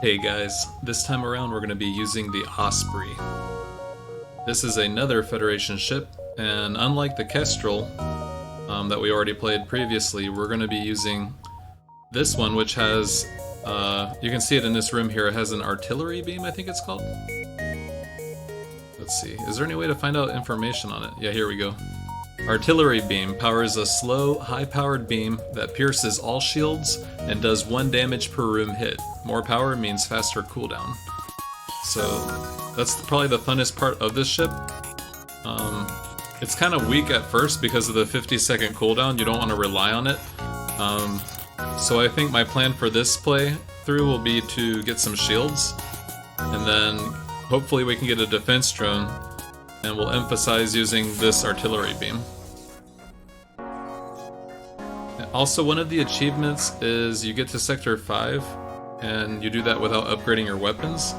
Hey guys, this time around we're going to be using the Osprey. This is another Federation ship, and unlike the Kestrel that we already played previously, we're going to be using this one, which has, you can see it in this room here, it has an artillery beam, I think it's called. Let's see, is there any way to find out information on it? Yeah, here we go. Artillery beam powers a slow, high-powered beam that pierces all shields and does 1 damage per room hit. More power means faster cooldown. So that's probably the funnest part of this ship. It's kind of weak at first because of the 50-second cooldown. You don't want to rely on it. So I think my plan for this playthrough will be to get some shields, and then hopefully we can get a defense drone, and we'll emphasize using this artillery beam. Also, one of the achievements is you get to Sector 5, and you do that without upgrading your weapons.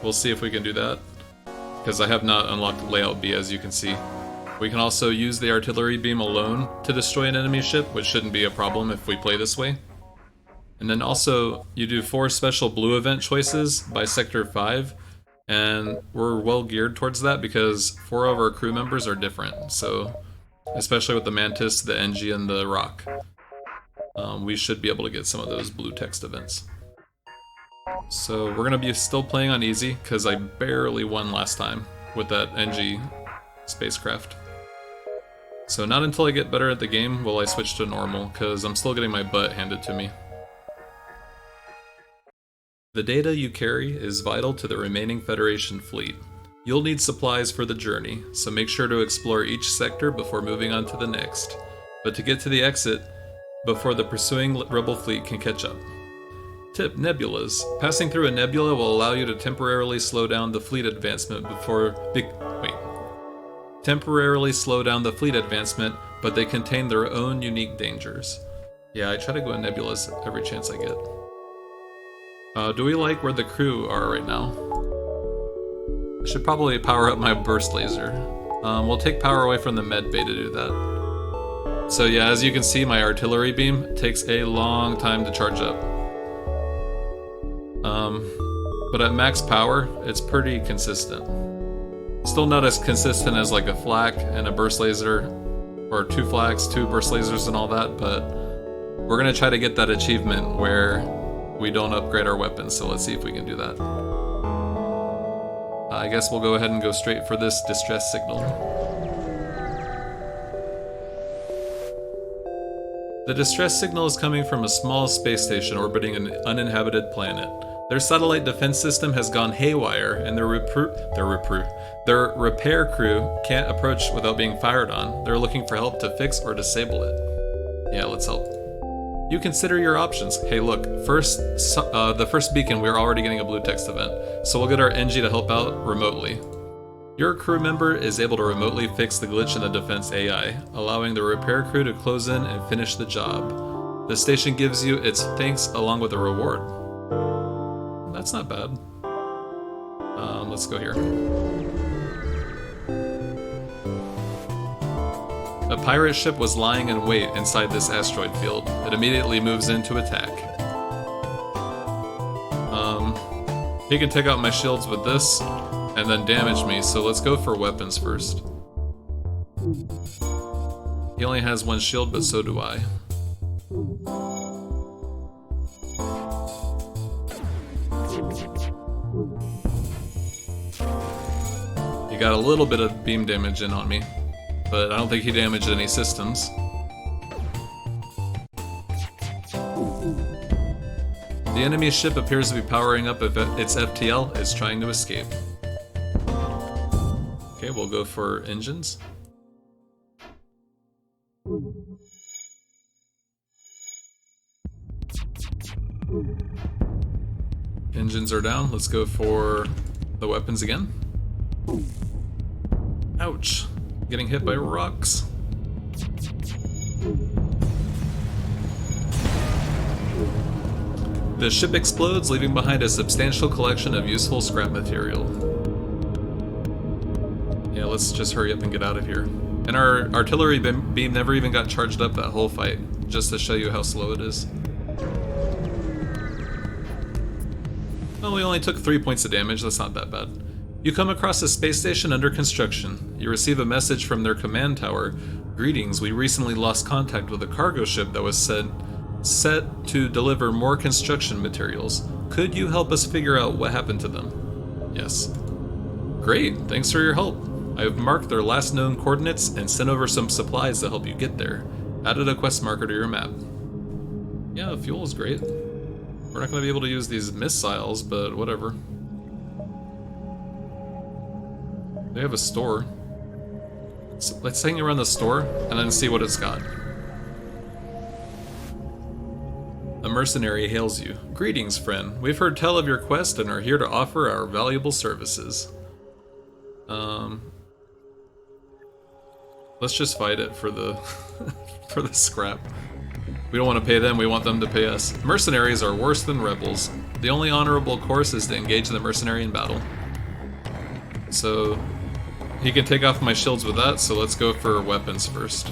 We'll see if we can do that, because I have not unlocked Layout B, as you can see. We can also use the artillery beam alone to destroy an enemy ship, which shouldn't be a problem if we play this way. And then also, you do 4 special blue event choices by Sector 5, and we're well geared towards that because 4 of our crew members are different. So, especially with the Mantis, the NG, and the Rock, we should be able to get some of those blue text events. So we're going to be still playing on easy because I barely won last time with that NG spacecraft. So not until I get better at the game will I switch to normal, because I'm still getting my butt handed to me. The data you carry is vital to the remaining Federation fleet. You'll need supplies for the journey, so make sure to explore each sector before moving on to the next. But to get to the exit, before the pursuing rebel fleet can catch up. Tip: nebulas. Passing through a nebula will allow you to temporarily slow down the fleet advancement temporarily slow down the fleet advancement, but they contain their own unique dangers. Yeah, I try to go in nebulas every chance I get. Do we like where the crew are right now? I should probably power up my burst laser. We'll take power away from the med bay to do that. So yeah, as you can see, my artillery beam takes a long time to charge up. But at max power, it's pretty consistent. Still not as consistent as like a flak and a burst laser, or 2 flaks, 2 burst lasers and all that, but we're gonna try to get that achievement where we don't upgrade our weapons, so let's see if we can do that. I guess we'll go ahead and go straight for this distress signal. The distress signal is coming from a small space station orbiting an uninhabited planet. Their satellite defense system has gone haywire, and their repair crew can't approach without being fired on. They're looking for help to fix or disable it. Yeah, let's help. You consider your options. Hey look, the first beacon, we're already getting a blue text event, so we'll get our NG to help out remotely. Your crew member is able to remotely fix the glitch in the defense AI, allowing the repair crew to close in and finish the job. The station gives you its thanks along with a reward. That's not bad. Let's go here. A pirate ship was lying in wait inside this asteroid field. It immediately moves in to attack. He can take out my shields with this and then damage me, so let's go for weapons first. He only has 1 shield, but so do I. He got a little bit of beam damage in on me, but I don't think he damaged any systems. The enemy ship appears to be powering up if its FTL is trying to escape. Okay, we'll go for engines. Engines are down, let's go for the weapons again. Ouch. Getting hit by rocks. The ship explodes, leaving behind a substantial collection of useful scrap material. Yeah, let's just hurry up and get out of here. And our artillery beam never even got charged up that whole fight, just to show you how slow it is. Well, we only took 3 points of damage, that's not that bad. You come across a space station under construction. You receive a message from their command tower. Greetings, we recently lost contact with a cargo ship that was set to deliver more construction materials. Could you help us figure out what happened to them? Yes. Great, thanks for your help. I have marked their last known coordinates and sent over some supplies to help you get there. Added a quest marker to your map. Yeah, fuel is great. We're not going to be able to use these missiles, but whatever. They have a store. So let's hang around the store and then see what it's got. A mercenary hails you. Greetings, friend. We've heard tell of your quest and are here to offer our valuable services. Let's just fight it for the for the scrap. We don't want to pay them, we want them to pay us. Mercenaries are worse than rebels. The only honorable course is to engage the mercenary in battle. So he can take off my shields with that, so let's go for weapons first.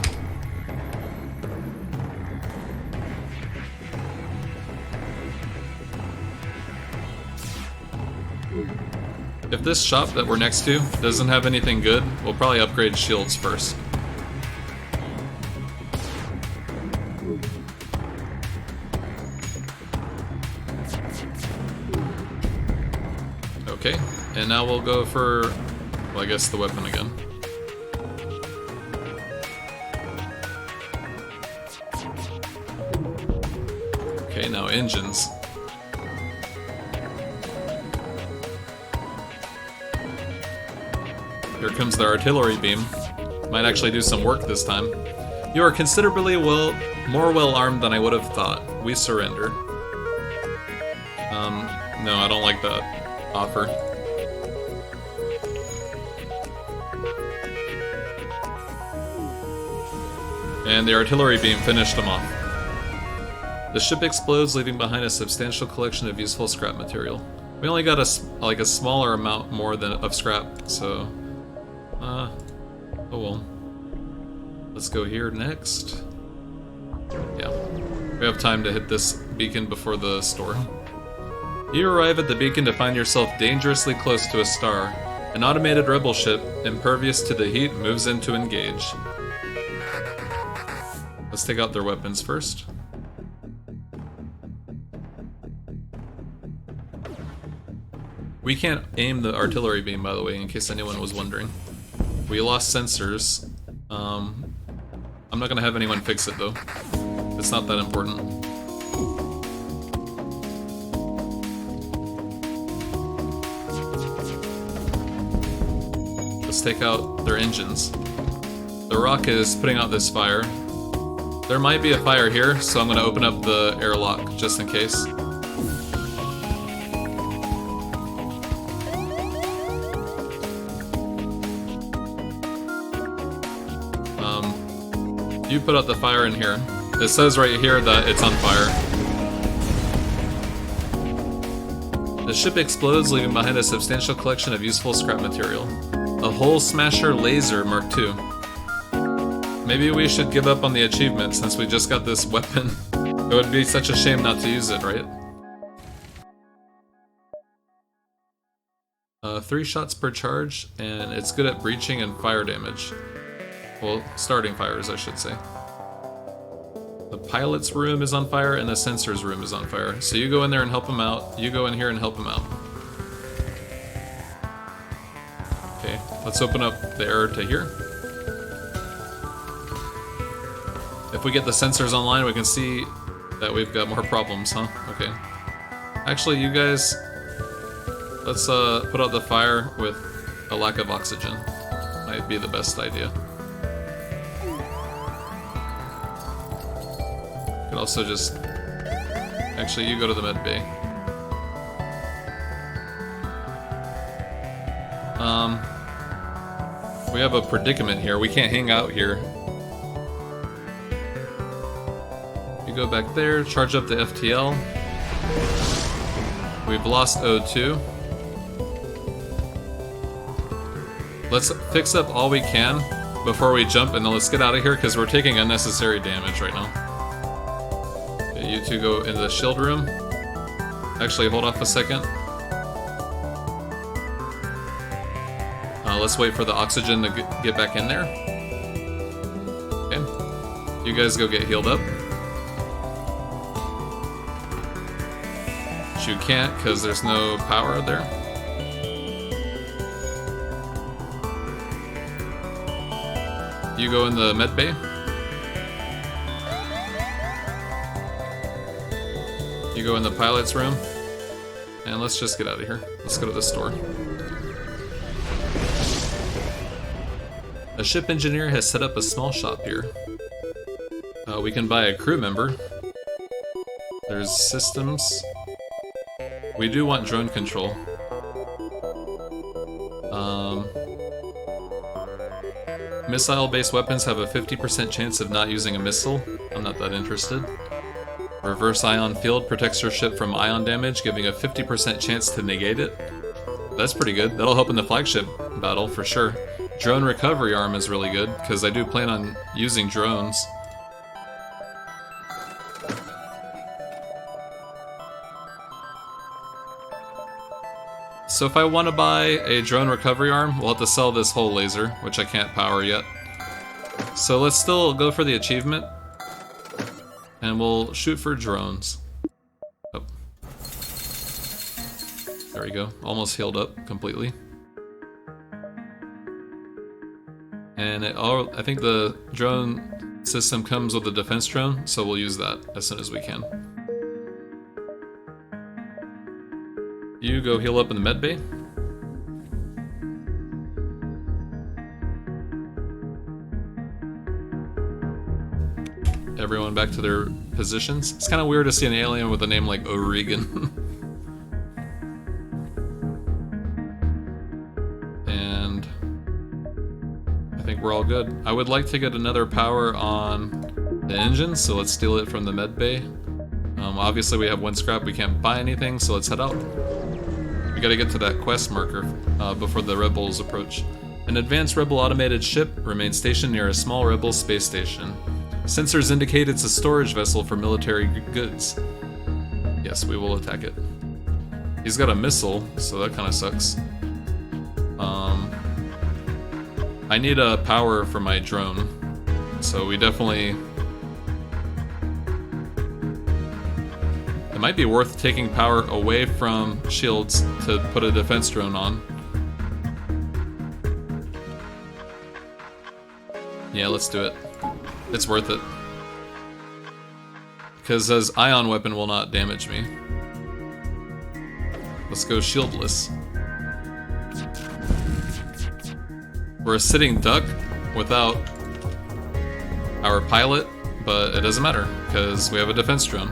If this shop that we're next to doesn't have anything good, we'll probably upgrade shields first. Okay, and now we'll go for, well, I guess the weapon again. Okay, now engines. Here comes the artillery beam. Might actually do some work this time. You are considerably more well armed than I would have thought. We surrender. No, I don't like that offer. And the artillery beam finished them off. The ship explodes, leaving behind a substantial collection of useful scrap material. We only got a smaller amount more of scrap, so oh well. Let's go here next. Yeah, we have time to hit this beacon before the store. You arrive at the beacon to find yourself dangerously close to a star. An automated rebel ship, impervious to the heat, moves in to engage. Let's take out their weapons first. We can't aim the artillery beam, by the way, in case anyone was wondering. We lost sensors. I'm not gonna have anyone fix it, though. It's not that important. Let's take out their engines. The rocket is putting out this fire. There might be a fire here, so I'm gonna open up the airlock just in case. You put out the fire in here. It says right here that it's on fire. The ship explodes, leaving behind a substantial collection of useful scrap material. A hole smasher laser Mark II. Maybe we should give up on the achievement since we just got this weapon. It would be such a shame not to use it, right? 3 shots per charge, and it's good at breaching and fire damage. Well, starting fires, I should say. The pilot's room is on fire, and the sensor's room is on fire. So you go in there and help them out. You go in here and help them out. Okay, let's open up the air to here. If we get the sensors online, we can see that we've got more problems, huh? Okay. Actually, you guys, let's put out the fire with a lack of oxygen. Might be the best idea. Could also just... Actually, you go to the med bay. We have a predicament here. We can't hang out here. You go back there, charge up the FTL. We've lost O2. Let's fix up all we can before we jump, and then let's get out of here because we're taking unnecessary damage right now. Okay, you two go into the shield room. Actually, hold off a second. Let's wait for the oxygen to get back in there. Okay. You guys go get healed up. Which you can't because there's no power there. You go in the med bay. You go in the pilot's room. And let's just get out of here. Let's go to the store. A ship engineer has set up a small shop here. We can buy a crew member. There's systems. We do want drone control. Missile-based weapons have a 50% chance of not using a missile. I'm not that interested. Reverse ion field protects your ship from ion damage, giving a 50% chance to negate it. That's pretty good. That'll help in the flagship battle for sure. Drone recovery arm is really good, because I do plan on using drones. So if I want to buy a drone recovery arm, we'll have to sell this whole laser, which I can't power yet. So let's still go for the achievement, and we'll shoot for drones. Oh. There we go, almost healed up completely. And I think the drone system comes with a defense drone, so we'll use that as soon as we can. You go heal up in the med bay. Everyone back to their positions. It's kind of weird to see an alien with a name like O'Regan. And I think we're all good. I would like to get another power on the engine, so let's steal it from the med bay. Obviously we have one scrap, we can't buy anything, so let's head out. We gotta get to that quest marker before the rebels approach. An advanced rebel automated ship remains stationed near a small rebel space station. Sensors indicate it's a storage vessel for military goods. Yes, we will attack it. He's got a missile, so that kind of sucks. I need a power for my drone, so we definitely... It might be worth taking power away from shields to put a defense drone on. Yeah, let's do it. It's worth it. Because his ion weapon will not damage me. Let's go shieldless. We're a sitting duck without our pilot, but it doesn't matter because we have a defense drone.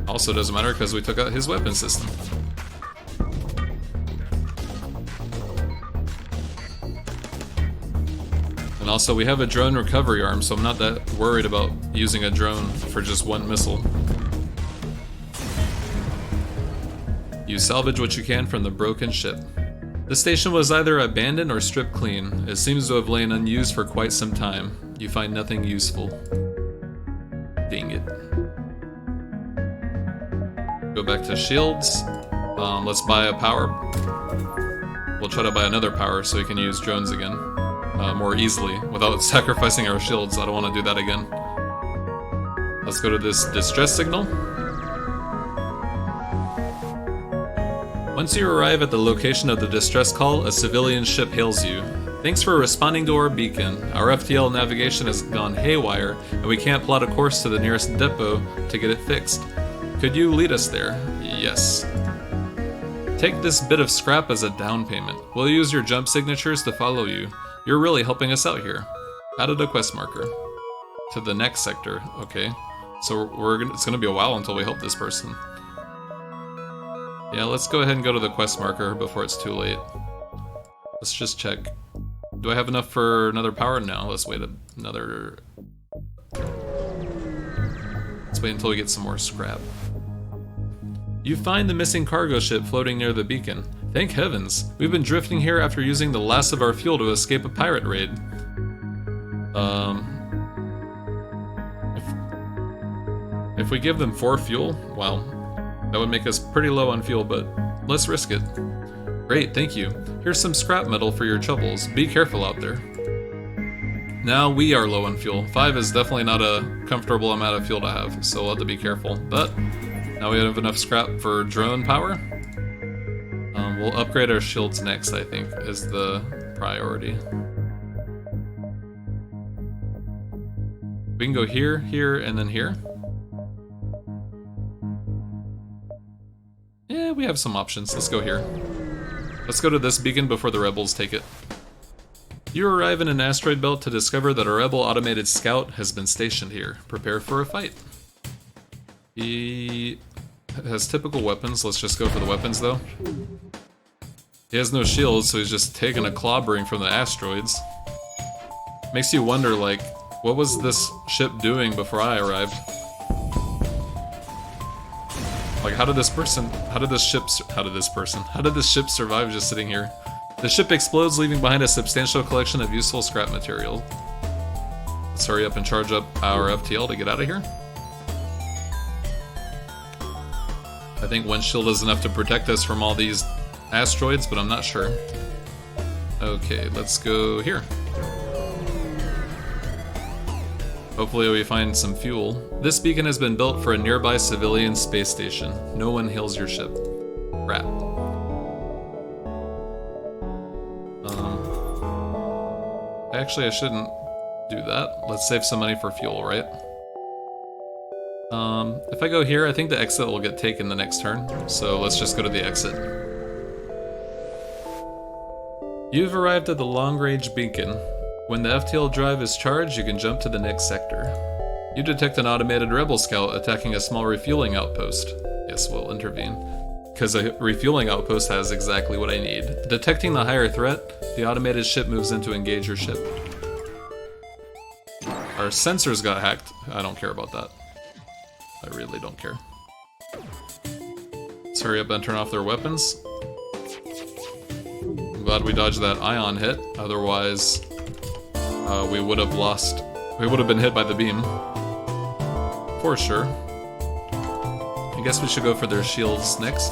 Also doesn't matter because we took out his weapon system. And also we have a drone recovery arm, so I'm not that worried about using a drone for just one missile. You salvage what you can from the broken ship. The station was either abandoned or stripped clean. It seems to have lain unused for quite some time. You find nothing useful. Dang it. Go back to shields. Let's buy a power. We'll try to buy another power so we can use drones again more easily without sacrificing our shields. I don't want to do that again. Let's go to this distress signal. Once you arrive at the location of the distress call, a civilian ship hails you. Thanks for responding to our beacon. Our FTL navigation has gone haywire, and we can't plot a course to the nearest depot to get it fixed. Could you lead us there? Yes. Take this bit of scrap as a down payment. We'll use your jump signatures to follow you. You're really helping us out here. Added a quest marker. To the next sector. Okay. So it's gonna be a while until we help this person. Yeah, let's go ahead and go to the quest marker before it's too late. Let's just check. Do I have enough for another power? No, let's wait another... Let's wait until we get some more scrap. You find the missing cargo ship floating near the beacon. Thank heavens! We've been drifting here after using the last of our fuel to escape a pirate raid. If we give them 4 fuel, well, that would make us pretty low on fuel, but let's risk it. Great, thank you. Here's some scrap metal for your troubles. Be careful out there. Now we are low on fuel. 5 is definitely not a comfortable amount of fuel to have, so we'll have to be careful. But now we have enough scrap for drone power. We'll upgrade our shields next, I think, is the priority. We can go here, here, and then here. Yeah, we have some options. Let's go here. Let's go to this beacon before the rebels take it. You arrive in an asteroid belt to discover that a rebel automated scout has been stationed here. Prepare for a fight. He has typical weapons. Let's just go for the weapons, though. He has no shield, so he's just taking a clobbering from the asteroids. Makes you wonder, like, what was this ship doing before I arrived? Like, how did this ship survive just sitting here? The ship explodes, leaving behind a substantial collection of useful scrap material. Let's hurry up and charge up our FTL to get out of here. I think one shield is enough to protect us from all these asteroids, but I'm not sure. Okay, let's go here. Hopefully we find some fuel. This beacon has been built for a nearby civilian space station. No one hails your ship. Crap. Actually, I shouldn't do that. Let's save some money for fuel, right? If I go here, I think the exit will get taken the next turn. So let's just go to the exit. You've arrived at the long-range beacon. When the FTL drive is charged, you can jump to the next sector. You detect an automated rebel scout attacking a small refueling outpost. Yes, we'll intervene. Because a refueling outpost has exactly what I need. Detecting the higher threat, the automated ship moves in to engage your ship. Our sensors got hacked. I don't care about that. I really don't care. Let's hurry up and turn off their weapons. I'm glad we dodged that ion hit, otherwise we would have lost. We would have been hit by the beam. For sure. I guess we should go for their shields next.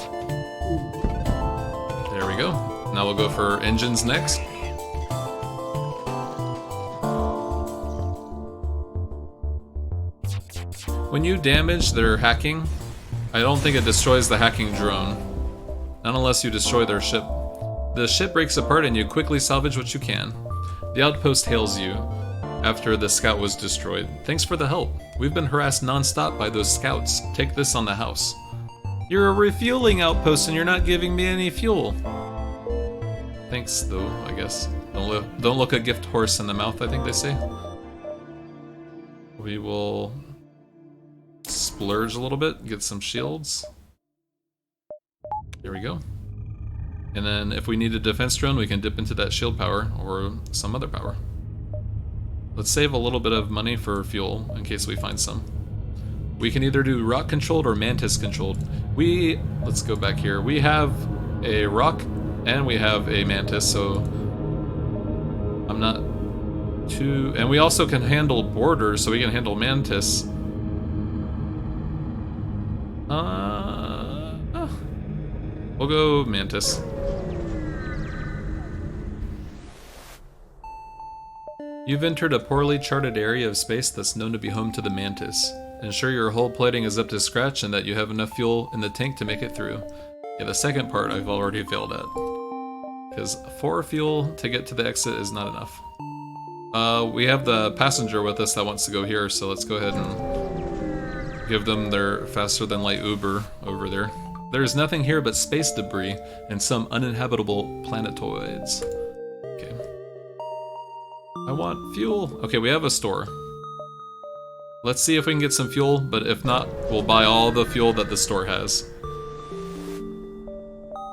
There we go. Now we'll go for engines next. When you damage their hacking, I don't think it destroys the hacking drone. Not unless you destroy their ship. The ship breaks apart and you quickly salvage what you can. The outpost hails you after the scout was destroyed. Thanks for the help. We've been harassed non-stop by those scouts. Take this on the house. You're a refueling outpost and you're not giving me any fuel. Thanks, though, I guess. Don't look a gift horse in the mouth, I think they say. We will splurge a little bit, get some shields. There we go. And then if we need a defense drone, we can dip into that shield power or some other power. Let's save a little bit of money for fuel in case we find some. We can either do rock controlled or mantis controlled. Let's go back here. We have a rock and we have a mantis, so I'm not too... And we also can handle borders, so we can handle mantis. We'll go mantis. You've entered a poorly charted area of space that's known to be home to the mantis. Ensure your hull plating is up to scratch and that you have enough fuel in the tank to make it through. Yeah, the second part I've already failed at. Because 4 fuel to get to the exit is not enough. We have the passenger with us that wants to go here, so let's go ahead and give them their faster than light Uber over there. There is nothing here but space debris and some uninhabitable planetoids. Okay. I want fuel. Okay, we have a store. Let's see if we can get some fuel, but if not, we'll buy all the fuel that the store has.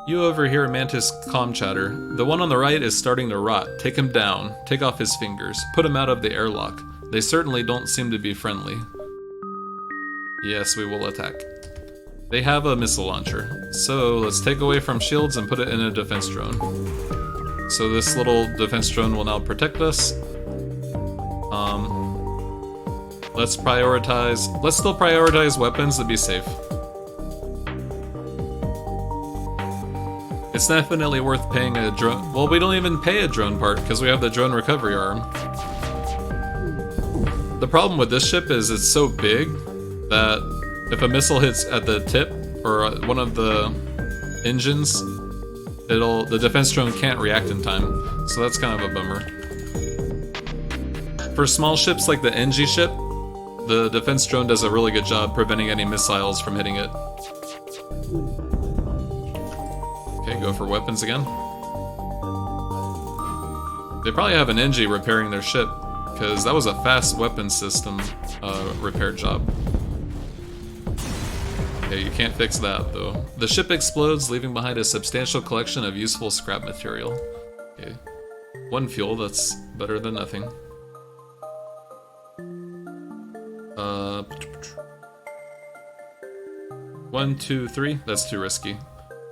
You overhear Mantis comm chatter. The one on the right is starting to rot. Take him down. Take off his fingers. Put him out of the airlock. They certainly don't seem to be friendly. Yes, we will attack. They have a missile launcher. So let's take away from shields and put it in a defense drone. So this little defense drone will now protect us. Let's still prioritize weapons to be safe. It's definitely worth paying a drone. Well, we don't even pay a drone part because we have the drone recovery arm. The problem with this ship is it's so big that if a missile hits at the tip or one of the engines, the defense drone can't react in time. So that's kind of a bummer. For small ships like the NG ship, the defense drone does a really good job preventing any missiles from hitting it. Okay, go for weapons again. They probably have an NG repairing their ship, because that was a fast weapon system repair job. Okay, you can't fix that though. The ship explodes, leaving behind a substantial collection of useful scrap material. Okay, 1 fuel, that's better than nothing. 1, 2, 3, that's too risky.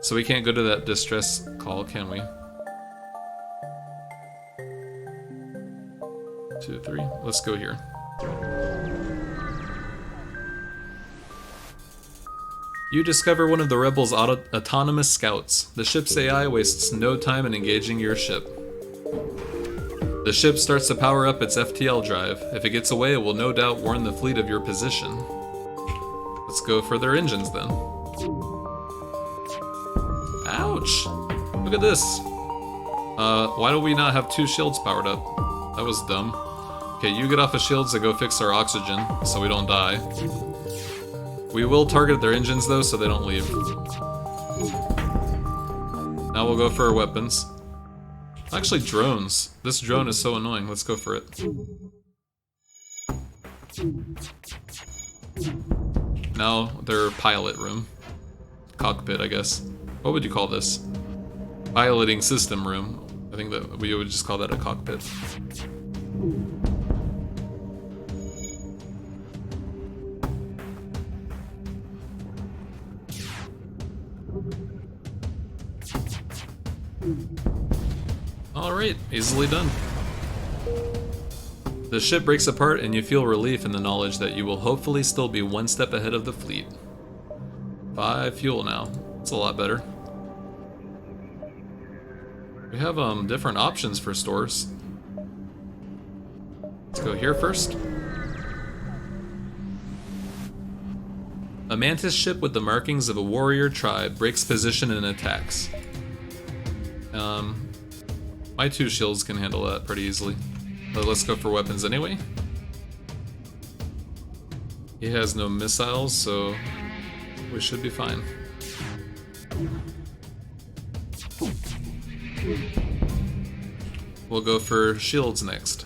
So we can't go to that distress call, can we? 2, 3, let's go here. You discover one of the rebels' autonomous scouts. The ship's AI wastes no time in engaging your ship. The ship starts to power up its FTL drive. If it gets away, it will no doubt warn the fleet of your position. Let's go for their engines then. Ouch! Look at this. Why do we not have 2 shields powered up? That was dumb. Okay, you get off the shields and go fix our oxygen so we don't die. We will target their engines though so they don't leave. Now we'll go for our weapons. Actually, drones. This drone is so annoying. Let's go for it. Now their pilot room. Cockpit, I guess. What would you call this? Piloting system room. I think that we would just call that a cockpit. Alright, easily done. The ship breaks apart and you feel relief in the knowledge that you will hopefully still be 1 step ahead of the fleet. 5 fuel now. That's a lot better. We have different options for stores. Let's go here first. A mantis ship with the markings of a warrior tribe breaks position and attacks. My 2 shields can handle that pretty easily. But let's go for weapons anyway. He has no missiles, so we should be fine. We'll go for shields next.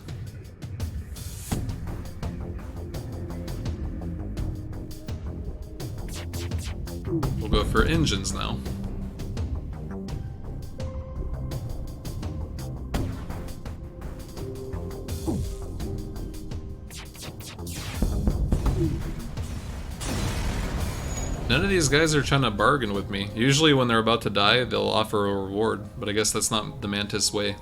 We'll go for engines now. None of these guys are trying to bargain with me. Usually when they're about to die, they'll offer a reward, but I guess that's not the Mantis way.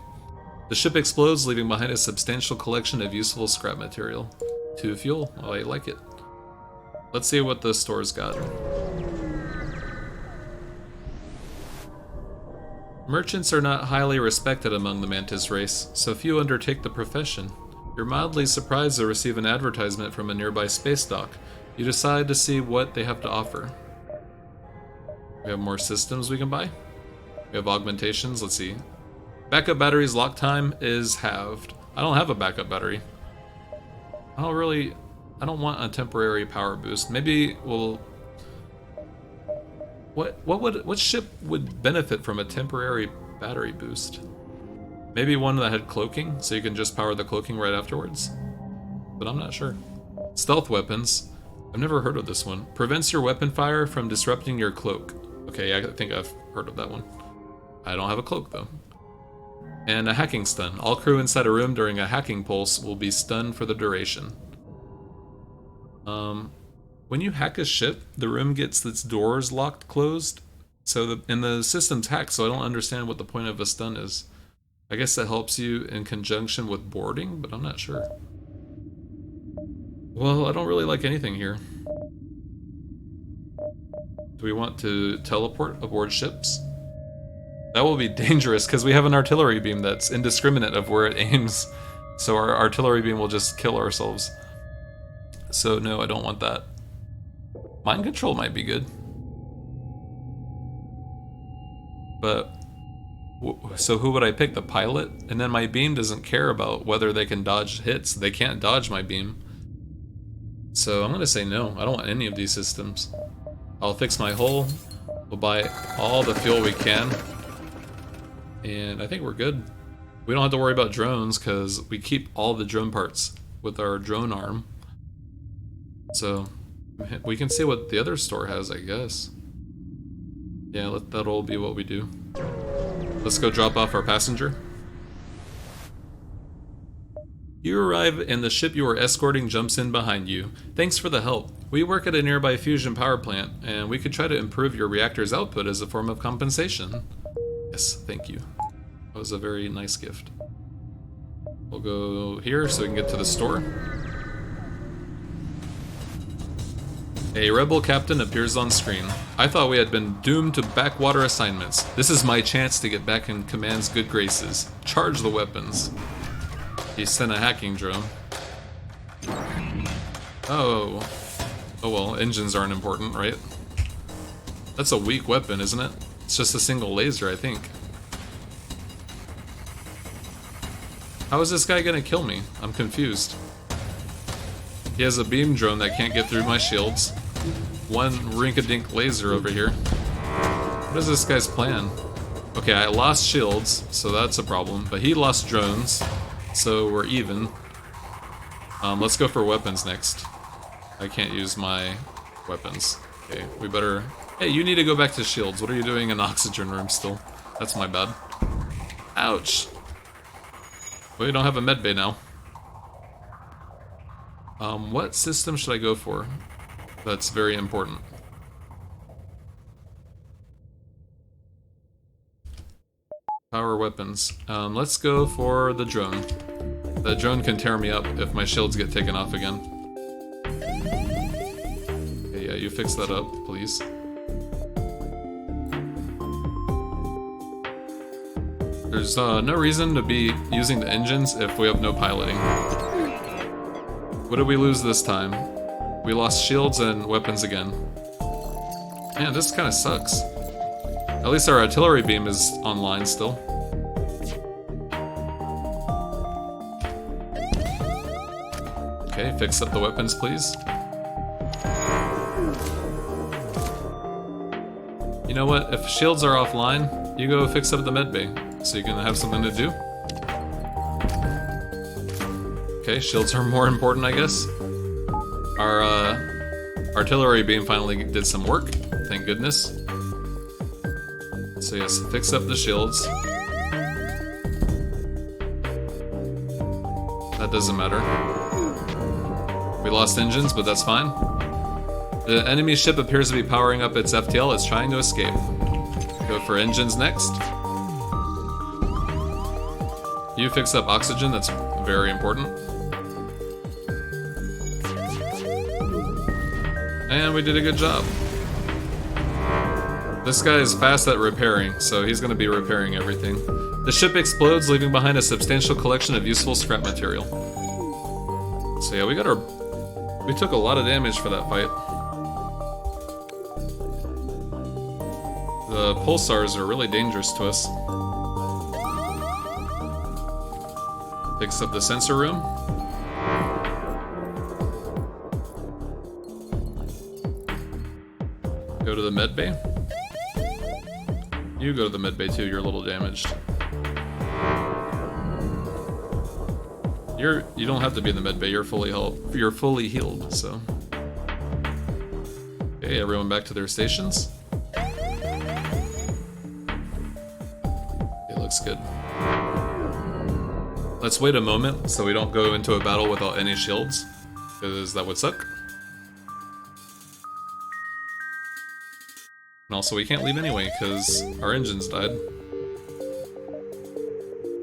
The ship explodes, leaving behind a substantial collection of useful scrap material. 2 fuel. Oh, I like it. Let's see what the store's got. Merchants are not highly respected among the Mantis race, so few undertake the profession. You're mildly surprised to receive an advertisement from a nearby space dock. You decide to see what they have to offer. We have more systems we can buy. We have augmentations, let's see. Backup battery's lock time is halved. I don't have a backup battery. I don't want a temporary power boost. Maybe we'll... What ship would benefit from a temporary battery boost? Maybe one that had cloaking, so you can just power the cloaking right afterwards? But I'm not sure. Stealth weapons. I've never heard of this one. Prevents your weapon fire from disrupting your cloak. Okay, I think I've heard of that one. I don't have a cloak though. And a hacking stun. All crew inside a room during a hacking pulse will be stunned for the duration. When you hack a ship, the room gets its doors locked closed. And the system's hacked, so I don't understand what the point of a stun is. I guess that helps you in conjunction with boarding, but I'm not sure. Well, I don't really like anything here. Do we want to teleport aboard ships? That will be dangerous because we have an artillery beam that's indiscriminate of where it aims. So our artillery beam will just kill ourselves. So no, I don't want that. Mind control might be good. But, so who would I pick? The pilot? And then my beam doesn't care about whether they can dodge hits. They can't dodge my beam. So I'm gonna say no. I don't want any of these systems. I'll fix my hull. We'll buy all the fuel we can. And I think we're good. We don't have to worry about drones because we keep all the drone parts with our drone arm. So we can see what the other store has, I guess. Yeah, that'll be what we do. Let's go drop off our passenger. You arrive and the ship you are escorting jumps in behind you. Thanks for the help. We work at a nearby fusion power plant, and we could try to improve your reactor's output as a form of compensation. Yes, thank you. That was a very nice gift. We'll go here so we can get to the store. A rebel captain appears on screen. I thought we had been doomed to backwater assignments. This is my chance to get back in command's good graces. Charge the weapons. He sent a hacking drone. Oh. Oh well, engines aren't important, right? That's a weak weapon, isn't it? It's just a single laser, I think. How is this guy gonna kill me? I'm confused. He has a beam drone that can't get through my shields. One rink-a-dink laser over here. What is this guy's plan? Okay, I lost shields, so that's a problem. But he lost drones, so we're even. Let's go for weapons next. I can't use my weapons. Okay, we better... Hey, you need to go back to shields. What are you doing in the oxygen room still? That's my bad. Ouch! Well, you don't have a medbay now. What system should I go for? That's very important. Power weapons. Let's go for the drone. The drone can tear me up if my shields get taken off again. Okay, yeah, you fix that up, please. There's no reason to be using the engines if we have no piloting. What did we lose this time? We lost shields and weapons again. Man, this kind of sucks. At least our artillery beam is online still. Okay, fix up the weapons, please. You know what? If shields are offline, you go fix up the medbay, so you can have something to do. Okay, shields are more important, I guess. Our artillery beam finally did some work, thank goodness. So yes, fix up the shields. That doesn't matter. We lost engines, but that's fine. The enemy ship appears to be powering up its FTL. It's trying to escape. Go for engines next. You fix up oxygen, that's very important. And we did a good job. This guy is fast at repairing, so he's going to be repairing everything. The ship explodes, leaving behind a substantial collection of useful scrap material. So yeah, we took a lot of damage for that fight. The pulsars are really dangerous to us. Fix up the sensor room. Go to the medbay. You go to the medbay too, you're a little damaged. You don't have to be in the medbay, you're fully healed, so. Okay, everyone back to their stations. It looks good. Let's wait a moment so we don't go into a battle without any shields, because that would suck. And also we can't leave anyway, because our engines died.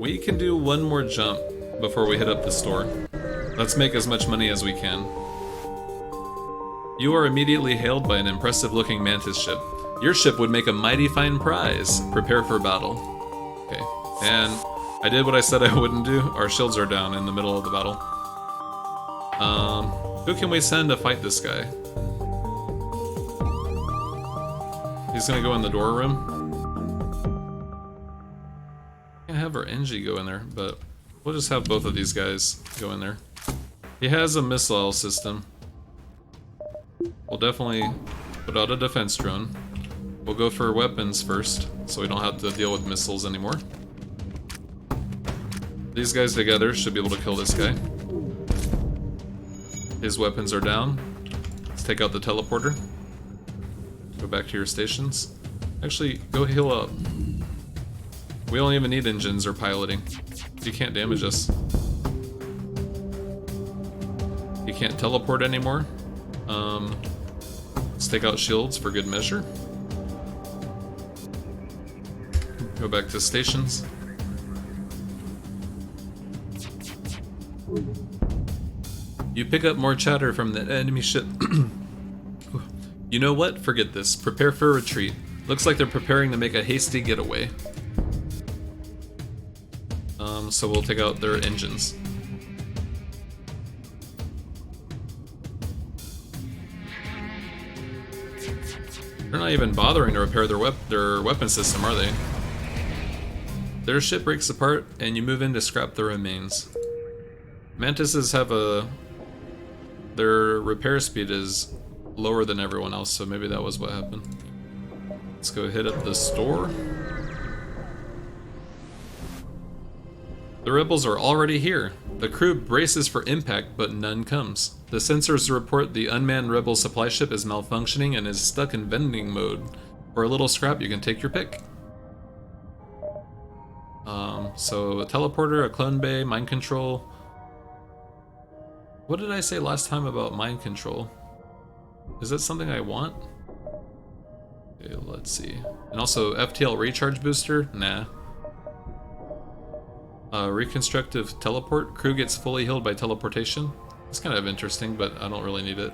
We can do one more jump before we hit up the store. Let's make as much money as we can. You are immediately hailed by an impressive-looking mantis ship. Your ship would make a mighty fine prize. Prepare for battle. Okay, and I did what I said I wouldn't do. Our shields are down in the middle of the battle. Who can we send to fight this guy? He's gonna go in the door room. Can't have our NG go in there, but we'll just have both of these guys go in there. He has a missile system. We'll definitely put out a defense drone. We'll go for weapons first, so we don't have to deal with missiles anymore. These guys together should be able to kill this guy. His weapons are down. Let's take out the teleporter. Go back to your stations. Actually, go heal up. We don't even need engines or piloting. You can't damage us. You can't teleport anymore. Let's take out shields for good measure. Go back to stations. You pick up more chatter from the enemy ship. You know what? Forget this. Prepare for a retreat. Looks like they're preparing to make a hasty getaway. So we'll take out their engines. They're not even bothering to repair their weapon system, are they? Their ship breaks apart, and you move in to scrap the remains. Mantises have their repair speed is lower than everyone else, so maybe that was what happened. Let's go hit up the store. The rebels are already here. The crew braces for impact, but none comes. The sensors report the unmanned rebel supply ship is malfunctioning and is stuck in vending mode. For a little scrap, you can take your pick. So a teleporter, a clone bay, mind control. What did I say last time about mind control? Is that something I want? Okay, let's see. And also FTL recharge booster? Nah. Reconstructive teleport. Crew gets fully healed by teleportation. It's kind of interesting, but I don't really need it.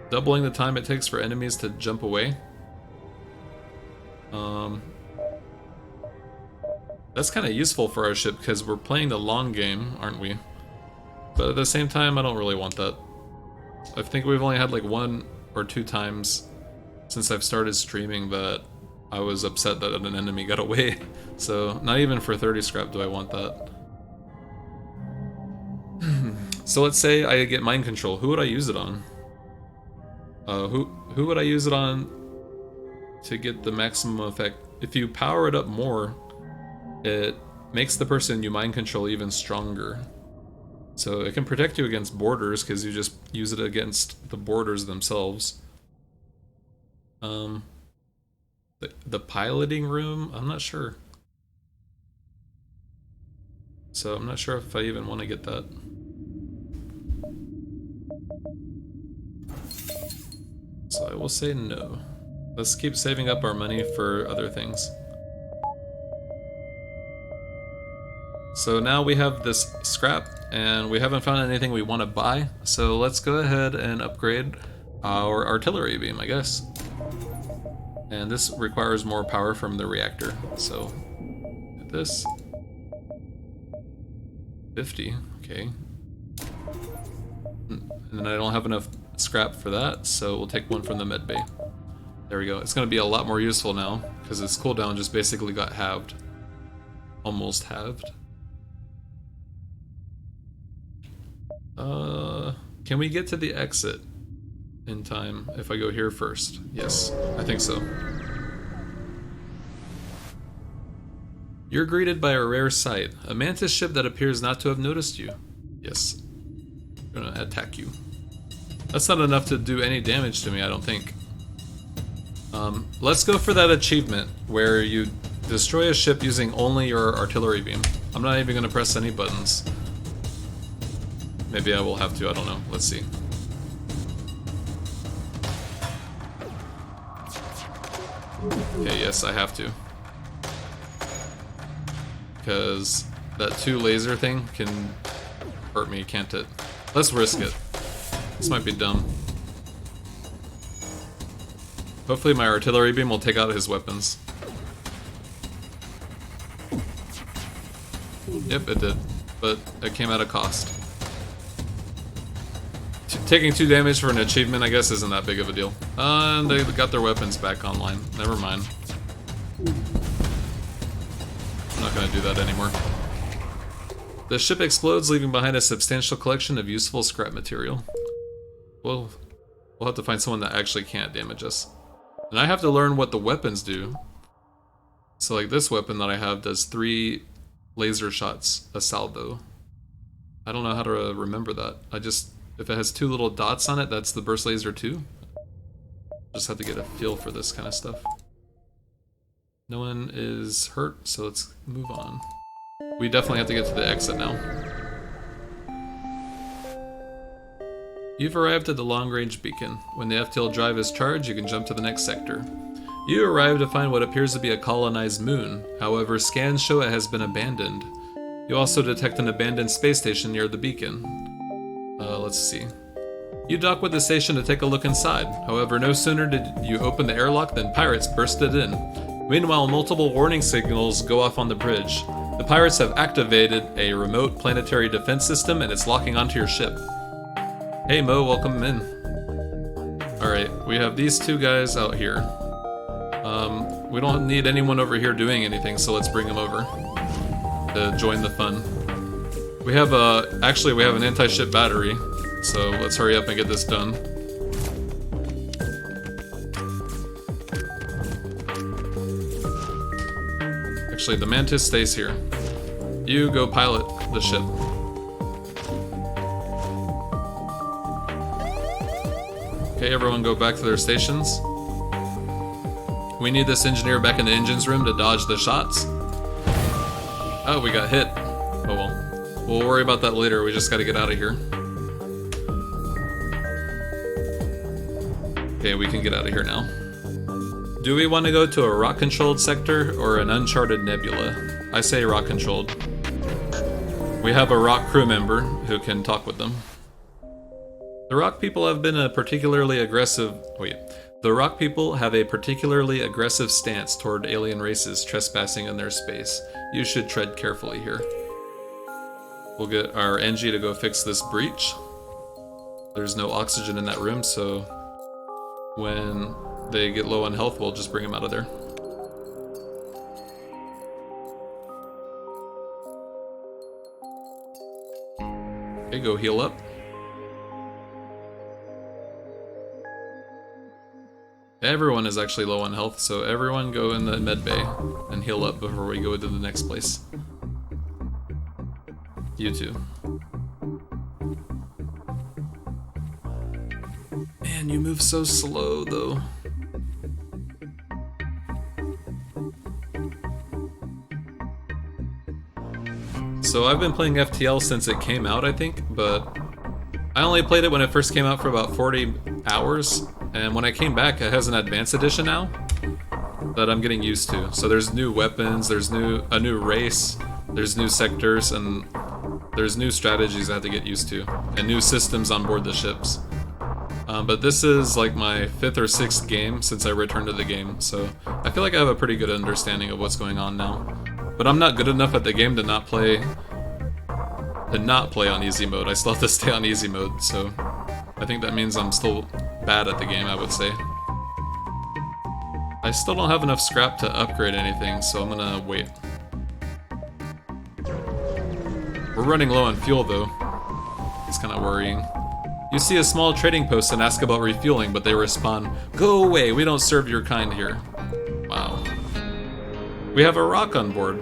Doubling the time it takes for enemies to jump away. That's kind of useful for our ship because we're playing the long game, aren't we? But at the same time, I don't really want that. I think we've only had like 1 or 2 times since I've started streaming that I was upset that an enemy got away. So not even for 30 scrap do I want that. So let's say I get mind control. Who would I use it on? Who would I use it on to get the maximum effect? If you power it up more, it makes the person you mind control even stronger. So it can protect you against boarders because you just use it against the boarders themselves. The piloting room, I'm not sure. So I'm not sure if I even want to get that. So I will say no. Let's keep saving up our money for other things. So now we have this scrap, and we haven't found anything we want to buy, so let's go ahead and upgrade our artillery beam, I guess. And this requires more power from the reactor, so this 50, okay. And then I don't have enough scrap for that, so we'll take one from the med bay. There we go. It's going to be a lot more useful now, because its cooldown just basically got halved. Almost halved. Can we get to the exit in time if I go here first? Yes, I think so. You're greeted by a rare sight, a mantis ship that appears not to have noticed you. Yes, I'm gonna attack you. That's not enough to do any damage to me, I don't think. Let's go for that achievement where you destroy a ship using only your artillery beam. I'm not even gonna press any buttons. Maybe I will have to, I don't know. Let's see. Okay, yes, I have to. Because that 2 laser thing can hurt me, can't it? Let's risk it. This might be dumb. Hopefully my artillery beam will take out his weapons. Yep, it did. But it came at a cost. Taking 2 damage for an achievement, I guess, isn't that big of a deal. And they got their weapons back online. Never mind. I'm not gonna do that anymore. The ship explodes, leaving behind a substantial collection of useful scrap material. We'll have to find someone that actually can't damage us. And I have to learn what the weapons do. So like this weapon that I have does 3 laser shots a salvo. I don't know how to remember that. If it has 2 little dots on it, that's the burst laser 2. Just have to get a feel for this kind of stuff. No one is hurt, so let's move on. We definitely have to get to the exit now. You've arrived at the long-range beacon. When the FTL drive is charged, you can jump to the next sector. You arrive to find what appears to be a colonized moon. However, scans show it has been abandoned. You also detect an abandoned space station near the beacon. Let's see. You dock with the station to take a look inside. However, no sooner did you open the airlock than pirates bursted in. Meanwhile, multiple warning signals go off on the bridge. The pirates have activated a remote planetary defense system and it's locking onto your ship. Hey Mo, welcome in. Alright, we have these 2 guys out here. We don't need anyone over here doing anything, so let's bring them over to join the fun. We have actually we have an anti-ship battery, so let's hurry up and get this done. Actually, the Mantis stays here. You go pilot the ship. Okay, everyone go back to their stations. We need this engineer back in the engines room to dodge the shots. Oh, we got hit. Oh well. We'll worry about that later, we just gotta get out of here. Okay, we can get out of here now. Do we want to go to a rock-controlled sector or an uncharted nebula? I say rock-controlled. We have a rock crew member who can talk with them. The rock people have been a particularly aggressive... The rock people have a particularly aggressive stance toward alien races trespassing in their space. You should tread carefully here. We'll get our NG to go fix this breach. There's no oxygen in that room, so when they get low on health, we'll just bring them out of there. Okay, go heal up. Everyone is actually low on health, so everyone go in the med bay and heal up before we go to the next place. You too. Man, you move so slow though. So I've been playing FTL since it came out, I think, but I only played it when it first came out for about 40 hours, and when I came back, it has an advanced edition now that I'm getting used to. So there's new weapons, there's a new race, there's new sectors, and there's new strategies I have to get used to, and new systems on board the ships. But this is like my 5th or 6th game since I returned to the game, so I feel like I have a pretty good understanding of what's going on now. But I'm not good enough at the game to not play on easy mode. I still have to stay on easy mode, so I think that means I'm still bad at the game, I would say. I still don't have enough scrap to upgrade anything, so I'm gonna wait. We're running low on fuel though. It's kinda worrying. You see a small trading post and ask about refueling, but they respond, "Go away, we don't serve your kind here." Wow. We have a rock on board.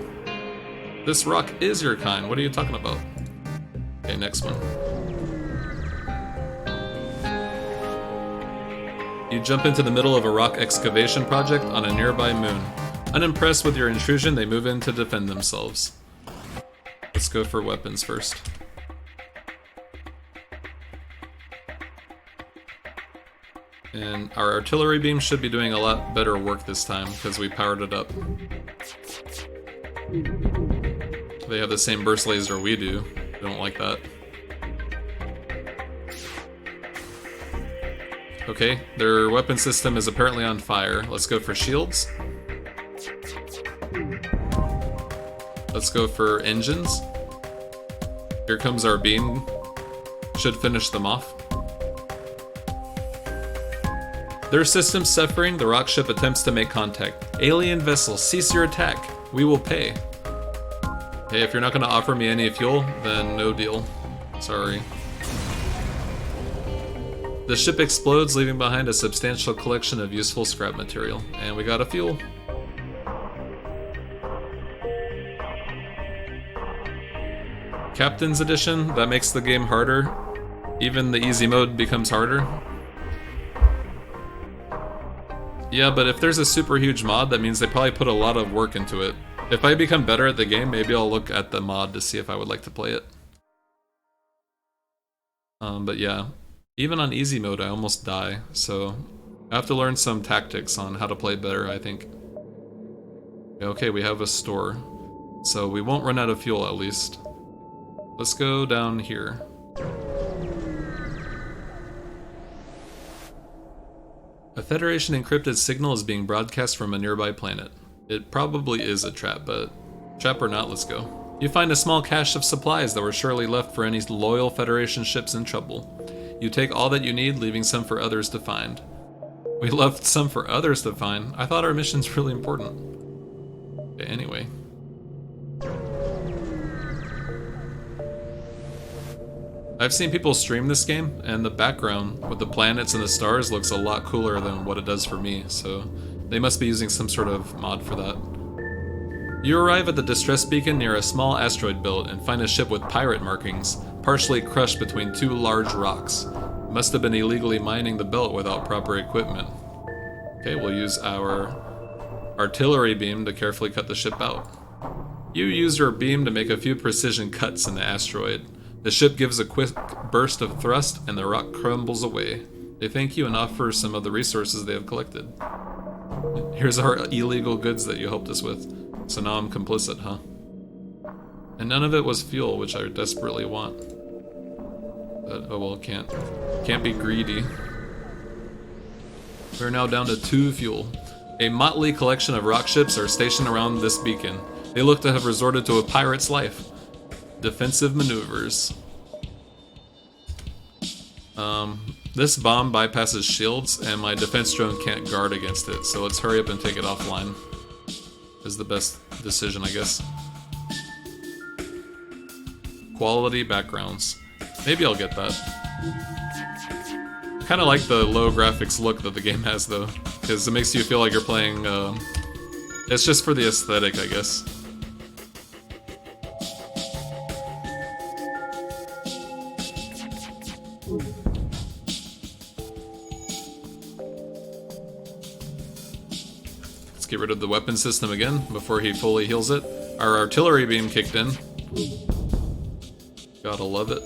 This rock is your kind, what are you talking about? Okay, next one. You jump into the middle of a rock excavation project on a nearby moon. Unimpressed with your intrusion, they move in to defend themselves. Let's go for weapons first. And our artillery beam should be doing a lot better work this time because we powered it up. They have the same burst laser we do. I don't like that. Okay, their weapon system is apparently on fire. Let's go for shields. Let's go for engines. Here comes our beam. Should finish them off. Their system suffering, the rock ship attempts to make contact. Alien vessel, cease your attack. We will pay. Hey, if you're not gonna offer me any fuel, then no deal. Sorry. The ship explodes, leaving behind a substantial collection of useful scrap material. And we got a fuel. Captain's Edition, that makes the game harder. Even the easy mode becomes harder. Yeah, but if there's a super huge mod, that means they probably put a lot of work into it. If I become better at the game, maybe I'll look at the mod to see if I would like to play it. But yeah, even on easy mode I almost die, so I have to learn some tactics on how to play better, I think. Okay, we have a store, so we won't run out of fuel at least. Let's go down here. A Federation encrypted signal is being broadcast from a nearby planet. It probably is a trap, but trap or not, let's go. You find a small cache of supplies that were surely left for any loyal Federation ships in trouble. You take all that you need, leaving some for others to find. We left some for others to find? I thought our mission's really important. Okay, anyway. I've seen people stream this game, and the background with the planets and the stars looks a lot cooler than what it does for me, so they must be using some sort of mod for that. You arrive at the distress beacon near a small asteroid belt and find a ship with pirate markings, partially crushed between two large rocks. Must have been illegally mining the belt without proper equipment. Okay, we'll use our artillery beam to carefully cut the ship out. You use your beam to make a few precision cuts in the asteroid. The ship gives a quick burst of thrust and the rock crumbles away. They thank you and offer some of the resources they have collected. Here's our illegal goods that you helped us with. So now I'm complicit, huh? And none of it was fuel, which I desperately want. But, oh well, can't be greedy. We're now down to 2 fuel. A motley collection of rock ships are stationed around this beacon. They look to have resorted to a pirate's life. Defensive maneuvers. This bomb bypasses shields, and my defense drone can't guard against it, so let's hurry up and take it offline. Is the best decision, I guess. Quality backgrounds. Maybe I'll get that. I kind of like the low graphics look that the game has, though, because it makes you feel like you're playing, it's just for the aesthetic, I guess. Get rid of the weapon system again before he fully heals it. Our artillery beam kicked in. Gotta love it.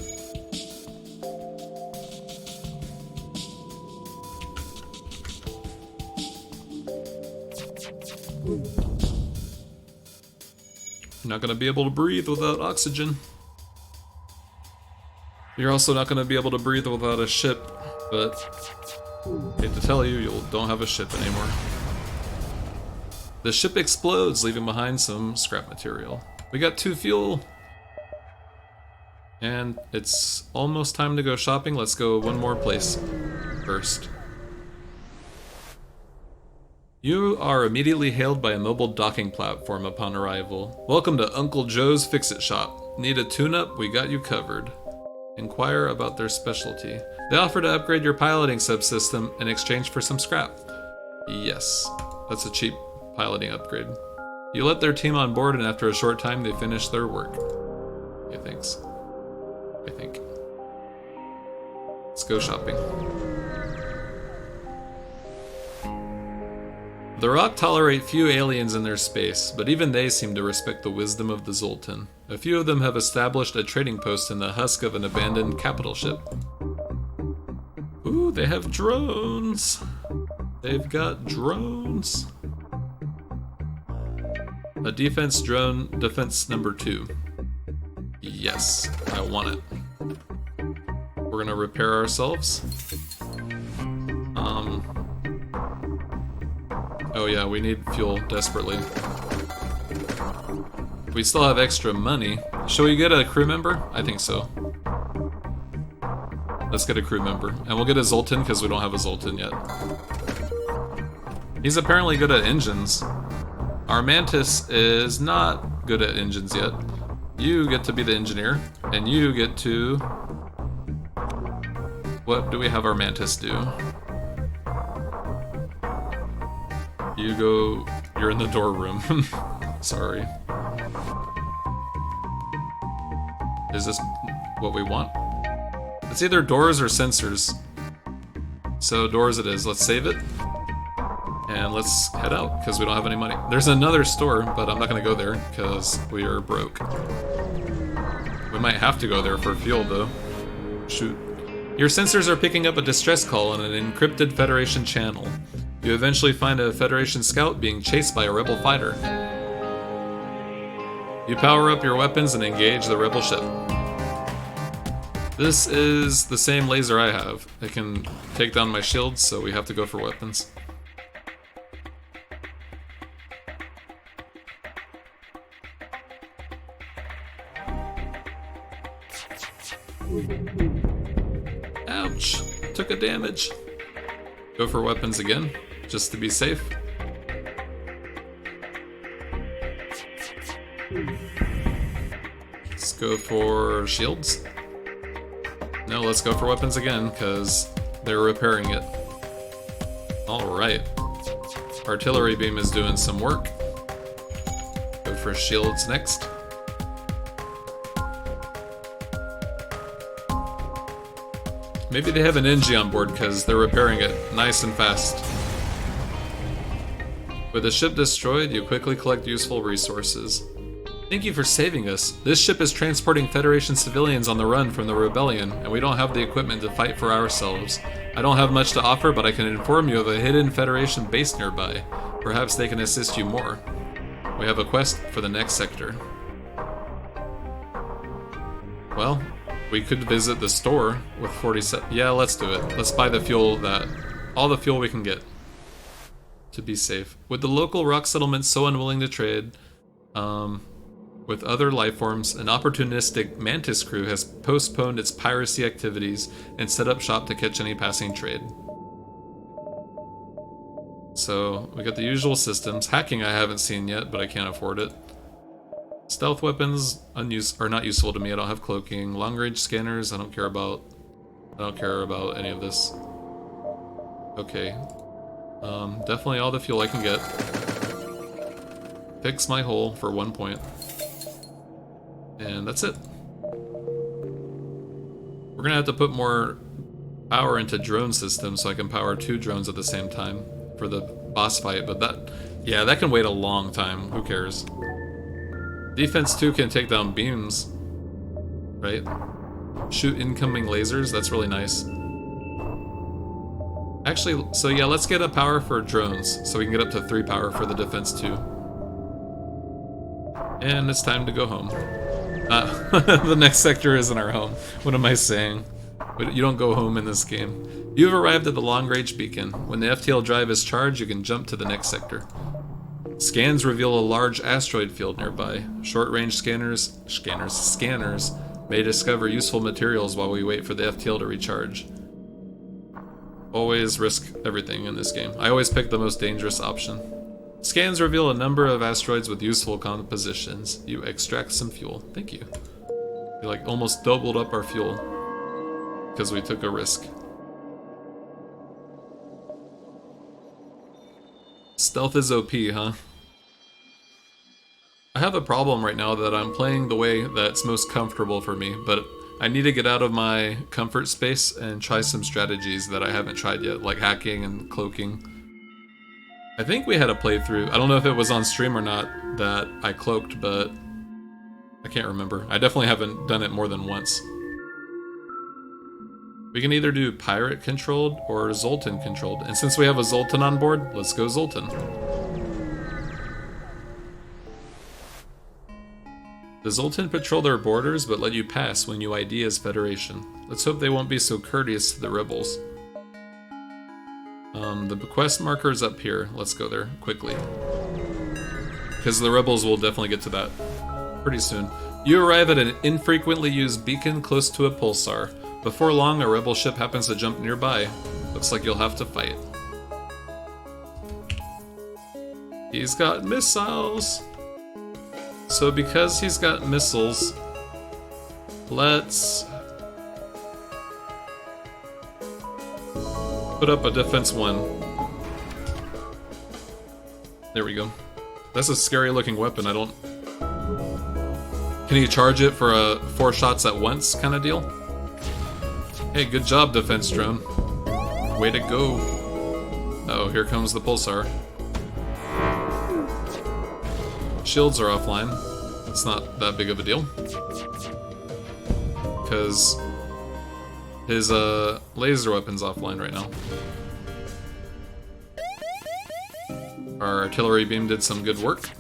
You're not gonna be able to breathe without oxygen. You're also not gonna be able to breathe without a ship, but hate to tell you, you don't have a ship anymore. The ship explodes, leaving behind some scrap material. We got 2 fuel. And it's almost time to go shopping. Let's go one more place first. You are immediately hailed by a mobile docking platform upon arrival. Welcome to Uncle Joe's Fix-It Shop. Need a tune-up? We got you covered. Inquire about their specialty. They offer to upgrade your piloting subsystem in exchange for some scrap. Yes, that's a cheap piloting upgrade. You let their team on board, and after a short time they finish their work. Okay, thanks. I think. Let's go shopping. The Rock tolerate few aliens in their space, but even they seem to respect the wisdom of the Zoltan. A few of them have established a trading post in the husk of an abandoned capital ship. Ooh, they have drones! They've got drones! A defense drone, defense number 2. Yes, I want it. We're gonna repair ourselves. Oh yeah, we need fuel desperately. We still have extra money. Shall we get a crew member? I think so. Let's get a crew member. And we'll get a Zoltan because we don't have a Zoltan yet. He's apparently good at engines. Our Mantis is not good at engines yet. You get to be the engineer, and you get to... What do we have our Mantis do? You go... You're in the door room. Sorry. Is this what we want? It's either doors or sensors. So doors it is. Let's save it. And let's head out, because we don't have any money. There's another store, but I'm not going to go there, because we are broke. We might have to go there for fuel, though. Shoot. Your sensors are picking up a distress call on an encrypted Federation channel. You eventually find a Federation scout being chased by a rebel fighter. You power up your weapons and engage the rebel ship. This is the same laser I have. It can take down my shields, so we have to go for weapons. Ouch! Took a damage. Go for weapons again, just to be safe. Let's go for shields. No, let's go for weapons again, because they're repairing it. Alright. Artillery beam is doing some work. Go for shields next. Maybe they have an NG on board because they're repairing it nice and fast. With the ship destroyed, you quickly collect useful resources. Thank you for saving us. This ship is transporting Federation civilians on the run from the rebellion, and we don't have the equipment to fight for ourselves. I don't have much to offer, but I can inform you of a hidden Federation base nearby. Perhaps they can assist you more. We have a quest for the next sector. Well, we could visit the store with 47. Yeah, let's do it. Let's buy the fuel all the fuel we can get to be safe. With the local rock settlements so unwilling to trade with other life forms, an opportunistic Mantis crew has postponed its piracy activities and set up shop to catch any passing trade. So we got the usual systems. Hacking I haven't seen yet, but I can't afford it. Stealth weapons are not useful to me. I don't have cloaking. Long range scanners I don't care about. I don't care about any of this. Okay. Definitely all the fuel I can get. Fix my hull for 1 point. And that's it. We're gonna have to put more power into drone systems so I can power 2 drones at the same time for the boss fight, but that can wait a long time. Who cares? Defense 2 can take down beams, right? Shoot incoming lasers, that's really nice. Actually, so yeah, let's get a power for drones, so we can get up to 3 power for the Defense 2. And it's time to go home. The next sector isn't our home. What am I saying? You don't go home in this game. You've arrived at the long-range beacon. When the FTL drive is charged, you can jump to the next sector. Scans reveal a large asteroid field nearby. Short-range scanners may discover useful materials while we wait for the FTL to recharge. Always risk everything in this game. I always pick the most dangerous option. Scans reveal a number of asteroids with useful compositions. You extract some fuel. Thank you. We like almost doubled up our fuel because we took a risk. Stealth is OP, huh? I have a problem right now that I'm playing the way that's most comfortable for me, but I need to get out of my comfort space and try some strategies that I haven't tried yet, like hacking and cloaking. I think we had a playthrough, I don't know if it was on stream or not, that I cloaked, but I can't remember. I definitely haven't done it more than once. We can either do pirate controlled or Zoltan controlled, and since we have a Zoltan on board, let's go Zoltan. The Zoltan patrol their borders but let you pass when you ID as Federation. Let's hope they won't be so courteous to the rebels. The quest marker is up here. Let's go there quickly. Because the rebels will definitely get to that pretty soon. You arrive at an infrequently used beacon close to a pulsar. Before long, a rebel ship happens to jump nearby. Looks like you'll have to fight. He's got missiles. So because he's got missiles, let's put up a defense 1. There we go. That's a scary looking weapon. I don't... Can you charge it for a 4 shots at once kind of deal? Hey, good job, defense drone. Way to go. Oh, here comes the pulsar. Shields are offline. It's not that big of a deal. Because his laser weapon's offline right now. Our artillery beam did some good work.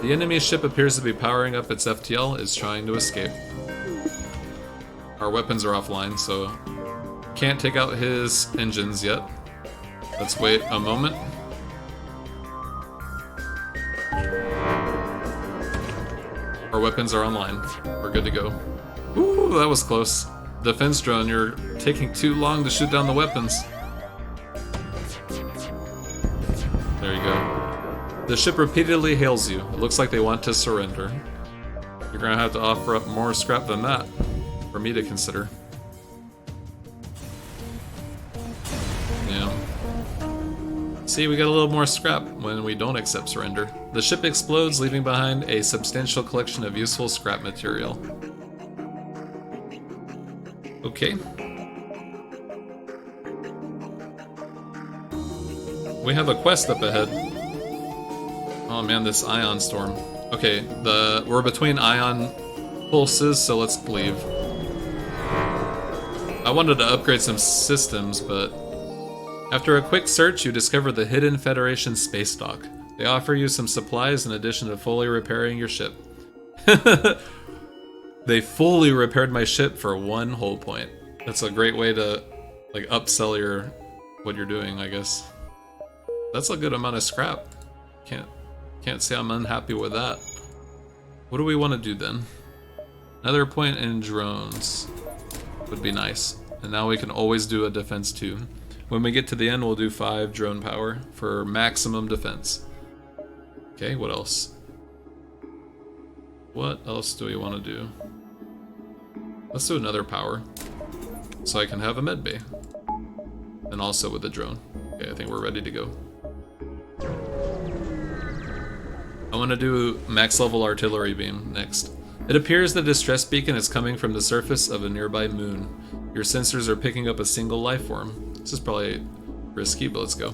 The enemy ship appears to be powering up its FTL, is trying to escape. Our weapons are offline, so can't take out his engines yet. Let's wait a moment. Our weapons are online. We're good to go. Ooh, that was close. Defense drone, you're taking too long to shoot down the weapons. There you go. The ship repeatedly hails you. It looks like they want to surrender. You're gonna have to offer up more scrap than that for me to consider. Yeah. See, we got a little more scrap when we don't accept surrender. The ship explodes, leaving behind a substantial collection of useful scrap material. Okay. We have a quest up ahead. Oh man, this ion storm. Okay, we're between ion pulses, so let's leave. I wanted to upgrade some systems, but after a quick search, you discover the hidden Federation space dock. They offer you some supplies in addition to fully repairing your ship. They fully repaired my ship for 1 hull point. That's a great way to like upsell what you're doing, I guess. That's a good amount of scrap. Can't say I'm unhappy with that. What do we want to do then? Another point in drones would be nice. And now we can always do a defense 2. When we get to the end, we'll do 5 drone power for maximum defense. Okay, what else? What else do we want to do? Let's do another power. So I can have a med bay. And also with the drone. Okay, I think we're ready to go. I want to do max level artillery beam next. It appears the distress beacon is coming from the surface of a nearby moon. Your sensors are picking up a single life form. This is probably risky, but let's go.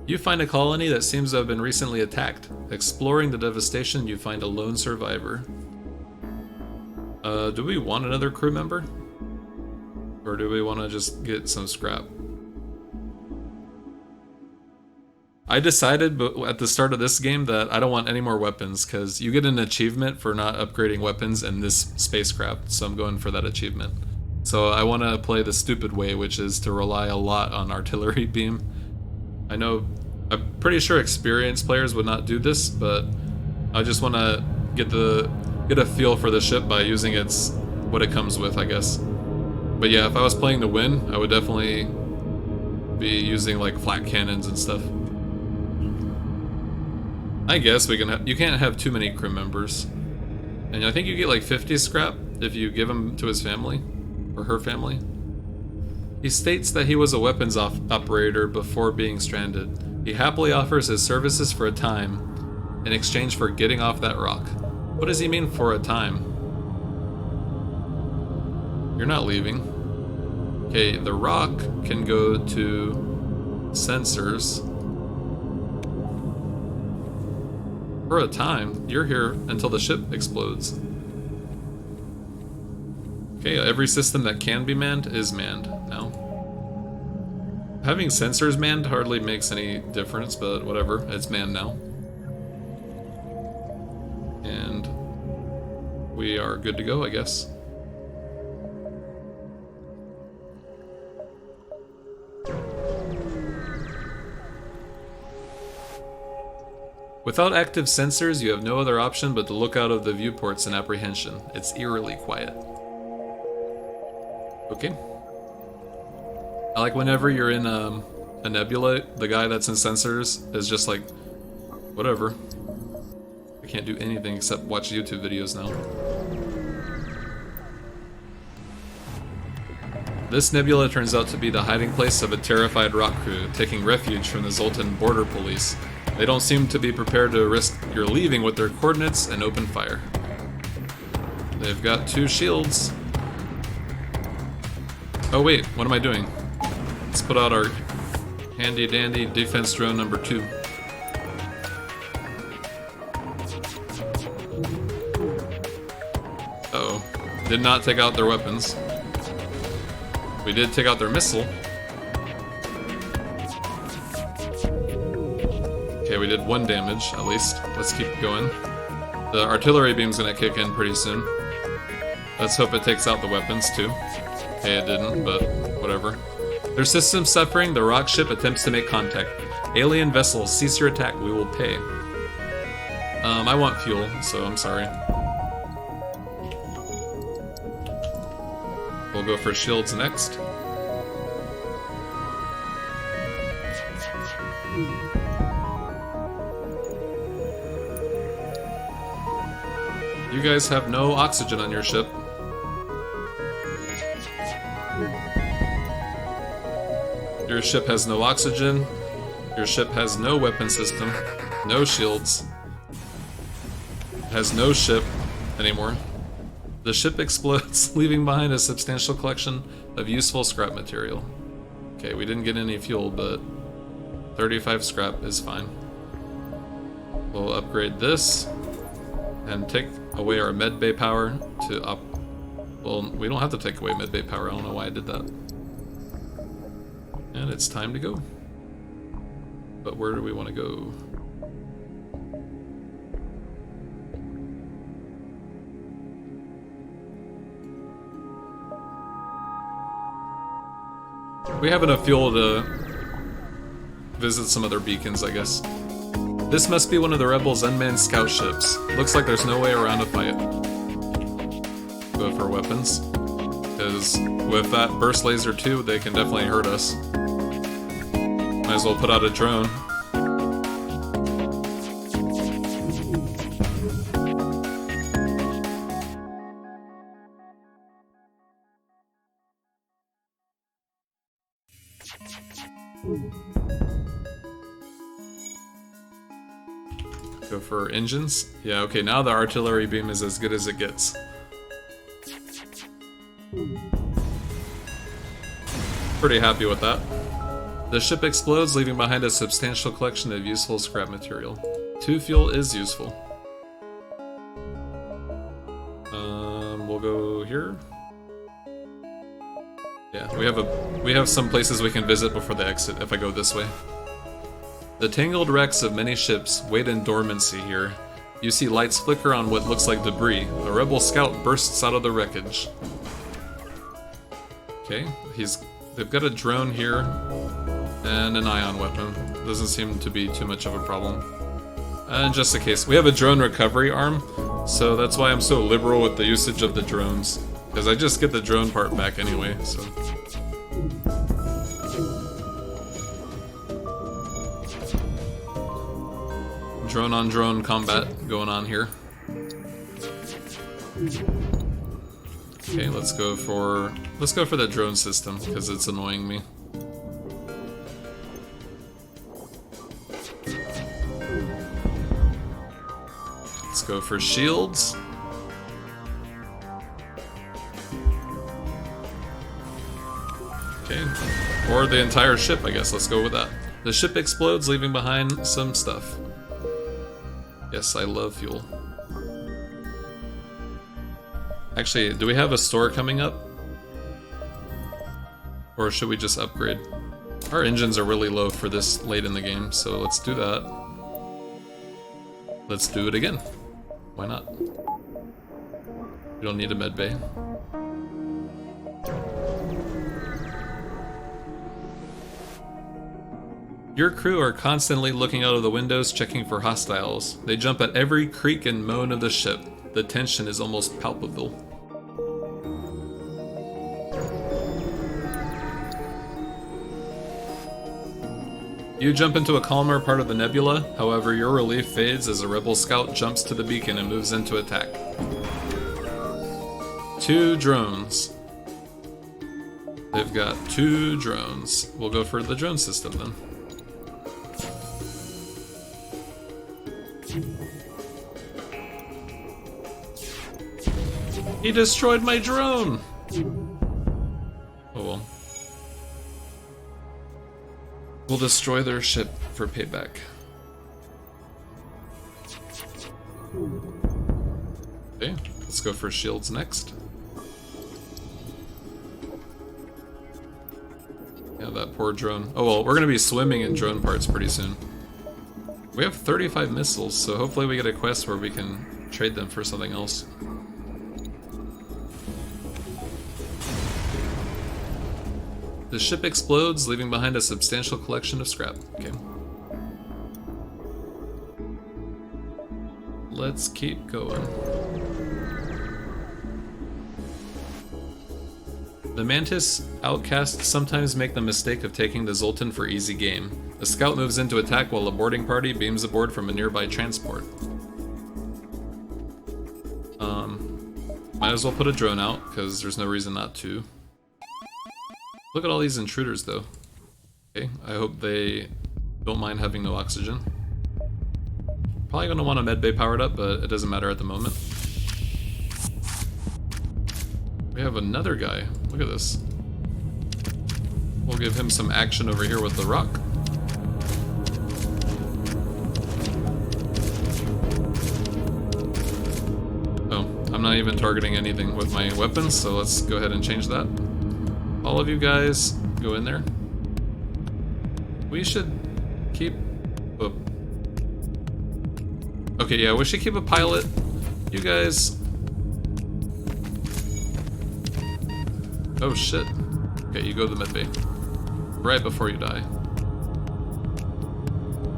You find a colony that seems to have been recently attacked. Exploring the devastation, you find a lone survivor. Do we want another crew member? Or do we want to just get some scrap? I decided at the start of this game that I don't want any more weapons, because you get an achievement for not upgrading weapons in this spacecraft, so I'm going for that achievement. So I want to play the stupid way, which is to rely a lot on artillery beam. I know, I'm pretty sure experienced players would not do this, but I just want to get a feel for the ship by using what it comes with, I guess. But yeah, if I was playing to win, I would definitely be using like flat cannons and stuff. I guess you can't have too many crew members. And I think you get like 50 scrap if you give him to his family, or her family. He states that he was a weapons operator before being stranded. He happily offers his services for a time in exchange for getting off that rock. What does he mean for a time? You're not leaving. Okay, the rock can go to sensors. For a time, you're here until the ship explodes. Okay, every system that can be manned is manned now. Having sensors manned hardly makes any difference, but whatever, it's manned now. And we are good to go, I guess. Without active sensors, you have no other option but to look out of the viewports in apprehension. It's eerily quiet. Okay. I like whenever you're in a nebula, the guy that's in sensors is just like, whatever. I can't do anything except watch YouTube videos now. This nebula turns out to be the hiding place of a terrified rock crew, taking refuge from the Zoltan border police. They don't seem to be prepared to risk your leaving with their coordinates and open fire. They've got 2 shields. Oh wait, what am I doing? Let's put out our handy dandy defense drone number 2. Uh-oh. Did not take out their weapons. We did take out their missile. Okay, we did 1 damage, at least. Let's keep going. The artillery beam's gonna kick in pretty soon. Let's hope it takes out the weapons, too. Okay, it didn't, but whatever. Their system's suffering. The rock ship attempts to make contact. Alien vessels, cease your attack. We will pay. I want fuel, so I'm sorry. We'll go for shields next. You guys have no oxygen on your ship. Your ship has no oxygen. Your ship has no weapon system. No shields. Has no ship anymore. The ship explodes, leaving behind a substantial collection of useful scrap material. Okay, we didn't get any fuel, but 35 scrap is fine. We'll upgrade this and take away our medbay power to up. Well, we don't have to take away medbay power. I don't know why I did that. And it's time to go. But where do we want to go? We have enough fuel to visit some other beacons, I guess. This must be one of the rebels' unmanned scout ships. Looks like there's no way around a fight. Go for weapons. Because with that burst laser too, they can definitely hurt us. Might as well put out a drone. Go for engines. Yeah, okay, now the artillery beam is as good as it gets. Pretty happy with that. The ship explodes, leaving behind a substantial collection of useful scrap material. 2 fuel is useful. We'll go here. Yeah, we have some places we can visit before the exit if I go this way. The tangled wrecks of many ships wait in dormancy here. You see lights flicker on what looks like debris. A rebel scout bursts out of the wreckage. Okay, they've got a drone here and an ion weapon. Doesn't seem to be too much of a problem. And just in case, we have a drone recovery arm, so that's why I'm so liberal with the usage of the drones. Because I just get the drone part back anyway, so. Drone on drone combat going on here. Okay, let's go for the drone system because it's annoying me. Let's go for shields. Okay, or the entire ship, I guess. Let's go with that. The ship explodes, leaving behind some stuff. Yes, I love fuel. Actually, do we have a store coming up? Or should we just upgrade? Our engines are really low for this late in the game, so let's do that. Let's do it again. Why not? We don't need a med bay. Your crew are constantly looking out of the windows checking for hostiles. They jump at every creak and moan of the ship. The tension is almost palpable. You jump into a calmer part of the nebula, however your relief fades as a rebel scout jumps to the beacon and moves in to attack. 2 drones. They've got 2 drones. We'll go for the drone system then. He destroyed my drone! Oh well. We'll destroy their ship for payback. Okay, let's go for shields next. Yeah, that poor drone. Oh well, we're gonna be swimming in drone parts pretty soon. We have 35 missiles, so hopefully we get a quest where we can trade them for something else. The ship explodes, leaving behind a substantial collection of scrap. Okay. Let's keep going. The Mantis outcasts sometimes make the mistake of taking the Zoltan for easy game. A scout moves in to attack while a boarding party beams aboard from a nearby transport. Might as well put a drone out, because there's no reason not to. Look at all these intruders, though. Okay, I hope they don't mind having no oxygen. Probably gonna want a medbay powered up, but it doesn't matter at the moment. We have another guy. Look at this. We'll give him some action over here with the rock. Oh, I'm not even targeting anything with my weapons, so let's go ahead and change that. All of you guys, go in there. We should keep... Oh. Okay, yeah, we should keep a pilot. You guys... Oh shit. Okay, you go to the medbay. Right before you die.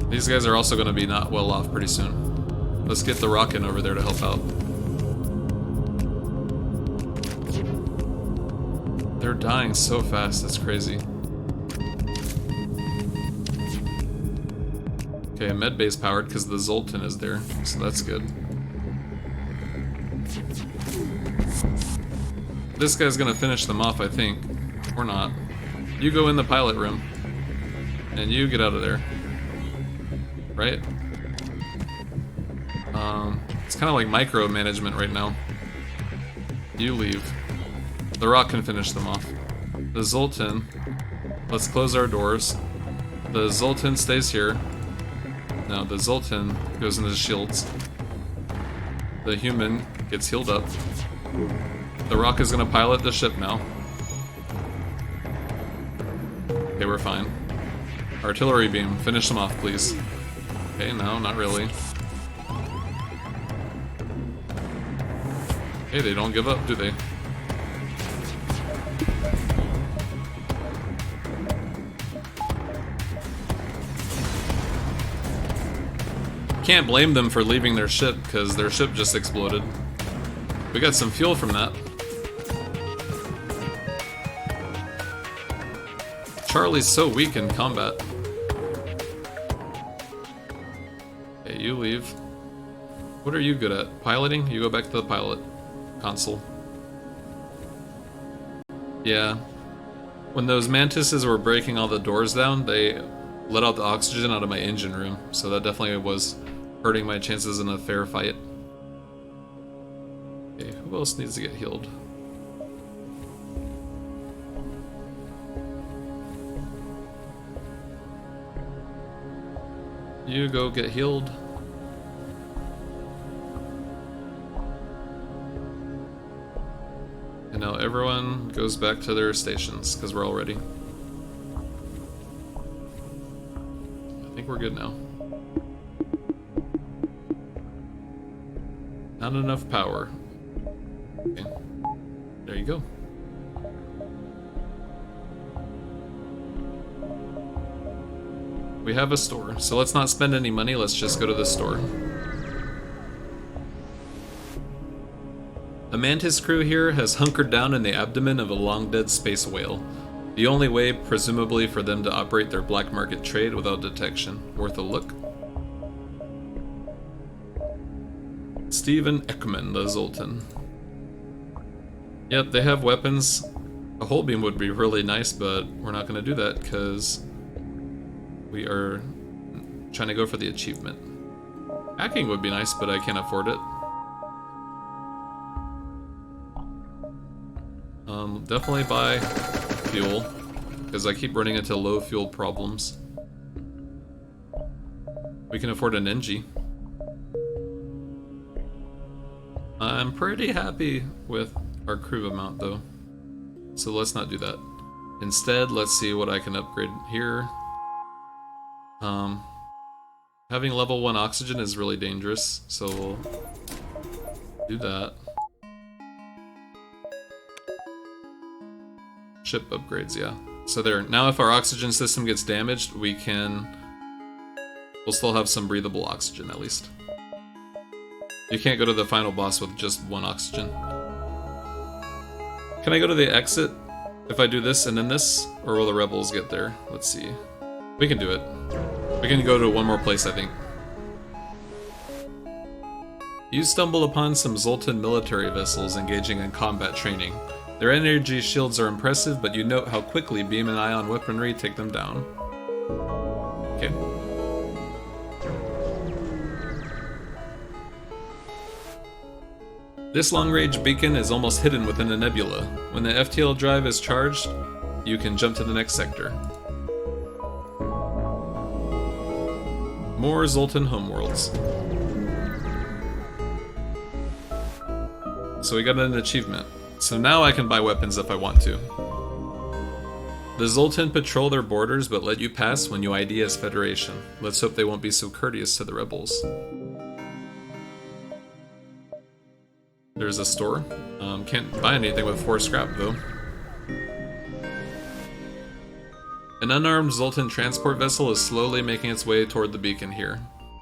These guys are also going to be not well off pretty soon. Let's get the rocket over there to help out. They're dying so fast, it's crazy. Okay, medbay's powered because the Zoltan is there, so that's good. This guy's gonna finish them off, I think. Or not. You go in the pilot room. And you get out of there. Right? It's kind of like micromanagement right now. You leave. The rock can finish them off. The Zoltan, let's close our doors. The Zoltan stays here. Now the Zoltan goes into the shields. The human gets healed up. The rock is gonna pilot the ship now. Okay, we're fine. Artillery beam, finish them off, please. Okay, no, not really. Hey, they don't give up, do they? Can't blame them for leaving their ship, because their ship just exploded. We got some fuel from that. Charlie's so weak in combat. Okay, you leave. What are you good at? Piloting? You go back to the pilot console. Yeah. When those mantises were breaking all the doors down, they let out the oxygen out of my engine room, so that definitely was hurting my chances in a fair fight. Okay, who else needs to get healed? You go get healed. And now everyone goes back to their stations, because we're all ready. I think we're good now. Not enough power. Okay. There you go. We have a store, so let's not spend any money, let's just go to the store. A mantis crew here has hunkered down in the abdomen of a long-dead space whale. The only way, presumably, for them to operate their black market trade without detection. Worth a look. Stephen Ekman, the Zoltan. Yep, they have weapons. A hull beam would be really nice, but we're not going to do that because we are trying to go for the achievement. Hacking would be nice, but I can't afford it. Definitely buy fuel, because I keep running into low fuel problems. We can afford an NG. I'm pretty happy with our crew amount though, so let's not do that. Instead, let's see what I can upgrade here. Having level 1 oxygen is really dangerous, so we'll do that. Ship upgrades, yeah. So there, now if our oxygen system gets damaged, we'll still have some breathable oxygen at least. You can't go to the final boss with just 1 oxygen. Can I go to the exit if I do this and then this? Or will the rebels get there? Let's see. We can do it. We can go to one more place, I think. You stumble upon some Zoltan military vessels engaging in combat training. Their energy shields are impressive, but you note how quickly beam and ion weaponry take them down. Okay. This long-range beacon is almost hidden within a nebula. When the FTL drive is charged, you can jump to the next sector. More Zoltan homeworlds. So we got an achievement. So now I can buy weapons if I want to. The Zoltan patrol their borders but let you pass when you ID as Federation. Let's hope they won't be so courteous to the rebels. There's a store. Can't buy anything with 4 scrap though. An unarmed Zoltan transport vessel is slowly making its way toward the beacon here.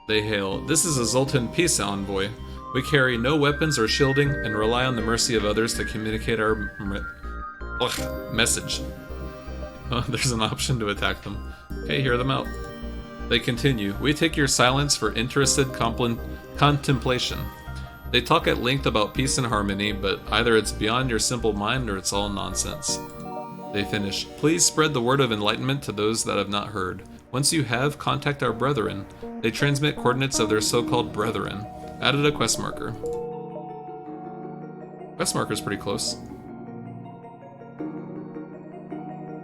They hail, "This is a Zoltan peace envoy. We carry no weapons or shielding and rely on the mercy of others to communicate our message." Oh, there's an option to attack them. Okay, hear them out. They continue, "We take your silence for interested contemplation." They talk at length about peace and harmony, but either it's beyond your simple mind or it's all nonsense. They finish, "Please spread the word of enlightenment to those that have not heard. Once you have, contact our brethren." They transmit coordinates of their so-called brethren. Added a quest marker. Quest marker's pretty close.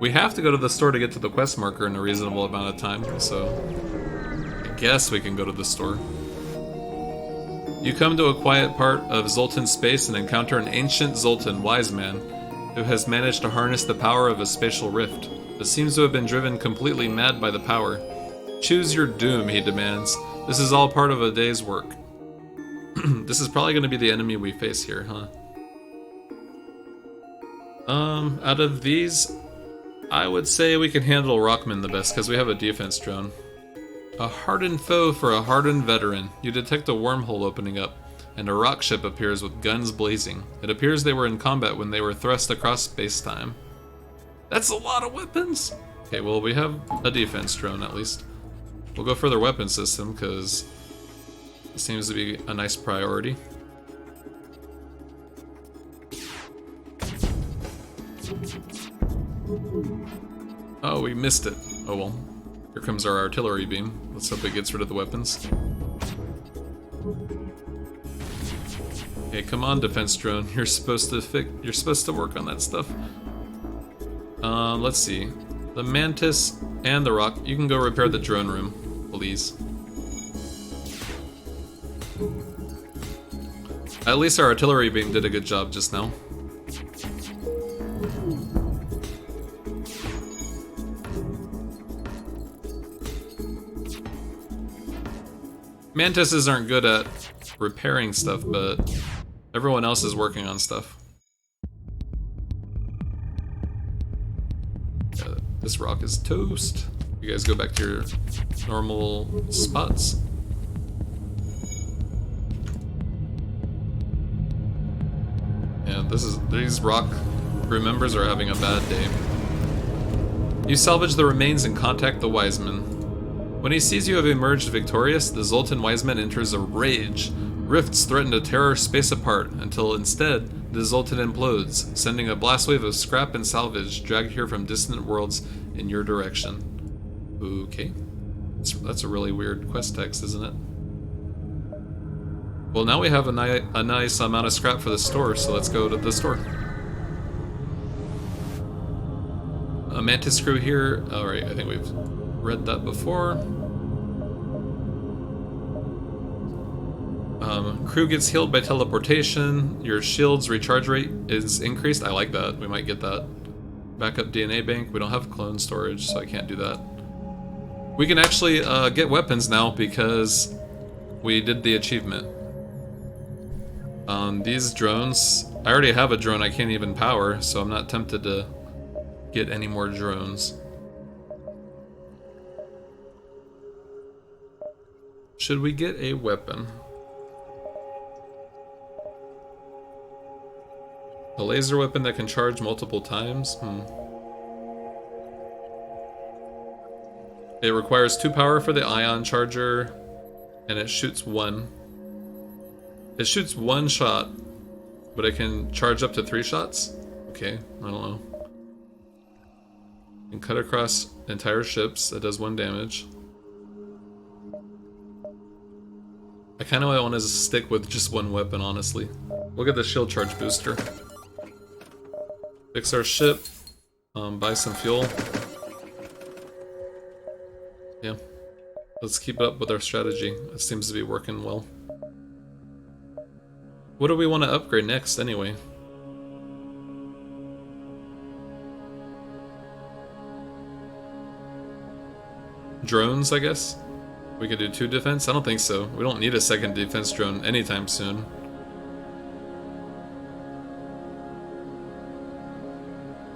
We have to go to the store to get to the quest marker in a reasonable amount of time, so I guess we can go to the store. You come to a quiet part of Zoltan space and encounter an ancient Zoltan wise man who has managed to harness the power of a spatial rift, but seems to have been driven completely mad by the power. "Choose your doom," he demands. "This is all part of a day's work." This is probably going to be the enemy we face here, huh? Out of these, I would say we can handle Rockman the best, because we have a defense drone. A hardened foe for a hardened veteran. You detect a wormhole opening up, and a rock ship appears with guns blazing. It appears they were in combat when they were thrust across space-time. That's a lot of weapons! Okay, well, we have a defense drone, at least. We'll go for their weapon system, because it seems to be a nice priority. Oh, we missed it. Oh well. Here comes our artillery beam. Let's hope it gets rid of the weapons. Hey, come on, defense drone. You're supposed to work on that stuff. Let's see. The Mantis and the Rock. You can go repair the drone room, please. At least our artillery beam did a good job just now. Mantises aren't good at repairing stuff, but everyone else is working on stuff. Yeah, this rock is toast. You guys go back to your normal spots. Yeah, these rock crew members are having a bad day. You salvage the remains and contact the wise man. When he sees you have emerged victorious, the Zoltan wise man enters a rage. Rifts threaten to tear our space apart, until instead, the Zoltan implodes, sending a blast wave of scrap and salvage dragged here from distant worlds in your direction. Okay. That's a really weird quest text, isn't it? Well, now we have a nice amount of scrap for the store, so let's go to the store. A mantis crew here. Alright, I think we've read that before. Crew gets healed by teleportation. Your shield's recharge rate is increased. I like that. We might get that. Backup DNA bank. We don't have clone storage, so I can't do that. We can actually get weapons now because we did the achievement. These drones, I already have a drone I can't even power, so I'm not tempted to get any more drones. Should we get a weapon? A laser weapon that can charge multiple times? It requires 2 power for the ion charger, and it shoots 1. It shoots 1 shot, but it can charge up to 3 shots? Okay, I don't know. And cut across entire ships, that does 1 damage. I kind of want to stick with just 1 weapon, honestly. We'll get the shield charge booster. Fix our ship, buy some fuel. Yeah, let's keep up with our strategy. It seems to be working well. What do we want to upgrade next, anyway? Drones, I guess? We could do 2 defense? I don't think so. We don't need a 2nd defense drone anytime soon.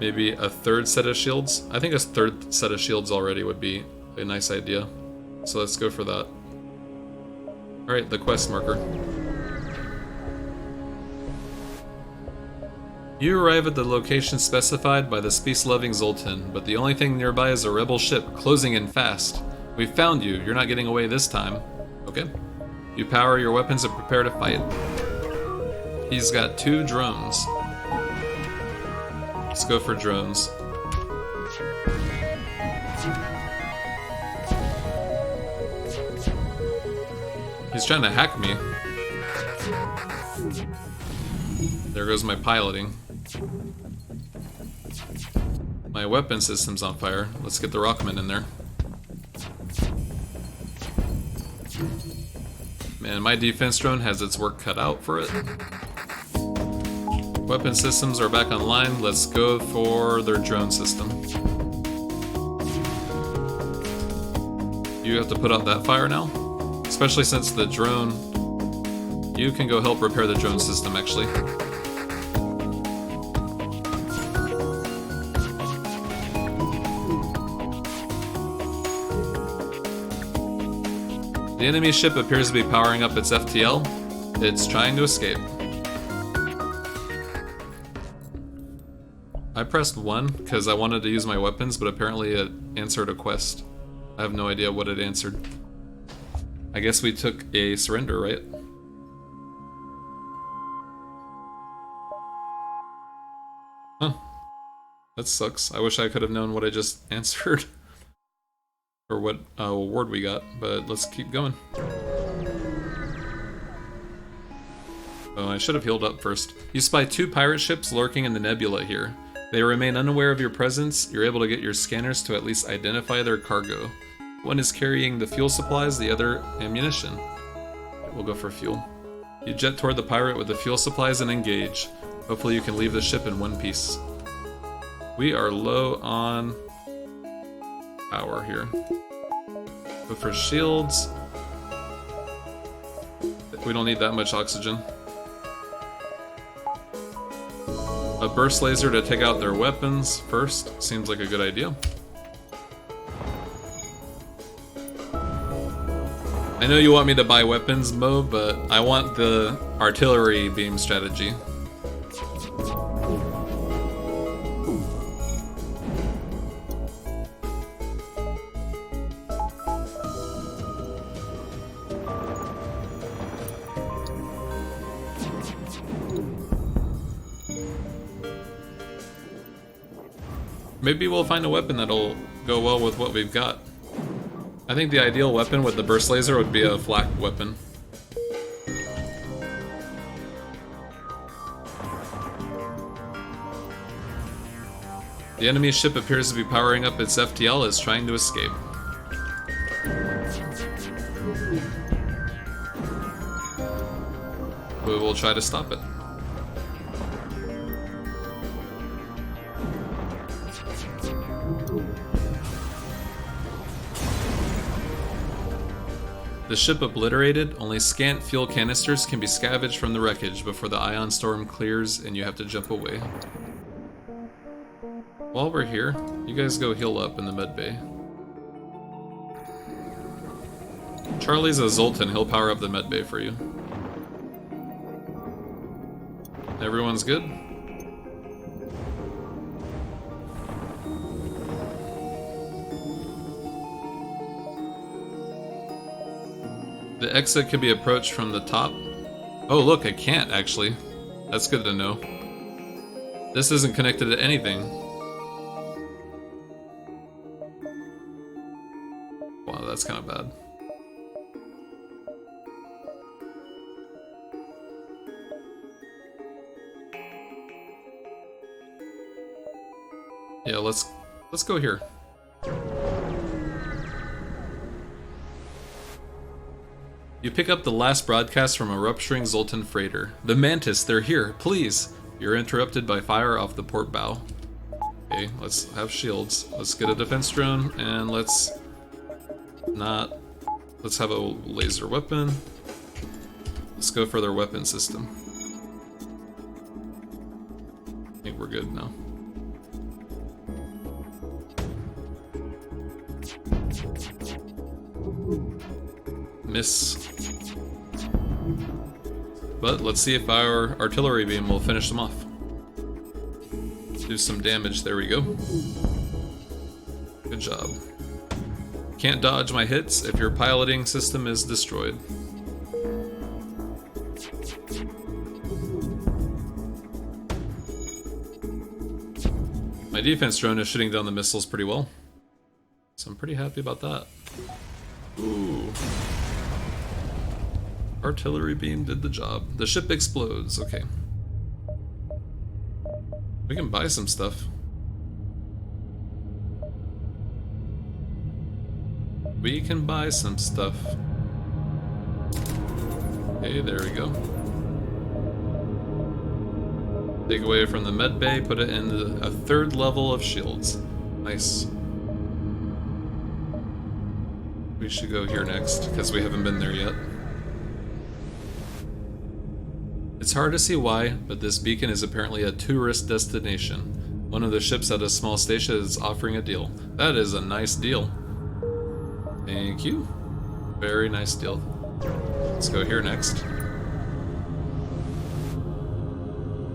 Maybe a 3rd set of shields? I think a 3rd set of shields already would be a nice idea. So let's go for that. Alright, the quest marker. You arrive at the location specified by the space-loving Zoltan, but the only thing nearby is a rebel ship closing in fast. We found you. You're not getting away this time. Okay. You power your weapons and prepare to fight. He's got 2 drones. Let's go for drones. He's trying to hack me. There goes my piloting. My weapon system's on fire. Let's get the Rockman in there. Man, my defense drone has its work cut out for it. Weapon systems are back online. Let's go for their drone system. You have to put out that fire now? Especially since the drone... You can go help repair the drone system, actually. The enemy ship appears to be powering up its FTL. It's trying to escape. I pressed 1 because I wanted to use my weapons, but apparently it answered a quest. I have no idea what it answered. I guess we took a surrender, right? Huh. That sucks. I wish I could have known what I just answered. Or what award we got, but let's keep going. Oh, I should have healed up first. You spy 2 pirate ships lurking in the nebula here. They remain unaware of your presence. You're able to get your scanners to at least identify their cargo. One is carrying the fuel supplies, the other ammunition. We'll go for fuel. You jet toward the pirate with the fuel supplies and engage. Hopefully you can leave the ship in one piece. We are low on power here. Go for shields. We don't need that much oxygen. A burst laser to take out their weapons first. Seems like a good idea. know you want me to buy weapons, Mo, but I want the artillery beam strategy. Maybe we'll find a weapon that'll go well with what we've got. I think the ideal weapon with the burst laser would be a flak weapon. The enemy ship appears to be powering up its FTL as trying to escape. We will try to stop it. The ship obliterated, only scant fuel canisters can be scavenged from the wreckage before the ion storm clears and you have to jump away. While we're here, you guys go heal up in the med bay. Charlie's a Zoltan, he'll power up the med bay for you. Everyone's good? The exit can be approached from the top. Oh look, I can't actually. That's good to know. This isn't connected to anything. Wow, that's kind of bad. Yeah, let's go here. You pick up the last broadcast from a rupturing Zoltan freighter. The Mantis, they're here, please! You're interrupted by fire off the port bow. Okay, let's have shields. Let's get a defense drone, and let's have a laser weapon. Let's go for their weapon system. I think we're good now. Miss. But let's see if our artillery beam will finish them off. Do some damage, there we go. Good job. Can't dodge my hits if your piloting system is destroyed. My defense drone is shooting down the missiles pretty well, so I'm pretty happy about that. Ooh. Artillery beam did the job. The ship explodes, okay. We can buy some stuff. We can buy some stuff. Okay, there we go. Take away from the med bay, put it in a third level of shields. Nice. We should go here next, because we haven't been there yet. It's hard to see why, but this beacon is apparently a tourist destination. One of the ships at a small station is offering a deal. That is a nice deal. Thank you. Very nice deal. Let's go here next.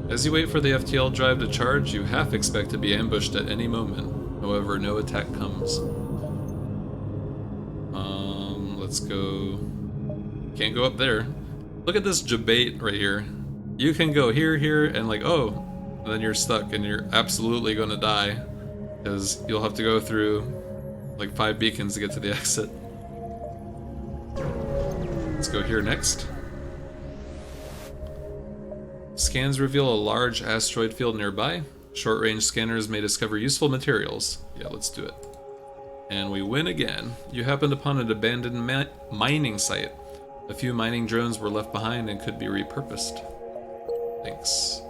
As you wait for the FTL drive to charge, you half expect to be ambushed at any moment. However, no attack comes. Let's go... Can't go up there. Look at this debate right here. You can go here, and like, oh, and then you're stuck and you're absolutely gonna die. Because you'll have to go through like 5 beacons to get to the exit. Let's go here next. Scans reveal a large asteroid field nearby. Short-range scanners may discover useful materials. Yeah, let's do it. And we win again. You happened upon an abandoned mining site. A few mining drones were left behind and could be repurposed. Thanks.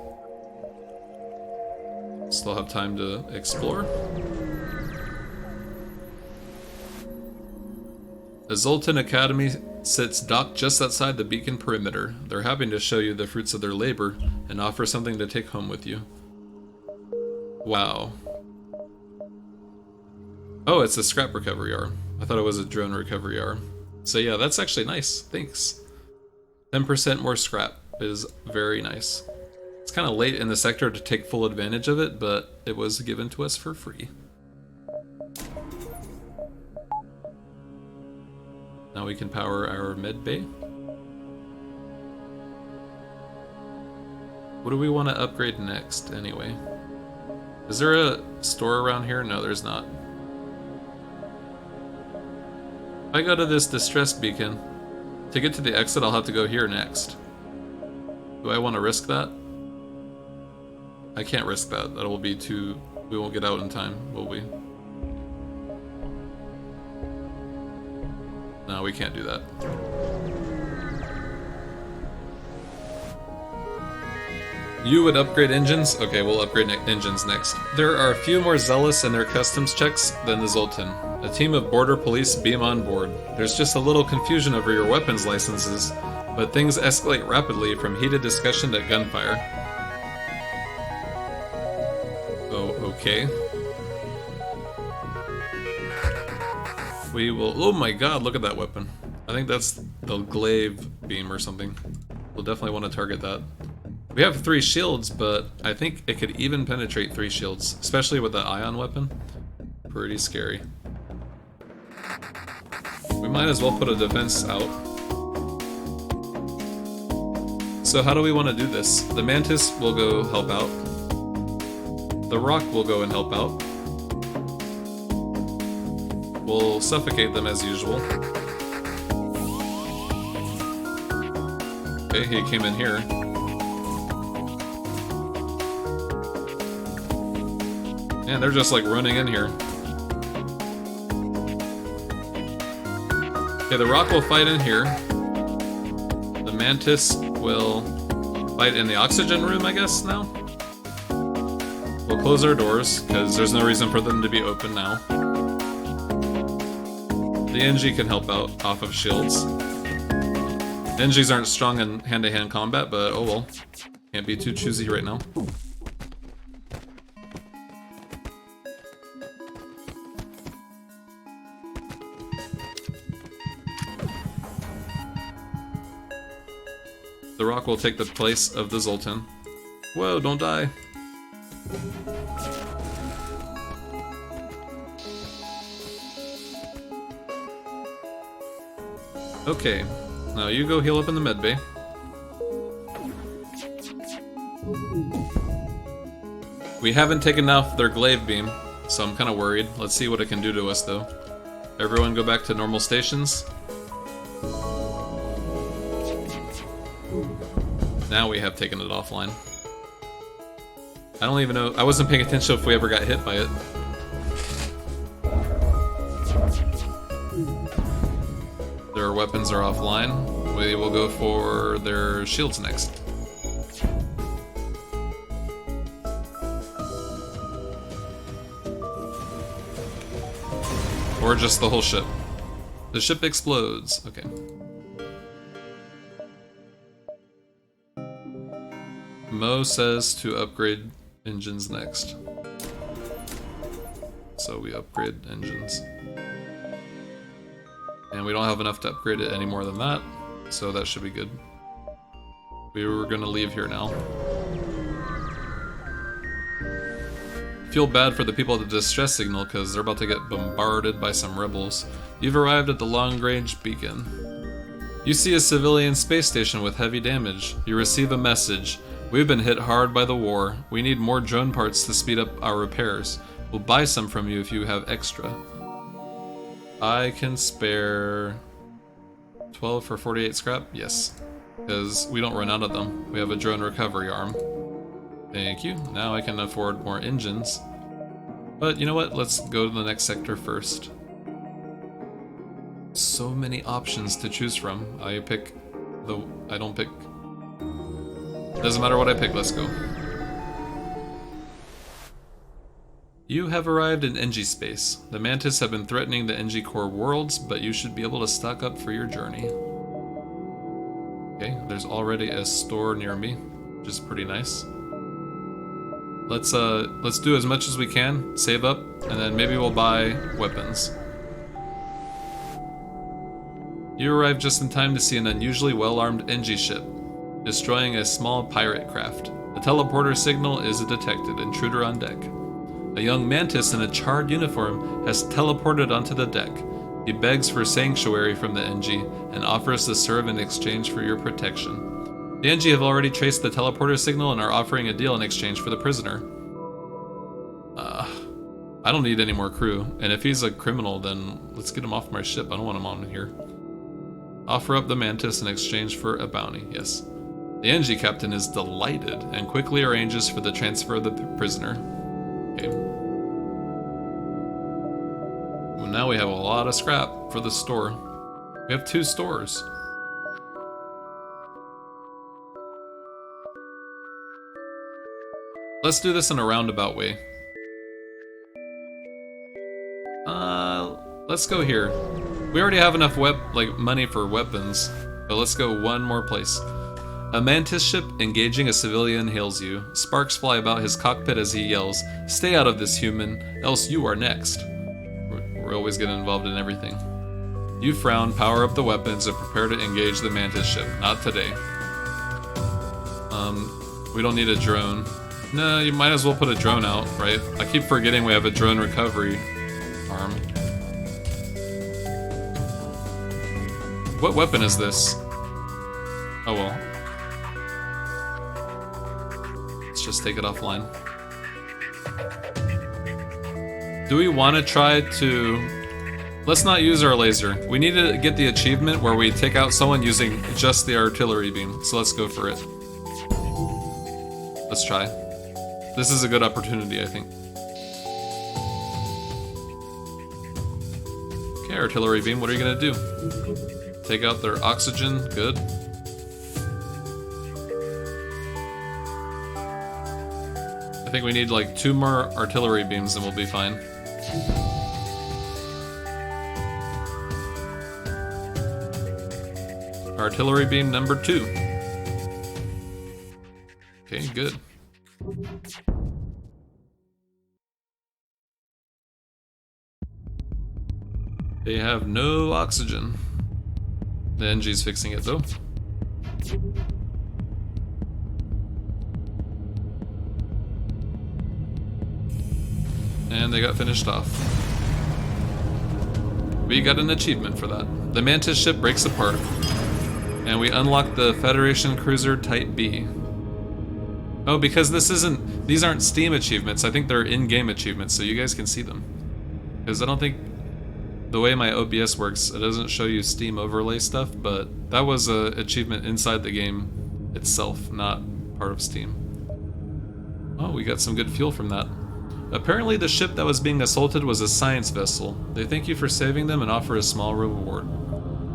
Still have time to explore. The Zoltan Academy sits docked just outside the beacon perimeter. They're happy to show you the fruits of their labor and offer something to take home with you. Wow. Oh, it's a scrap recovery arm. I thought it was a drone recovery arm. So yeah, that's actually nice. Thanks. 10% more scrap is very nice. It's kind of late in the sector to take full advantage of it, but it was given to us for free. Now we can power our med bay. What do we want to upgrade next, anyway? Is there a store around here? No, there's not. If I go to this distress beacon, to get to the exit, I'll have to go here next. Do I want to risk that? I can't risk that. That will be too... We won't get out in time, will we? No, we can't do that. You would upgrade engines? Okay, we'll upgrade engines next. There are a few more zealous in their customs checks than the Zoltan. A team of border police beam on board. There's just a little confusion over your weapons licenses, but things escalate rapidly from heated discussion to gunfire. Oh, okay. We will... Oh my god, look at that weapon. I think that's the glaive beam or something. We'll definitely want to target that. We have 3 shields, but I think it could even penetrate 3 shields, especially with the ion weapon. Pretty scary. We might as well put a defense out. So how do we want to do this? The Mantis will go help out. The Rock will go and help out. We'll suffocate them as usual. Okay, he came in here. Man, they're just like running in here. Okay, the Rock will fight in here. The Mantis will fight in the oxygen room, I guess, now? We'll close our doors, because there's no reason for them to be open now. The NG can help out off of shields. NGs aren't strong in hand-to-hand combat, but oh well. Can't be too choosy right now. The Rock will take the place of the Zoltan. Whoa, don't die. Okay, now you go heal up in the med bay. We haven't taken off their glaive beam, so I'm kind of worried. Let's see what it can do to us, though. Everyone go back to normal stations. Now we have taken it offline. I don't even know. I wasn't paying attention if we ever got hit by it. Their weapons are offline. We will go for their shields next. Or just the whole ship. The ship explodes. Okay. Mo says to upgrade engines next. So we upgrade engines. And we don't have enough to upgrade it any more than that, so that should be good. We were gonna leave here now. Feel bad for the people at the distress signal because they're about to get bombarded by some rebels. You've arrived at the long-range beacon. You see a civilian space station with heavy damage. You receive a message. We've been hit hard by the war. We need more drone parts to speed up our repairs. We'll buy some from you if you have extra. I can spare 12 for 48 scrap? Yes. Because we don't run out of them. We have a drone recovery arm. Thank you. Now I can afford more engines. But you know what? Let's go to the next sector first. So many options to choose from. I don't pick. Doesn't matter what I pick, let's go. You have arrived in NG space. The Mantis have been threatening the NG core worlds, but you should be able to stock up for your journey. Okay, there's already a store near me, which is pretty nice. Let's do as much as we can, save up, and then maybe we'll buy weapons. You arrive just in time to see an unusually well-armed NG ship, destroying a small pirate craft. The teleporter signal is detected. Intruder on deck. A young mantis in a charred uniform has teleported onto the deck. He begs for sanctuary from the NG and offers to serve in exchange for your protection. The NG have already traced the teleporter signal and are offering a deal in exchange for the prisoner. I don't need any more crew, and if he's a criminal, then let's get him off my ship. I don't want him on here. Offer up the mantis in exchange for a bounty, yes. The NG captain is delighted and quickly arranges for the transfer of the prisoner. Okay. Well, now we have a lot of scrap for the store. We have 2 stores. Let's do this in a roundabout way. Let's go here. We already have enough money for weapons, but let's go one more place. A mantis ship engaging a civilian hails you. Sparks fly about his cockpit as he yells, "Stay out of this, human, else you are next." We're always getting involved in everything. You frown, power up the weapons, and prepare to engage the mantis ship. Not today. We don't need a drone. No, you might as well put a drone out, right? I keep forgetting we have a drone recovery arm. What weapon is this? Oh well. Let's just take it offline. Do we want to try to... Let's not use our laser. We need to get the achievement where we take out someone using just the artillery beam. So let's go for it. Let's try. This is a good opportunity, I think. Okay, artillery beam, what are you gonna do? Take out their oxygen, good. I think we need like 2 more artillery beams and we'll be fine. Artillery beam number 2. Okay, good. They have no oxygen. The NG's fixing it though. And they got finished off. We got an achievement for that. The mantis ship breaks apart, and we unlock the Federation Cruiser Type B. Oh, because these aren't Steam achievements, I think they're in-game achievements, so you guys can see them. Because I don't think, the way my OBS works, it doesn't show you Steam overlay stuff, but that was an achievement inside the game itself, not part of Steam. Oh, we got some good fuel from that. Apparently the ship that was being assaulted was a science vessel. They thank you for saving them and offer a small reward.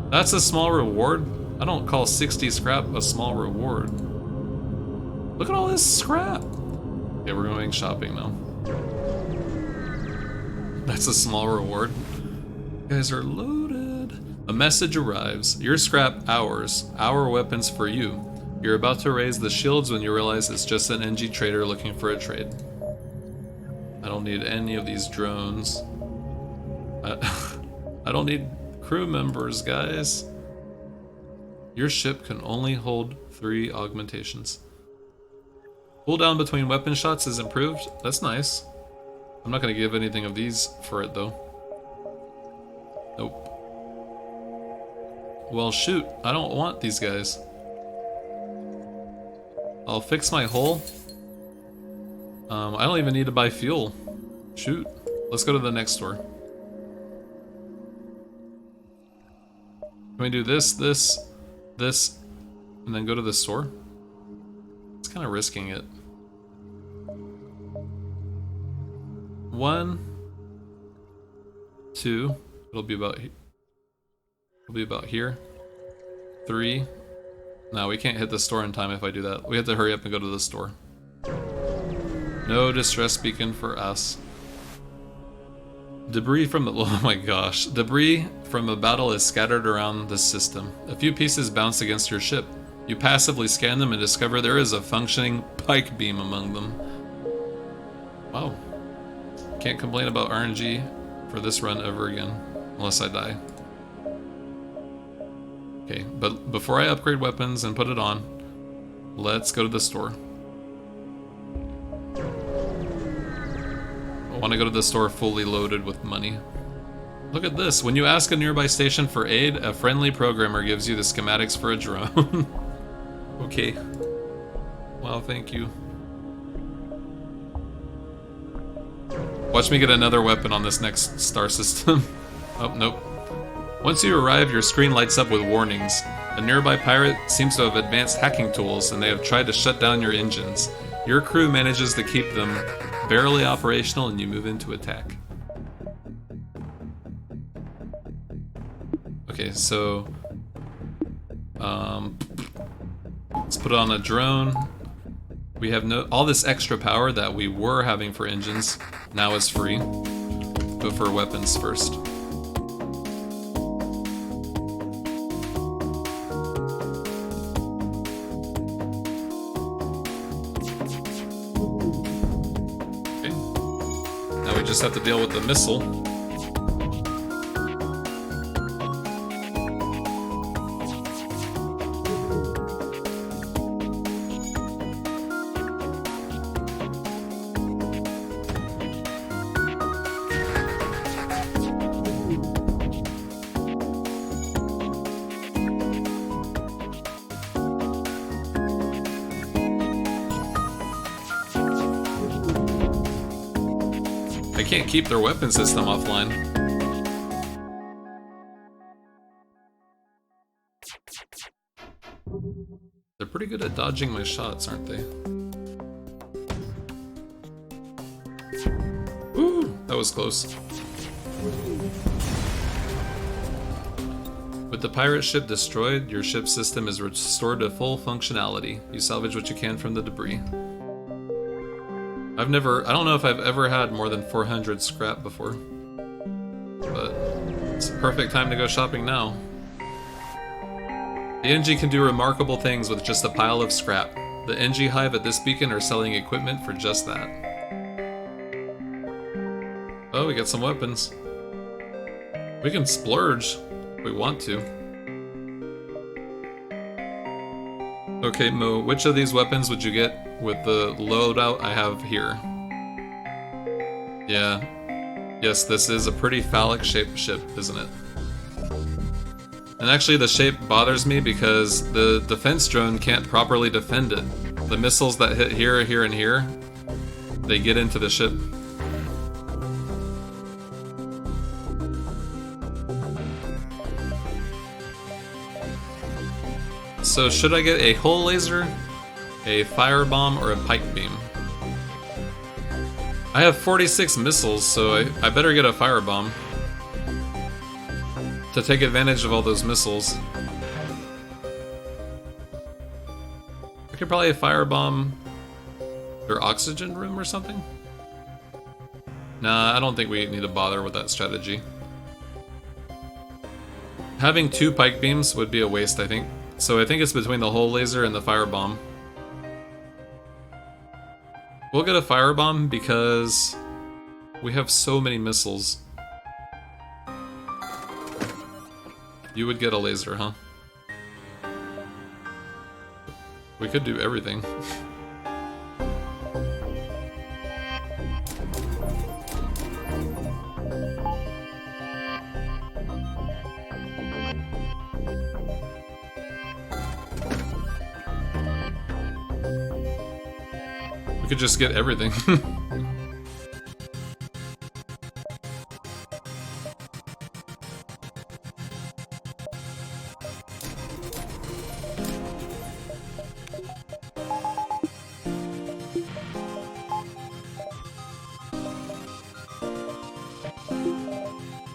That's a small reward? I don't call 60 scrap a small reward. Look at all this scrap! Okay, we're going shopping now. That's a small reward. You guys are loaded. A message arrives. Your scrap, ours. Our weapons for you. You're about to raise the shields when you realize it's just an NG trader looking for a trade. I don't need any of these drones. I don't need crew members, guys. Your ship can only hold 3 augmentations. Cooldown between weapon shots is improved. That's nice. I'm not going to give anything of these for it, though. Nope. Well, shoot. I don't want these guys. I'll fix my hull. I don't even need to buy fuel. Shoot. Let's go to the next store. Can we do this, this, and then go to the store? It's kind of risking it. 1, 2. It'll be about here. 3. No, we can't hit the store in time if I do that. We have to hurry up and go to the store. No distress beacon for us. Debris from the... Oh my gosh. Debris from a battle is scattered around the system. A few pieces bounce against your ship. You passively scan them and discover there is a functioning pike beam among them. Wow. Can't complain about RNG for this run ever again. Unless I die. Okay, but before I upgrade weapons and put it on, let's go to the store. I want to go to the store fully loaded with money. Look at this. When you ask a nearby station for aid, a friendly programmer gives you the schematics for a drone. Okay. Wow, thank you. Watch me get another weapon on this next star system. Oh, nope. Once you arrive, your screen lights up with warnings. A nearby pirate seems to have advanced hacking tools, and they have tried to shut down your engines. Your crew manages to keep them barely operational, and you move into attack. Okay, so... let's put it on a drone. We have all this extra power that we were having for engines, now is free. Go for weapons first. Okay. Now we just have to deal with the missile. I can't keep their weapon system offline. They're pretty good at dodging my shots, aren't they? Ooh, that was close. With the pirate ship destroyed, your ship system is restored to full functionality. You salvage what you can from the debris. I don't know if I've ever had more than 400 scrap before. But it's a perfect time to go shopping now. The NG can do remarkable things with just a pile of scrap. The NG Hive at this beacon are selling equipment for just that. Oh, we got some weapons. We can splurge if we want to. Okay, Mo, which of these weapons would you get with the loadout I have here? Yeah. Yes, this is a pretty phallic-shaped ship, isn't it? And actually, the shape bothers me because the defense drone can't properly defend it. The missiles that hit here, here, and here, they get into the ship. So should I get a hull laser, a firebomb, or a pike beam? I have 46 missiles, so I better get a firebomb to take advantage of all those missiles. I could probably firebomb their oxygen room or something? Nah, I don't think we need to bother with that strategy. Having 2 pike beams would be a waste, I think. So I think it's between the hull laser and the firebomb. We'll get a firebomb because we have so many missiles. You would get a laser, huh? We could do everything. We could just get everything.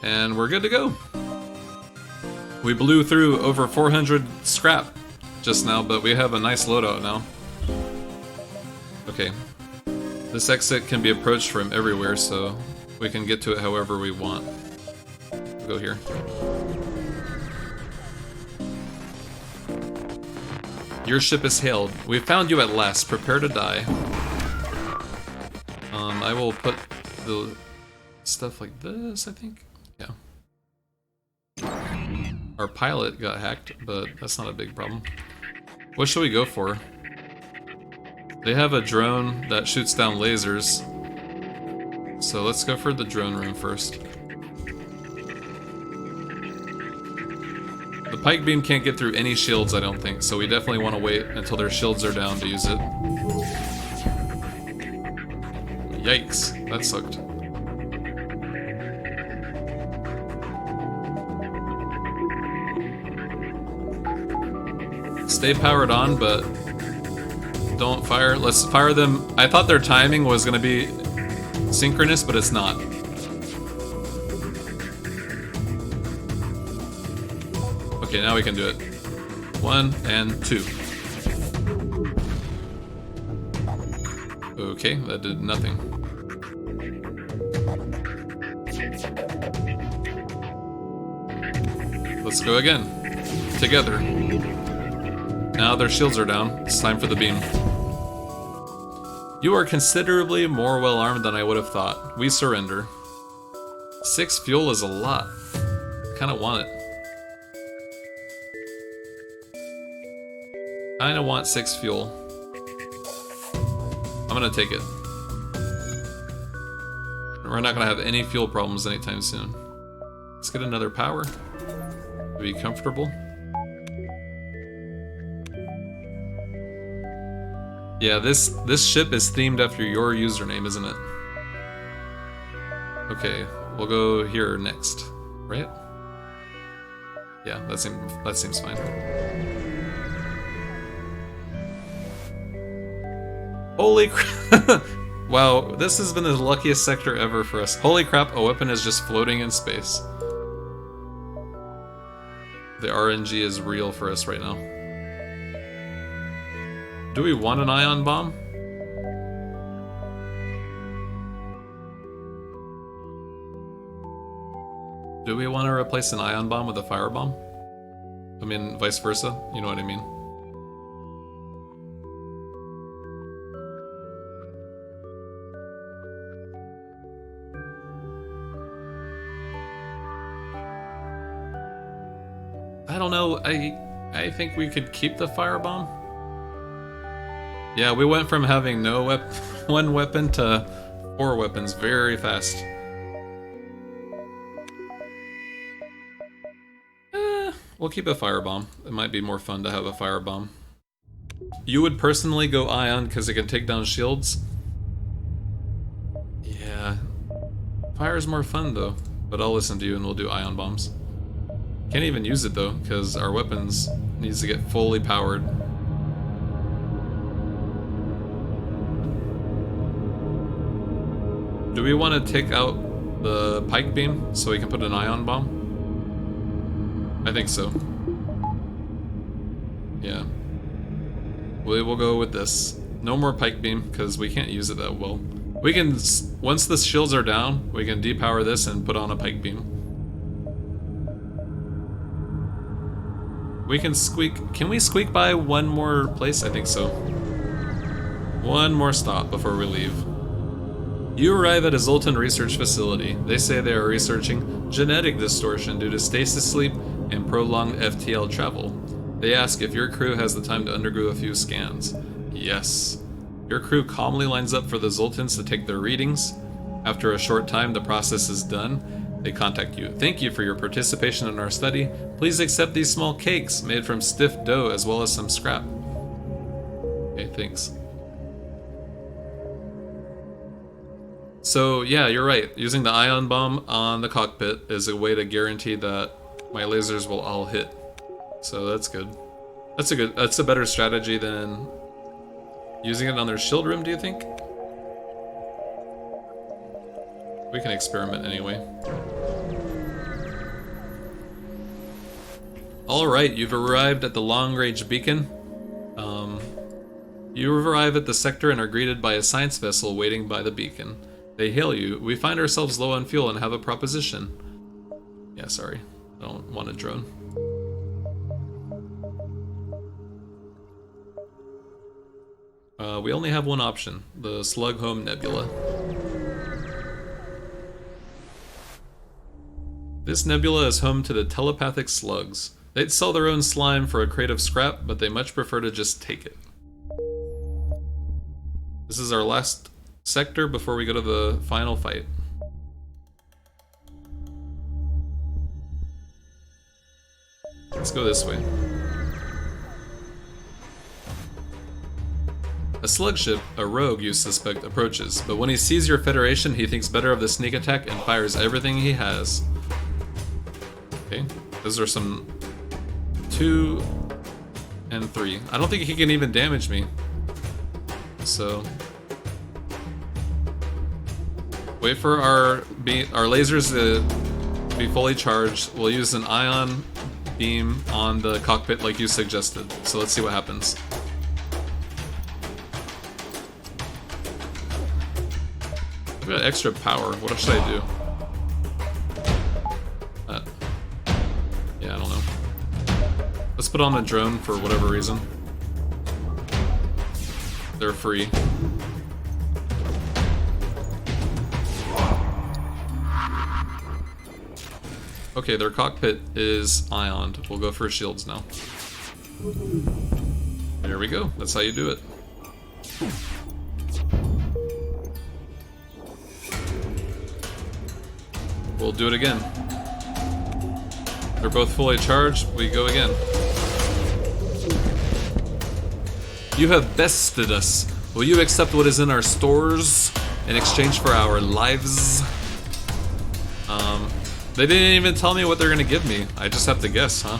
And we're good to go. We blew through over 400 scrap just now, but we have a nice loadout now. Okay. This exit can be approached from everywhere, so we can get to it however we want. We'll go here. Your ship is hailed. We found you at last. Prepare to die. I will put the stuff like this, I think. Yeah. Our pilot got hacked, but that's not a big problem. What should we go for? They have a drone that shoots down lasers. So let's go for the drone room first. The pike beam can't get through any shields, I don't think, so we definitely want to wait until their shields are down to use it. Yikes, that sucked. Stay powered on, but don't fire. Let's fire them. I thought their timing was going to be synchronous, but it's not. Okay, now we can do it. 1 and 2. Okay, that did nothing. Let's go again. Together. Now their shields are down. It's time for the beam. You are considerably more well armed than I would have thought. We surrender. 6 fuel is a lot. I kinda want it. Kinda want 6 fuel. I'm gonna take it. We're not gonna have any fuel problems anytime soon. Let's get another power. Be comfortable. Yeah, this ship is themed after your username, isn't it? Okay, we'll go here next, right? Yeah, that seems fine. Holy crap! Wow, this has been the luckiest sector ever for us. Holy crap, a weapon is just floating in space. The RNG is real for us right now. Do we want an ion bomb? Do we want to replace an ion bomb with a fire bomb? I mean, vice versa, you know what I mean? I don't know, I think we could keep the firebomb. Yeah, we went from having no one weapon to 4 weapons very fast. We'll keep a firebomb. It might be more fun to have a firebomb. You would personally go ion because it can take down shields? Yeah. Fire's more fun though, but I'll listen to you and we'll do ion bombs. Can't even use it though, because our weapons needs to get fully powered. Do we want to take out the pike beam so we can put an ion bomb? I think so. Yeah. We will go with this. No more pike beam, because we can't use it that well. We can, once the shields are down, we can depower this and put on a pike beam. We can squeak. Can we squeak by one more place? I think so. One more stop before we leave. You arrive at a Zoltan research facility. They say they are researching genetic distortion due to stasis sleep and prolonged FTL travel. They ask if your crew has the time to undergo a few scans. Yes. Your crew calmly lines up for the Zoltans to take their readings. After a short time, the process is done. They contact you. Thank you for your participation in our study. Please accept these small cakes made from stiff dough as well as some scrap. Okay, thanks. So yeah, you're right. Using the ion bomb on the cockpit is a way to guarantee that my lasers will all hit. So that's good. That's a better strategy than using it on their shield room, do you think? We can experiment anyway. Alright, you've arrived at the long-range beacon. You arrive at the sector and are greeted by a science vessel waiting by the beacon. They hail you. We find ourselves low on fuel and have a proposition. Yeah, sorry. I don't want a drone. We only have one option. The Slughome Nebula. This nebula is home to the telepathic slugs. They'd sell their own slime for a crate of scrap, but they much prefer to just take it. This is our last sector before we go to the final fight. Let's go this way. A slug ship, a rogue you suspect, approaches, but when he sees your Federation, he thinks better of the sneak attack and fires everything he has. Okay, those are some 2 and 3. I don't think he can even damage me. So wait for our lasers to be fully charged. We'll use an ion beam on the cockpit like you suggested. So let's see what happens. I've got extra power. What should I do? Yeah, I don't know. Let's put on a drone for whatever reason. They're free. Okay, their cockpit is ioned. We'll go for shields now. There we go. That's how you do it. We'll do it again. They're both fully charged. We go again. You have bested us. Will you accept what is in our stores in exchange for our lives? They didn't even tell me what they're gonna give me. I just have to guess, huh?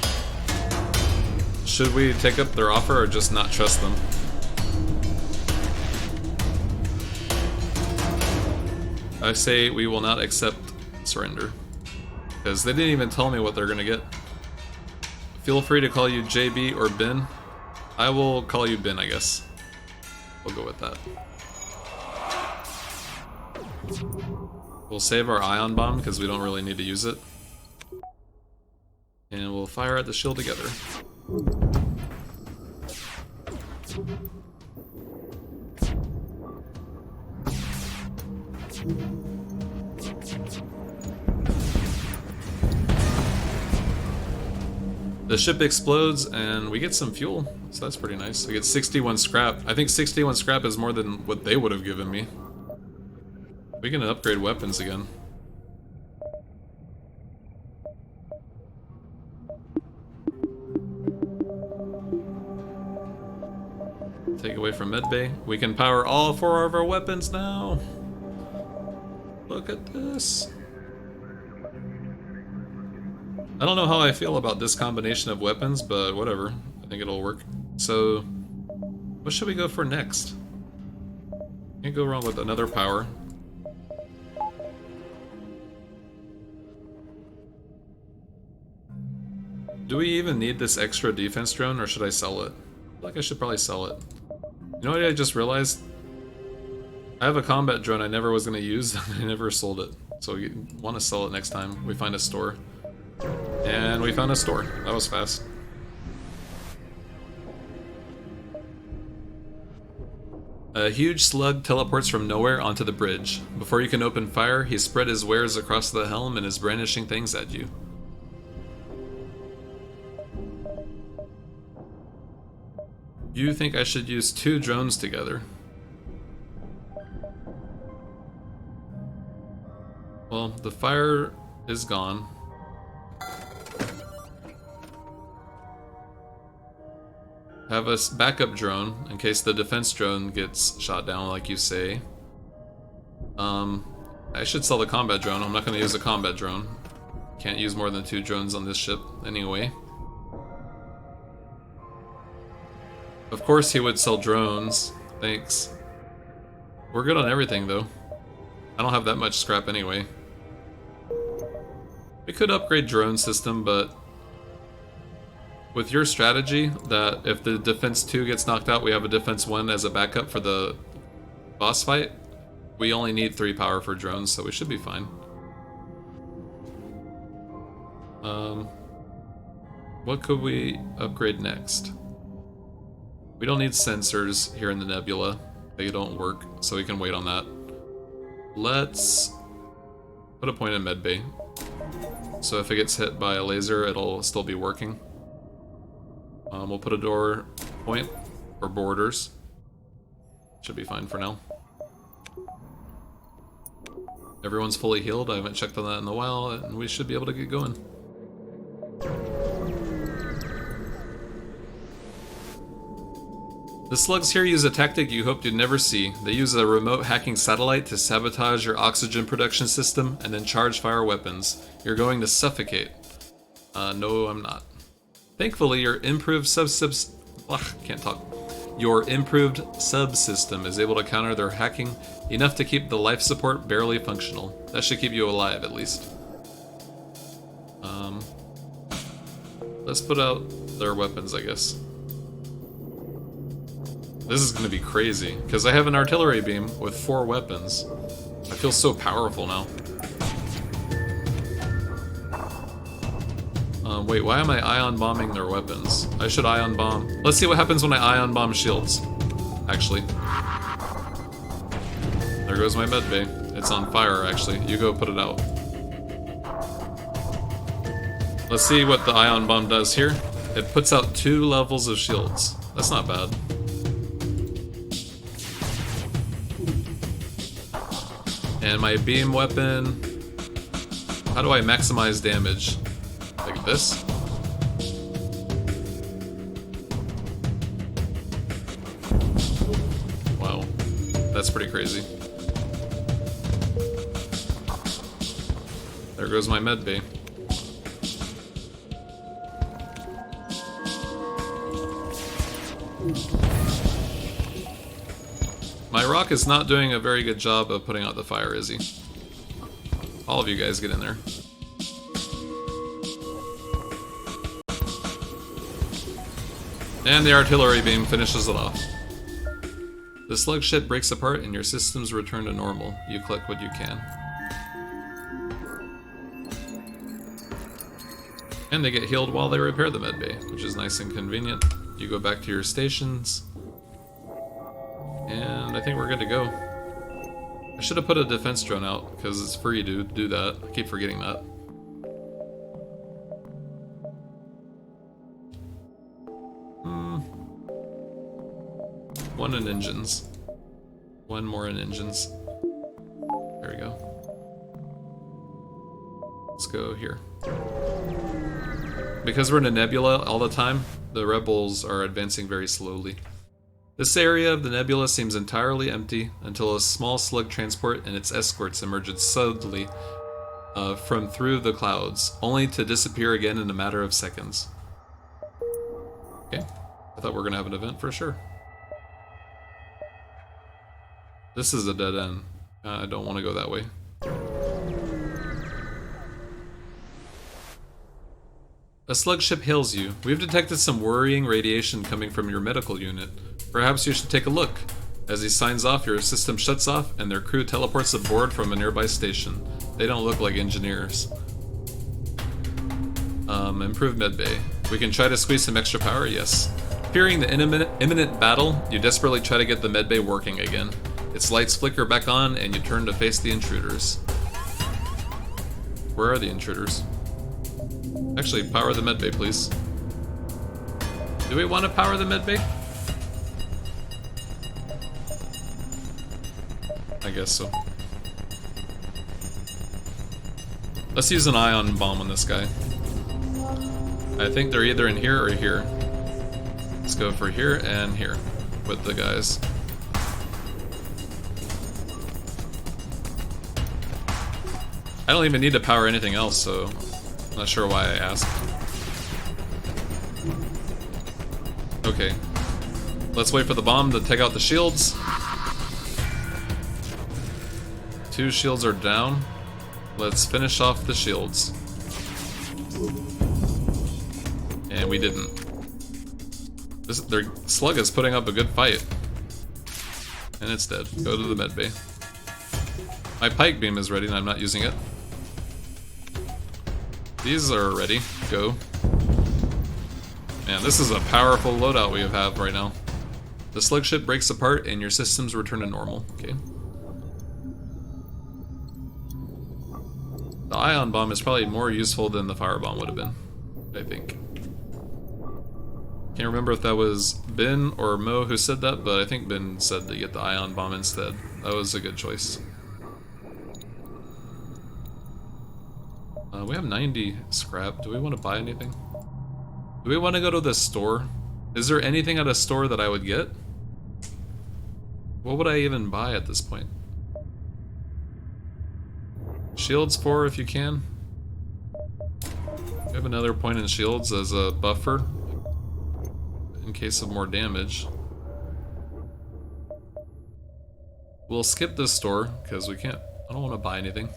Should we take up their offer or just not trust them? I say we will not accept surrender. Because they didn't even tell me what they're gonna get. Feel free to call you JB or Ben. I will call you Ben, I guess. We'll go with that. We'll save our ion bomb because we don't really need to use it. And we'll fire at the shield together. The ship explodes and we get some fuel, so that's pretty nice. We get 61 scrap. I think 61 scrap is more than what they would have given me. We can upgrade weapons again. Take away from medbay. We can power all 4 of our weapons now. Look at this. I don't know how I feel about this combination of weapons, but whatever. I think it'll work. So, what should we go for next? Can't go wrong with another power. Do we even need this extra defense drone, or should I sell it? I feel like I should probably sell it. You know what I just realized? I have a combat drone I never was going to use, and I never sold it. So we want to sell it next time we find a store. And we found a store. That was fast. A huge slug teleports from nowhere onto the bridge. Before you can open fire, he spread his wares across the helm and is brandishing things at you. You think I should use 2 drones together? Well, the fire is gone. Have a backup drone in case the defense drone gets shot down, like you say. I should sell the combat drone. I'm not going to use a combat drone. Can't use more than 2 drones on this ship anyway. Of course he would sell drones. Thanks. We're good on everything though. I don't have that much scrap anyway. We could upgrade drone system, but with your strategy that if the defense 2 gets knocked out, we have a defense 1 as a backup for the boss fight, we only need 3 power for drones, so we should be fine. What could we upgrade next? We don't need sensors here in the nebula. They don't work, so we can wait on that. Let's put a point in medbay. So if it gets hit by a laser, it'll still be working. We'll put a door point or borders. Should be fine for now. Everyone's fully healed. I haven't checked on that in a while, and we should be able to get going. The slugs here use a tactic you hoped you'd never see. They use a remote hacking satellite to sabotage your oxygen production system and then charge fire weapons. You're going to suffocate. No, I'm not. Thankfully, your improved Your improved subsystem is able to counter their hacking, enough to keep the life support barely functional. That should keep you alive, at least. Let's put out their weapons, I guess. This is going to be crazy, because I have an artillery beam with 4 weapons. I feel so powerful now. Wait, why am I ion bombing their weapons? I should ion bomb. Let's see what happens when I ion bomb shields. Actually. There goes my med bay. It's on fire, actually. You go put it out. Let's see what the ion bomb does here. It puts out 2 levels of shields. That's not bad. And my beam weapon... How do I maximize damage? Like this? Wow. That's pretty crazy. There goes my med bay. My rock is not doing a very good job of putting out the fire, is he? All of you guys get in there. And the artillery beam finishes it off. The slug ship breaks apart and your systems return to normal. You collect what you can. And they get healed while they repair the medbay, which is nice and convenient. You go back to your stations. And I think we're good to go. I should have put a defense drone out, because it's free to do that. I keep forgetting that. One in engines. One more in engines. There we go. Let's go here. Because we're in a nebula all the time, the rebels are advancing very slowly. This area of the nebula seems entirely empty until a small slug transport and its escorts emerges suddenly from through the clouds, only to disappear again in a matter of seconds. Okay, I thought we were going to have an event for sure. This is a dead end. I don't want to go that way. A slug ship hails you. We've detected some worrying radiation coming from your medical unit. Perhaps you should take a look. As he signs off, your system shuts off and their crew teleports aboard from a nearby station. They don't look like engineers. Improved medbay. We can try to squeeze some extra power, yes. Fearing the imminent battle, you desperately try to get the medbay working again. Its lights flicker back on and you turn to face the intruders. Where are the intruders? Actually, power the medbay, please. Do we want to power the medbay? I guess so. Let's use an ion bomb on this guy. I think they're either in here or here. Let's go for here and here with the guys. I don't even need to power anything else, so I'm not sure why I asked. Okay. Let's wait for the bomb to take out the shields. 2 shields are down. Let's finish off the shields. And we didn't. Their slug is putting up a good fight. And it's dead. Go to the medbay. My pike beam is ready and I'm not using it. These are ready. Go. Man, this is a powerful loadout we have right now. The slug ship breaks apart and your systems return to normal. Okay. The ion bomb is probably more useful than the fire bomb would have been, I think. Can't remember if that was Ben or Mo who said that, but I think Ben said to get the ion bomb instead. That was a good choice. We have 90 scrap. Do we want to buy anything? Do we want to go to the store? Is there anything at a store that I would get? What would I even buy at this point? Shields 4 if you can. We have another point in shields as a buffer in case of more damage. We'll skip this store because we can't. I don't want to buy anything.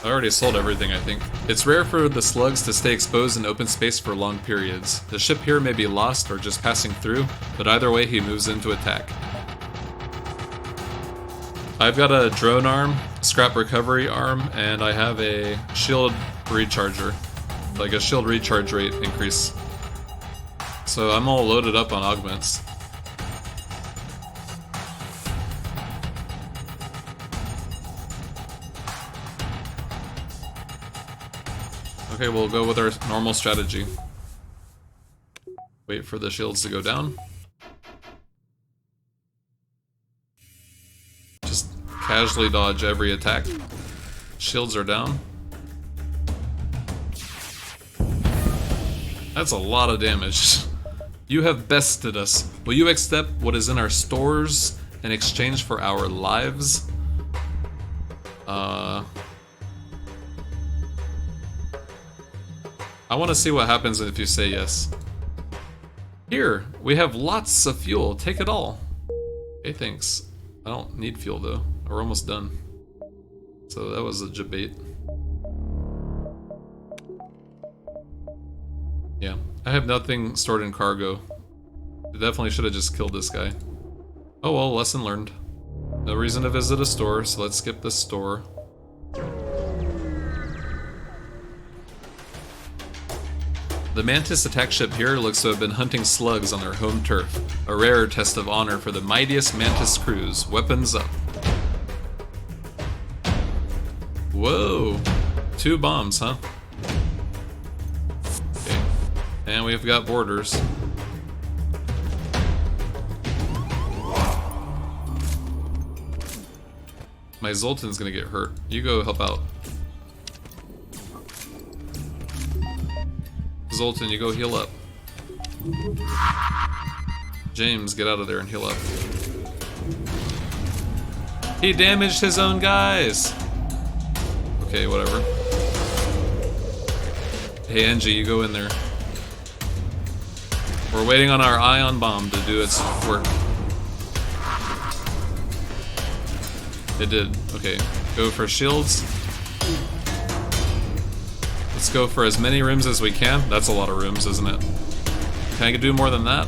I already sold everything, I think. It's rare for the slugs to stay exposed in open space for long periods. The ship here may be lost or just passing through, but either way he moves in to attack. I've got a drone arm, scrap recovery arm, and I have a shield recharger. Like a shield recharge rate increase. So I'm all loaded up on augments. Okay, we'll go with our normal strategy. Wait for the shields to go down. Just casually dodge every attack. Shields are down. That's a lot of damage. You have bested us. Will you accept what is in our stores in exchange for our lives? I want to see what happens if you say yes. Here, we have lots of fuel. Take it all. Okay, thanks. I don't need fuel though. We're almost done. So that was a debate. Yeah, I have nothing stored in cargo. I definitely should have just killed this guy. Oh well, lesson learned. No reason to visit a store, so let's skip the store. The Mantis attack ship here looks to have been hunting slugs on their home turf. A rare test of honor for the mightiest Mantis crews. Weapons up. Whoa! 2 bombs, huh? Okay. And we've got boarders. My Zoltan's gonna get hurt. You go help out. Zoltan, you go heal up. James, get out of there and heal up. He damaged his own guys! Okay, whatever. Hey, Angie, you go in there. We're waiting on our ion bomb to do its work. It did. Okay, go for shields. Let's go for as many rooms as we can. That's a lot of rooms, isn't it? Can I do more than that?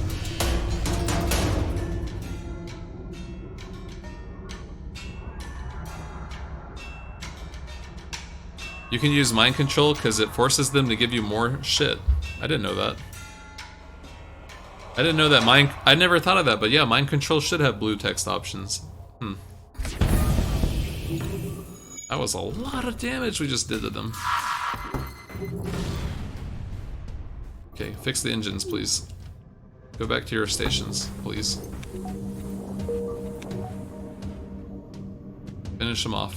You can use mind control because it forces them to give you more shit. I didn't know that. I didn't know that I never thought of that, but yeah, mind control should have blue text options. That was a lot of damage we just did to them. Okay, fix the engines, please. Go back to your stations, please. Finish them off.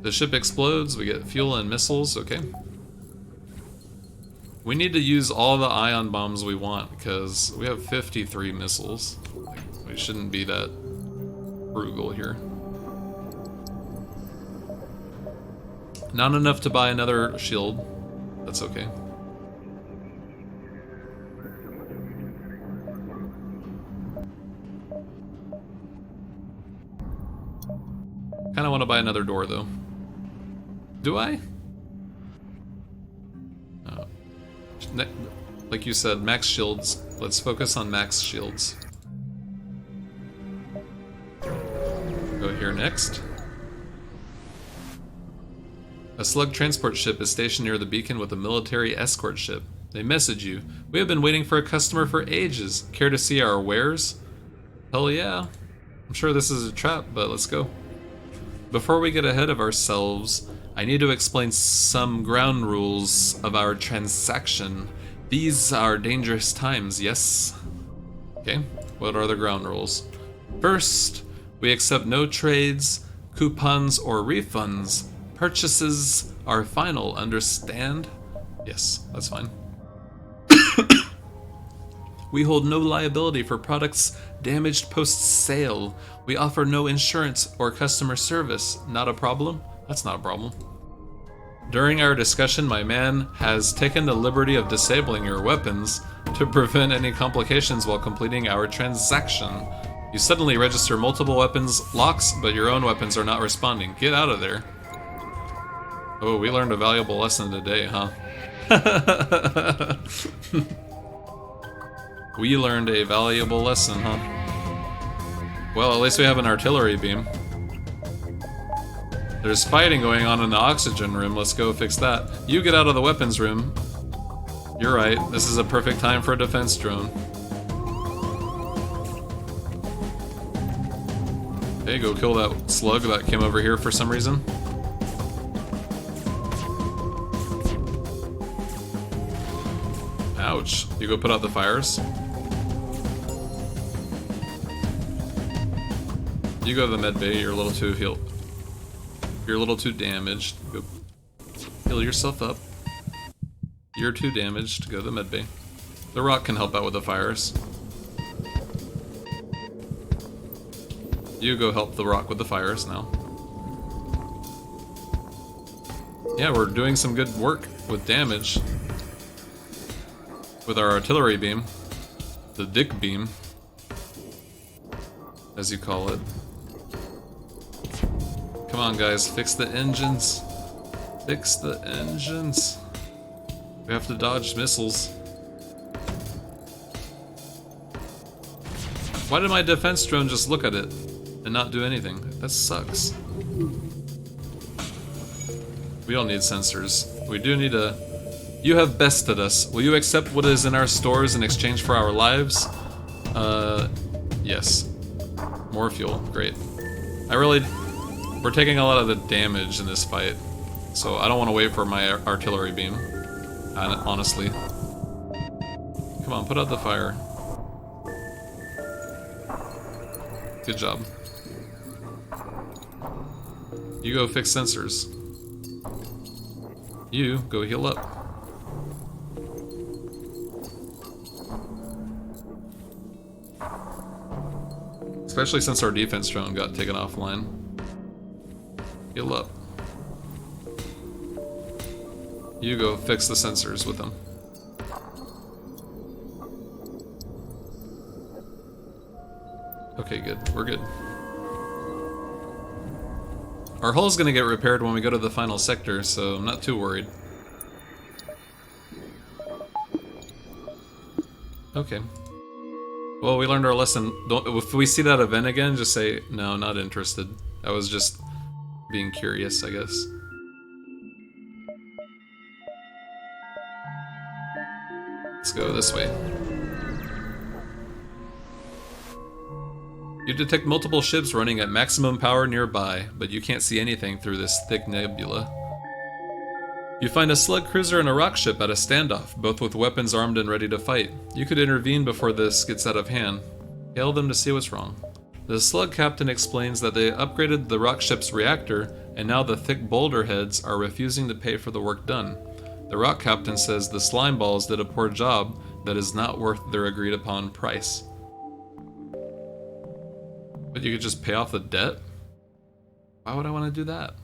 The ship explodes, we get fuel and missiles, okay. We need to use all the ion bombs we want, because we have 53 missiles. We shouldn't be that frugal here. Not enough to buy another shield. That's okay. Kinda want to buy another door, though. Do I? Like you said, max shields. Let's focus on max shields. Go here next. A slug transport ship is stationed near the beacon with a military escort ship. They message you. We have been waiting for a customer for ages. Care to see our wares? Hell yeah. I'm sure this is a trap, but let's go. Before we get ahead of ourselves, I need to explain some ground rules of our transaction. These are dangerous times, yes? Okay, what are the ground rules? First, we accept no trades, coupons, or refunds. Purchases are final, understand? Yes, that's fine. We hold no liability for products damaged post-sale. We offer no insurance or customer service. Not a problem? That's not a problem. During our discussion, my man has taken the liberty of disabling your weapons to prevent any complications while completing our transaction. You suddenly register multiple weapons locks, but your own weapons are not responding. Get out of there. Oh, we learned a valuable lesson today, huh? We learned a valuable lesson, huh? Well, at least we have an artillery beam. There's fighting going on in the oxygen room. Let's go fix that. You get out of the weapons room. You're right. This is a perfect time for a defense drone. Hey, go kill that slug that came over here for some reason. Ouch. You go put out the fires. You go to the med bay, you're a little too healed. You're a little too damaged. Go heal yourself up. You're too damaged. Go to the med bay. The rock can help out with the fires. You go help the rock with the fires now. Yeah, we're doing some good work with damage. With our artillery beam. The dick beam. As you call it. Come on, guys, fix the engines. Fix the engines. We have to dodge missiles. Why did my defense drone just look at it and not do anything? That sucks. We don't need sensors. We do need a... You have bested us. Will you accept what is in our stores in exchange for our lives? Yes. More fuel. Great. We're taking a lot of the damage in this fight, so I don't want to wait for my artillery beam, honestly. Come on, put out the fire. Good job. You go fix sensors. You go heal up. Especially since our defense drone got taken offline. Heal up. You go fix the sensors with them. Okay, good. We're good. Our hull's gonna get repaired when we go to the final sector, so I'm not too worried. Okay. Well, we learned our lesson. If we see that event again, just say, no, not interested. I was just being curious, I guess. Let's go this way. You detect multiple ships running at maximum power nearby, but you can't see anything through this thick nebula. You find a slug cruiser and a rock ship at a standoff, both with weapons armed and ready to fight. You could intervene before this gets out of hand. Hail them to see what's wrong. The slug captain explains that they upgraded the rock ship's reactor, and now the thick boulder heads are refusing to pay for the work done. The rock captain says the slime balls did a poor job that is not worth their agreed upon price. But you could just pay off the debt? Why would I want to do that?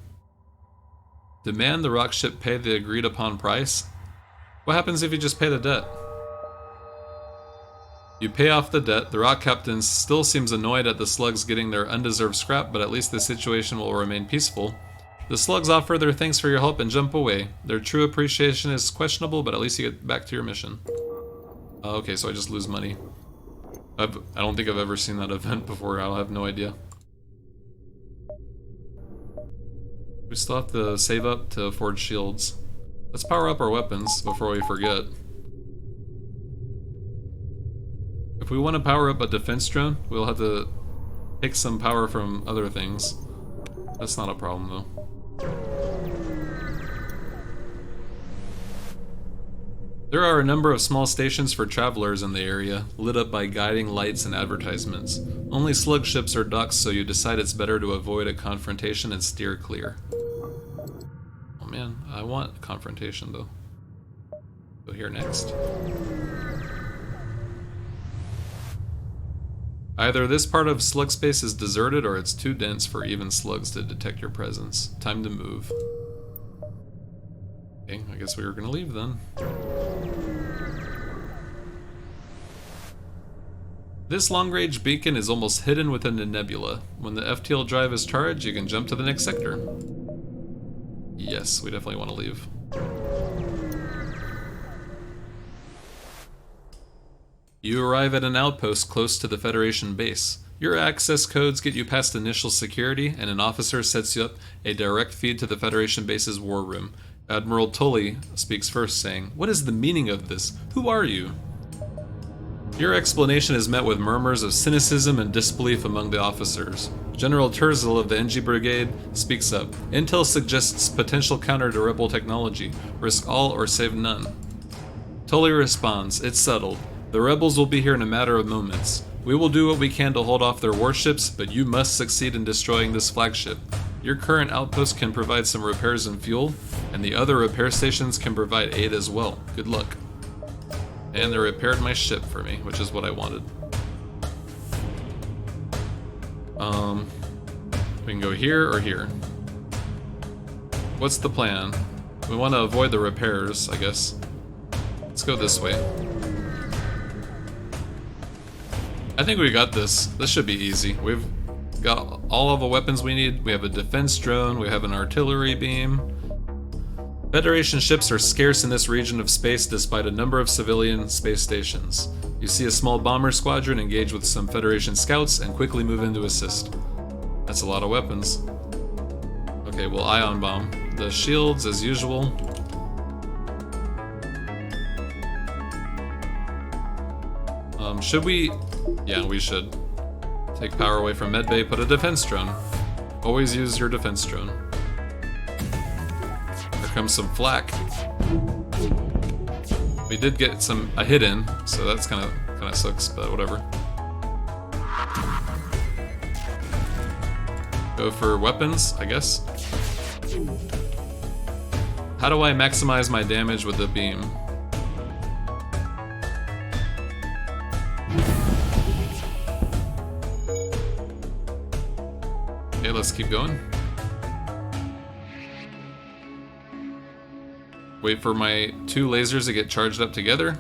Demand the rock ship pay the agreed upon price? What happens if you just pay the debt? You pay off the debt. The rock captain still seems annoyed at the slugs getting their undeserved scrap, but at least the situation will remain peaceful. The slugs offer their thanks for your help and jump away. Their true appreciation is questionable, but at least you get back to your mission. Okay, so I just lose money. I don't think I've ever seen that event before. I'll have no idea. We still have to save up to forge shields. Let's power up our weapons before we forget. If we want to power up a defense drone, we'll have to take some power from other things. That's not a problem though. There are a number of small stations for travelers in the area, lit up by guiding lights and advertisements. Only slug ships are docked, so you decide it's better to avoid a confrontation and steer clear. Oh man, I want confrontation though. Go here next. Either this part of slug space is deserted or it's too dense for even slugs to detect your presence. Time to move. Okay, I guess we were gonna leave then. This long-range beacon is almost hidden within the nebula. When the FTL drive is charged, you can jump to the next sector. Yes, we definitely want to leave. You arrive at an outpost close to the Federation base. Your access codes get you past initial security, and an officer sets you up a direct feed to the Federation base's war room. Admiral Tully speaks first, saying, "What is the meaning of this? Who are you?" Your explanation is met with murmurs of cynicism and disbelief among the officers. General Terzel of the NG Brigade speaks up. "Intel suggests potential counter to rebel technology. Risk all or save none." Tully responds, "It's settled. The rebels will be here in a matter of moments. We will do what we can to hold off their warships, but you must succeed in destroying this flagship. Your current outpost can provide some repairs and fuel, and the other repair stations can provide aid as well. Good luck." And they repaired my ship for me, which is what I wanted. We can go here or here. What's the plan? We want to avoid the repairs, I guess. Let's go this way. I think we got this. This should be easy. We've got all of the weapons we need. We have a defense drone. We have an artillery beam. Federation ships are scarce in this region of space despite a number of civilian space stations. You see a small bomber squadron engage with some Federation scouts and quickly move in to assist. That's a lot of weapons. Okay, we'll ion bomb. The shields as usual. Should we? Yeah, we should. Take power away from medbay, put a defense drone. Always use your defense drone. Here comes some flak. We did get a hit in, so that's kind of sucks, but whatever. Go for weapons, I guess. How do I maximize my damage with the beam? Okay, let's keep going. Wait for my two lasers to get charged up together.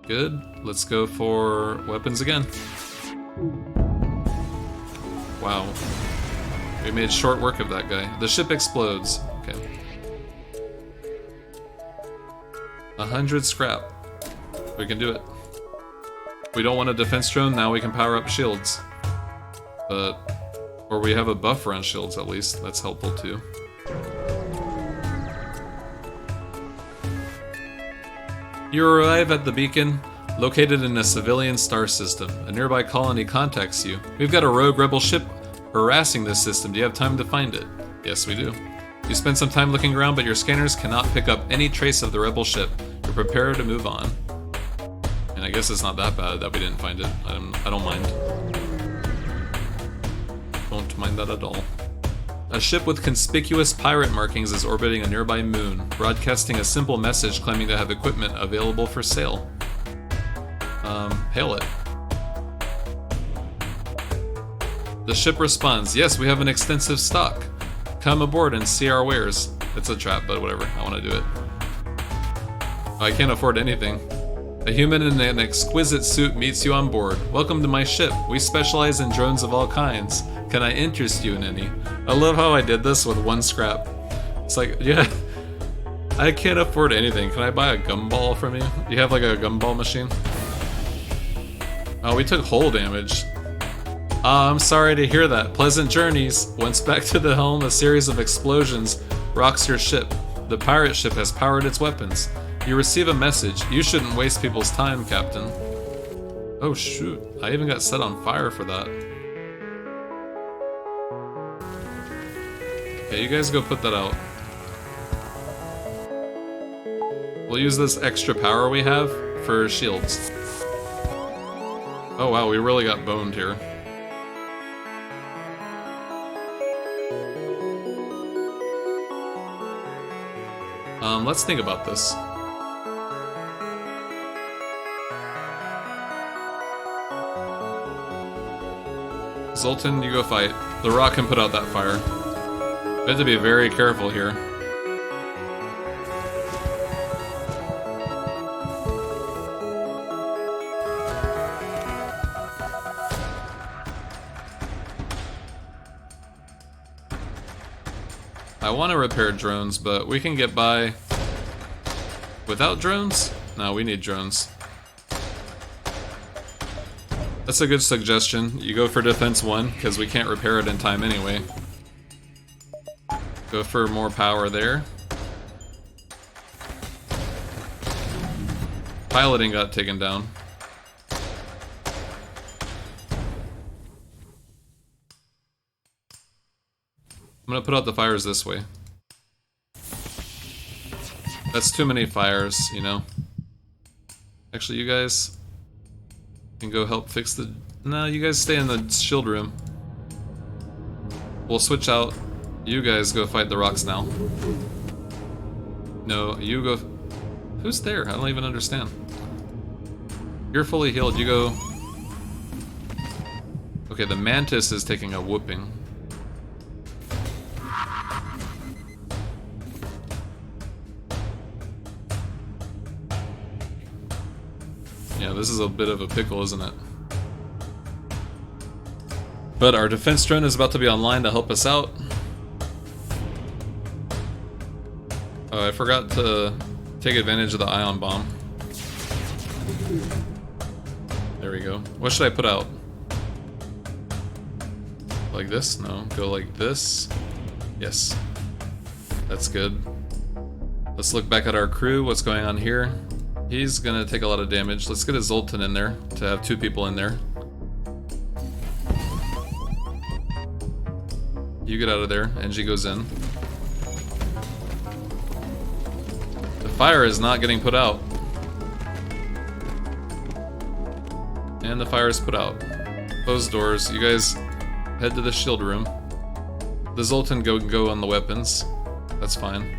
Good. Let's go for weapons again. Wow. We made short work of that guy. The ship explodes. Okay. 100 scrap. We can do it. We don't want a defense drone, now we can power up shields. Or we have a buffer on shields at least, that's helpful too. You arrive at the beacon, located in a civilian star system. A nearby colony contacts you. "We've got a rogue rebel ship harassing this system. Do you have time to find it?" Yes, we do. You spend some time looking around, but your scanners cannot pick up any trace of the rebel ship. You're prepared to move on. And I guess it's not that bad that we didn't find it. I don't mind. Don't mind that at all. A ship with conspicuous pirate markings is orbiting a nearby moon, broadcasting a simple message claiming to have equipment available for sale. Hail it. The ship responds, "Yes, we have an extensive stock. Come aboard and see our wares." It's a trap, but whatever, I want to do it. I can't afford anything. A human in an exquisite suit meets you on board. "Welcome to my ship. We specialize in drones of all kinds. Can I interest you in any?" I love how I did this with one scrap. It's like, yeah, I can't afford anything. Can I buy a gumball from you? Do you have like a gumball machine? Oh, we took hull damage. I'm sorry to hear that. Pleasant journeys. Once back to the helm, a series of explosions rocks your ship. The pirate ship has powered its weapons. You receive a message. "You shouldn't waste people's time, Captain." Oh shoot, I even got set on fire for that. Okay, you guys go put that out. We'll use this extra power we have for shields. Oh wow, we really got boned here. Let's think about this. Zoltan, you go fight. The rock can put out that fire. We have to be very careful here. I want to repair drones, but we can get by without drones? No, we need drones. That's a good suggestion. You go for defense 1, because we can't repair it in time anyway. Go for more power there. Piloting got taken down. I'm gonna put out the fires this way. That's too many fires, you know. Actually, you guys can go help fix the... No, you guys stay in the shield room. We'll switch out. You guys go fight the rocks now. No, you go... Who's there? I don't even understand. You're fully healed, you go... Okay, the mantis is taking a whooping. Yeah, this is a bit of a pickle, isn't it? But our defense drone is about to be online to help us out. Oh, I forgot to take advantage of the ion bomb. There we go. What should I put out? Like this? No. Go like this. Yes. That's good. Let's look back at our crew. What's going on here? He's gonna take a lot of damage. Let's get a Zoltan in there to have 2 people in there. You get out of there. Engie goes in. The fire is not getting put out. And the fire is put out. Close doors. You guys head to the shield room. The Zoltan go on the weapons. That's fine.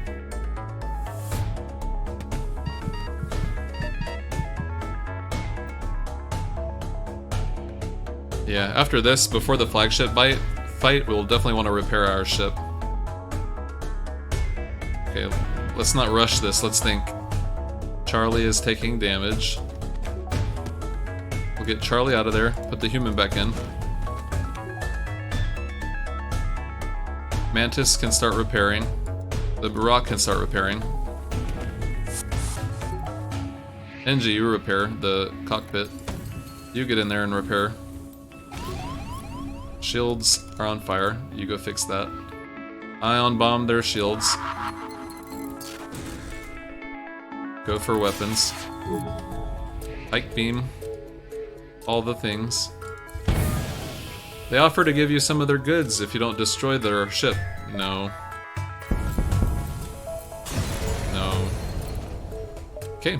Yeah, after this, before the flagship fight, we'll definitely want to repair our ship. Okay, let's not rush this. Let's think. Charlie is taking damage. We'll get Charlie out of there, put the human back in. Mantis can start repairing. The rock can start repairing. Engie, you repair the cockpit. You get in there and repair. Shields are on fire. You go fix that. Ion bomb their shields. Go for weapons. Pike beam. All the things. They offer to give you some of their goods if you don't destroy their ship. No. No. Okay.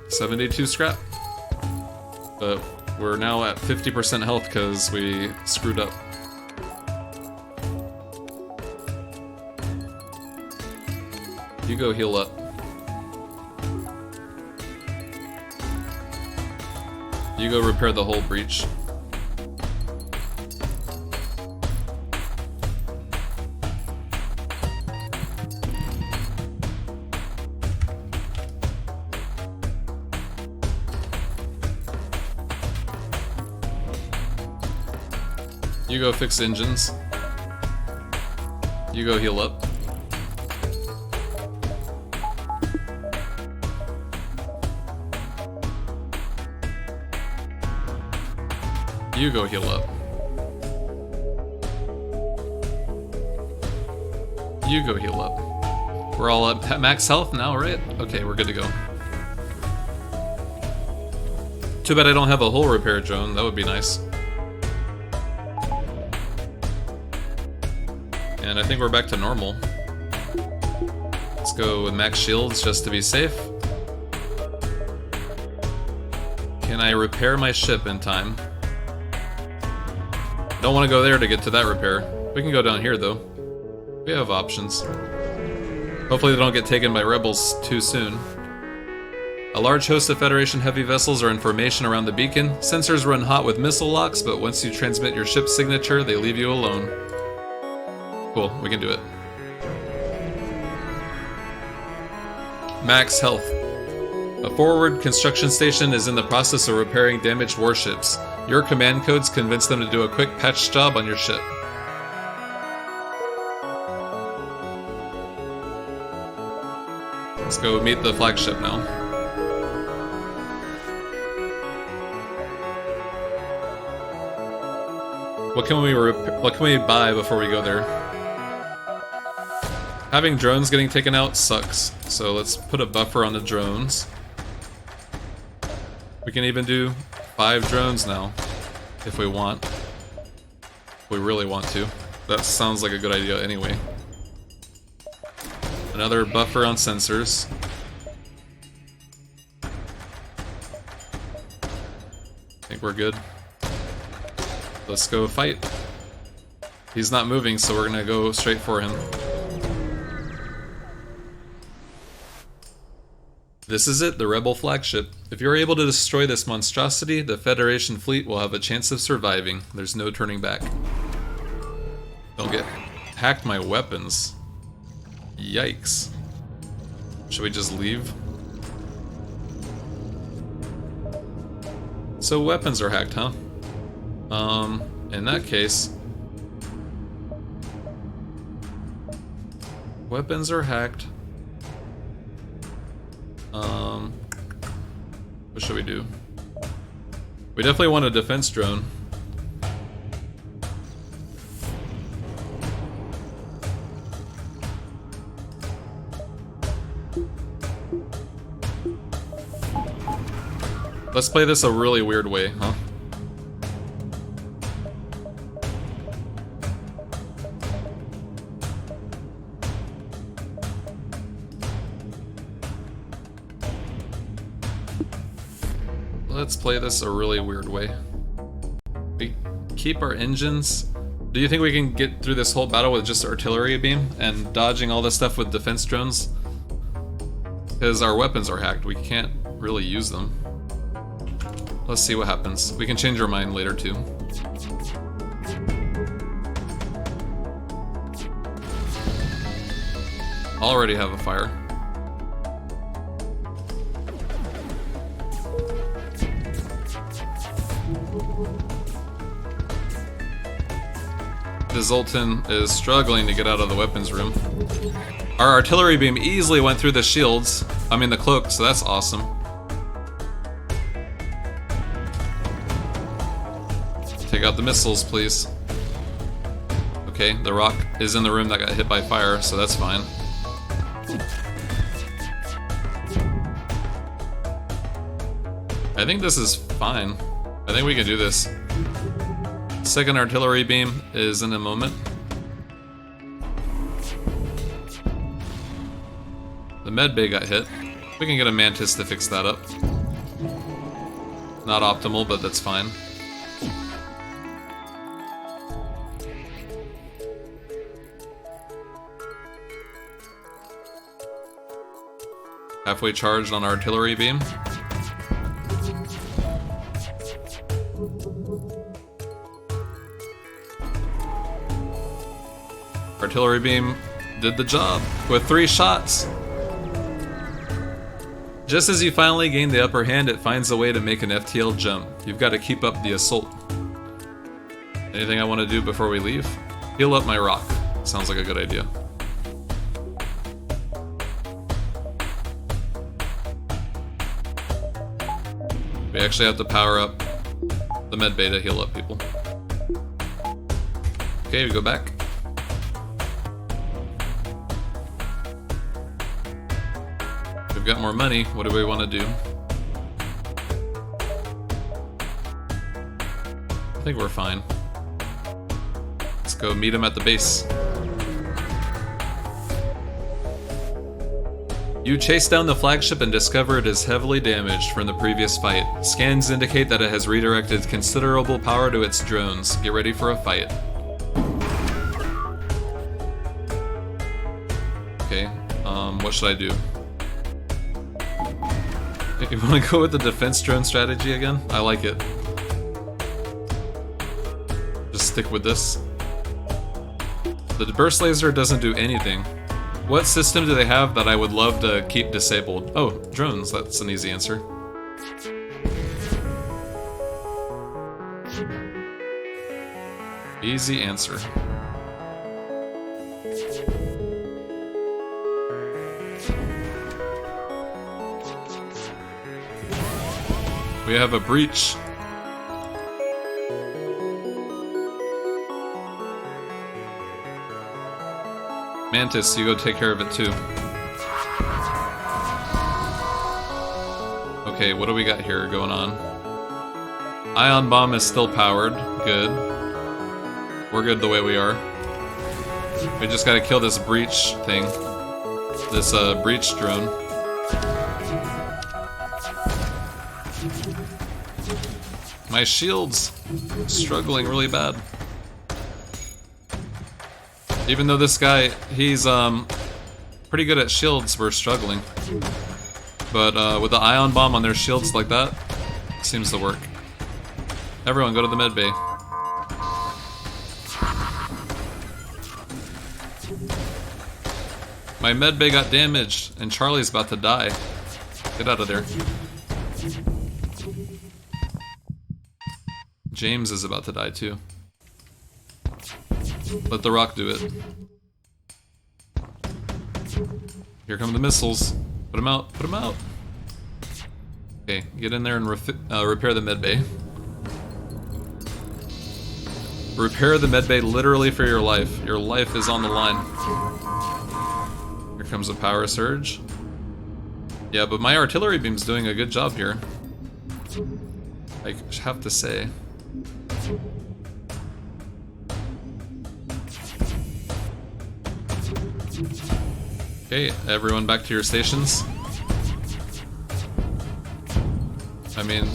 72 scrap. But we're now at 50% health because we screwed up. You go heal up. You go repair the hull breach. You go fix engines. You go heal up. You go heal up. You go heal up. We're all at max health now, right? Okay, we're good to go. Too bad I don't have a hull repair drone, that would be nice. And I think we're back to normal. Let's go with max shields just to be safe. Can I repair my ship in time? Don't want to go there to get to that repair. We can go down here though. We have options. Hopefully they don't get taken by rebels too soon. A large host of Federation heavy vessels are in formation around the beacon. Sensors run hot with missile locks, but once you transmit your ship's signature, they leave you alone. Cool, we can do it. Max health. A forward construction station is in the process of repairing damaged warships. Your command codes convince them to do a quick patch job on your ship. Let's go meet the flagship now. What can we buy before we go there? Having drones getting taken out sucks, so let's put a buffer on the drones. We can even do 5 drones now, if we want. If we really want to. That sounds like a good idea anyway. Another buffer on sensors. I think we're good. Let's go fight. He's not moving, so we're gonna go straight for him. This is it, the Rebel flagship. If you're able to destroy this monstrosity, the Federation fleet will have a chance of surviving. There's no turning back. Don't get hacked my weapons. Yikes. Should we just leave? So weapons are hacked, huh? In that case... weapons are hacked. What should we do? We definitely want a defense drone. Let's play this a really weird way, huh? Let's play this a really weird way. We keep our engines. Do you think we can get through this whole battle with just artillery beam and dodging all this stuff with defense drones? Because our weapons are hacked, we can't really use them. Let's see what happens. We can change our mind later too. Already have a fire. The Zoltan is struggling to get out of the weapons room. Our artillery beam easily went through the shields. I mean the cloak, so that's awesome. Take out the missiles, please. Okay, the rock is in the room that got hit by fire, so that's fine. I think this is fine. I think we can do this. Second artillery beam is in a moment. The med bay got hit. We can get a mantis to fix that up. Not optimal, but that's fine. Halfway charged on artillery beam. Artillery beam did the job with 3 shots. Just as you finally gain the upper hand, it finds a way to make an FTL jump. You've got to keep up the assault. Anything I want to do before we leave? Heal up my rock. Sounds like a good idea. We actually have to power up the med bay to heal up people. Okay, we go back. We've got more money. What do we want to do? I think we're fine. Let's go meet him at the base. You chase down the flagship and discover it is heavily damaged from the previous fight. Scans indicate that it has redirected considerable power to its drones. Get ready for a fight. Okay, what should I do? You want to go with the defense drone strategy again? I like it. Just stick with this. The burst laser doesn't do anything. What system do they have that I would love to keep disabled? Oh, drones, that's an easy answer. Easy answer. We have a breach. Mantis, you go take care of it too. Okay, what do we got here going on? Ion bomb is still powered. Good. We're good the way we are. We just gotta kill this breach thing. This breach drone. My shield's struggling really bad. Even though this guy, he's pretty good at shields, we're struggling. But with the ion bomb on their shields like that, seems to work. Everyone go to the med bay. My med bay got damaged, and Charlie's about to die. Get out of there. James is about to die too. Let the rock do it. Here come the missiles. Put them out, put them out. Okay, get in there and repair the med bay. Repair the med bay literally for your life. Your life is on the line. Here comes a power surge. Yeah, but my artillery beam's doing a good job here. I have to say. Okay, everyone back to your stations. I mean,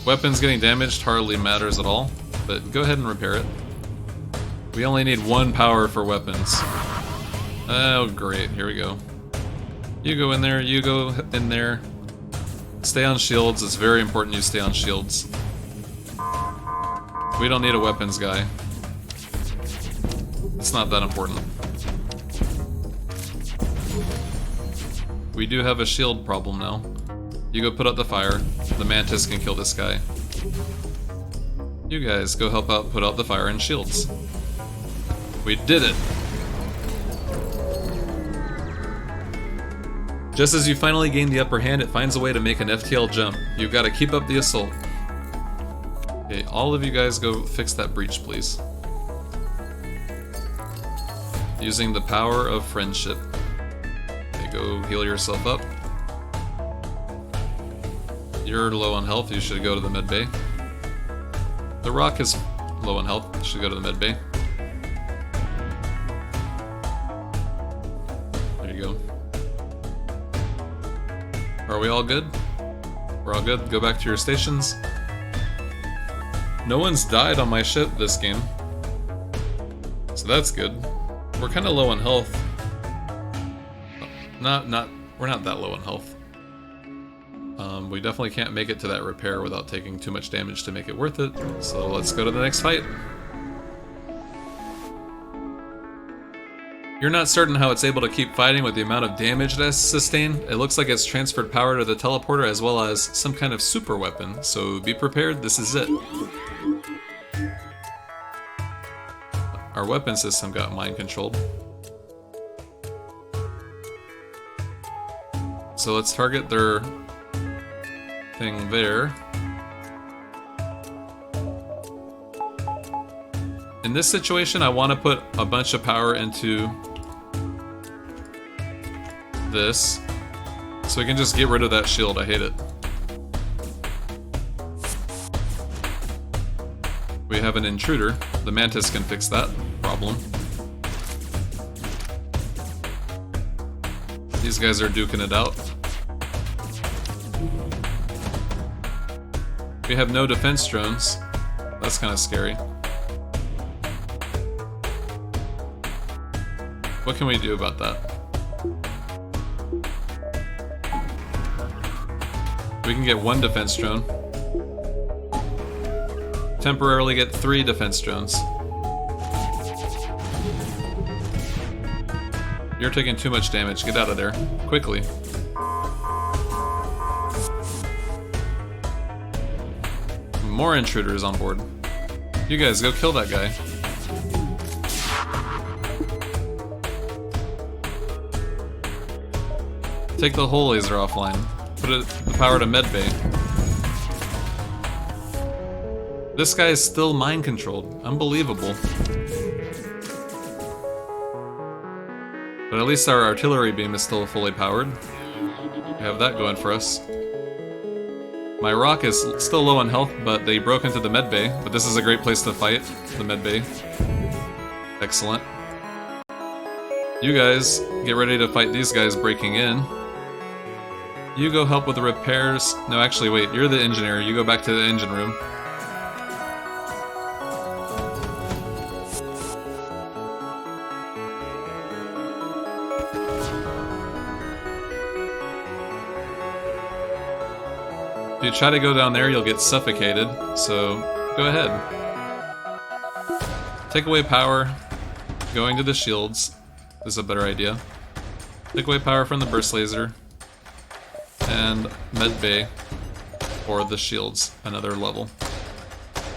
weapons getting damaged hardly matters at all, but go ahead and repair it. We only need 1 power for weapons. Oh, great, here we go. You go in there, you go in there. Stay on shields, it's very important you stay on shields. We don't need a weapons guy. It's not that important. We do have a shield problem now. You go put out the fire. The Mantis can kill this guy. You guys go help out put out the fire and shields. We did it! Just as you finally gain the upper hand, it finds a way to make an FTL jump. You've got to keep up the assault. Okay, all of you guys go fix that breach, please. Using the power of friendship. Okay, go heal yourself up. You're low on health, you should go to the med bay. The rock is low on health, you should go to the med bay. There you go. Are we all good? We're all good, go back to your stations. No one's died on my ship this game. So that's good. We're kind of low on health. We're not that low on health. We definitely can't make it to that repair without taking too much damage to make it worth it. So let's go to the next fight. You're not certain how it's able to keep fighting with the amount of damage it has sustained. It looks like it's transferred power to the teleporter as well as some kind of super weapon, so be prepared, this is it. Our weapon system got mind controlled. So let's target their thing there. In this situation, I want to put a bunch of power into this, so we can just get rid of that shield. I hate it. We have an intruder. The Mantis can fix that problem. These guys are duking it out. We have no defense drones. That's kind of scary. What can we do about that? We can get 1 defense drone. Temporarily get 3 defense drones. You're taking too much damage. Get out of there. Quickly. More intruders on board. You guys, go kill that guy. Take the hull laser offline. Put the power to medbay. This guy is still mind controlled. Unbelievable. But at least our artillery beam is still fully powered. We have that going for us. My rock is still low on health, but they broke into the medbay. But this is a great place to fight, the medbay. Excellent. You guys, get ready to fight these guys breaking in. You go help with the repairs. No, actually, wait, you're the engineer. You go back to the engine room. If you try to go down there, you'll get suffocated, so go ahead. Take away power. Going to the shields is a better idea. Take away power from the burst laser. And medbay for the shields, another level.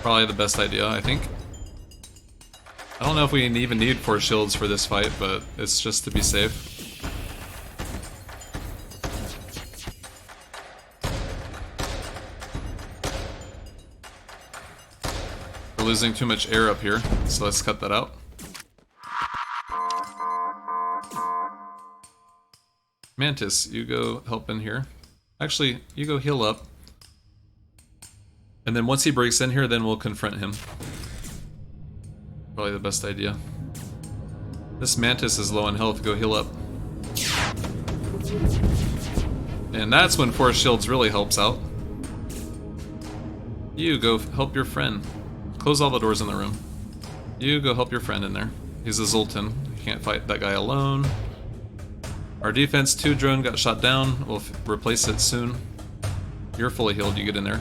Probably the best idea, I think. I don't know if we even need 4 shields for this fight, but it's just to be safe. We're losing too much air up here, so let's cut that out. Mantis, you go help in here. Actually, you go heal up. And then once he breaks in here, then we'll confront him. Probably the best idea. This Mantis is low on health, go heal up. And that's when 4 shields really helps out. You go help your friend. Close all the doors in the room. You go help your friend in there. He's a Zoltan. You can't fight that guy alone. Our defense 2 drone got shot down. We'll replace it soon. You're fully healed, you get in there.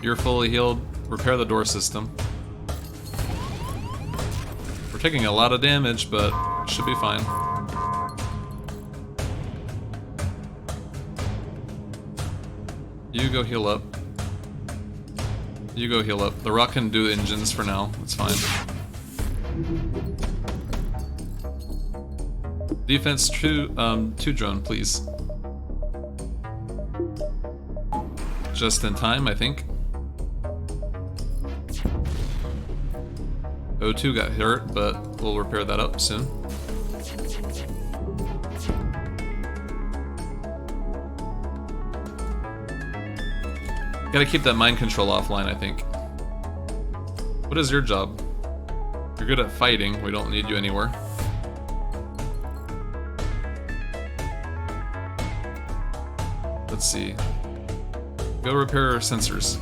You're fully healed. Repair the door system. We're taking a lot of damage, but should be fine. You go heal up. You go heal up. The rock can do engines for now. It's fine. Defense 2 drone, please. Just in time, I think. O2 got hurt, but we'll repair that up soon. Gotta keep that mind control offline, I think. What is your job? You're good at fighting, we don't need you anywhere. Let's see. Go repair our sensors.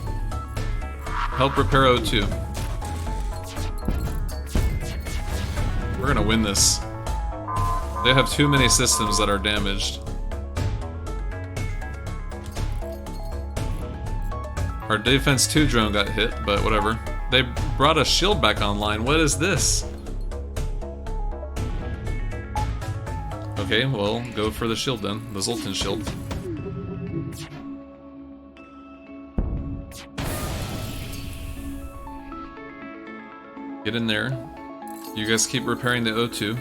Help repair O2. We're gonna win this. They have too many systems that are damaged. Our defense 2 drone got hit, but whatever. They brought a shield back online. What is this? Okay, well, go for the shield then. The Zoltan shield. Get in there. You guys keep repairing the O2.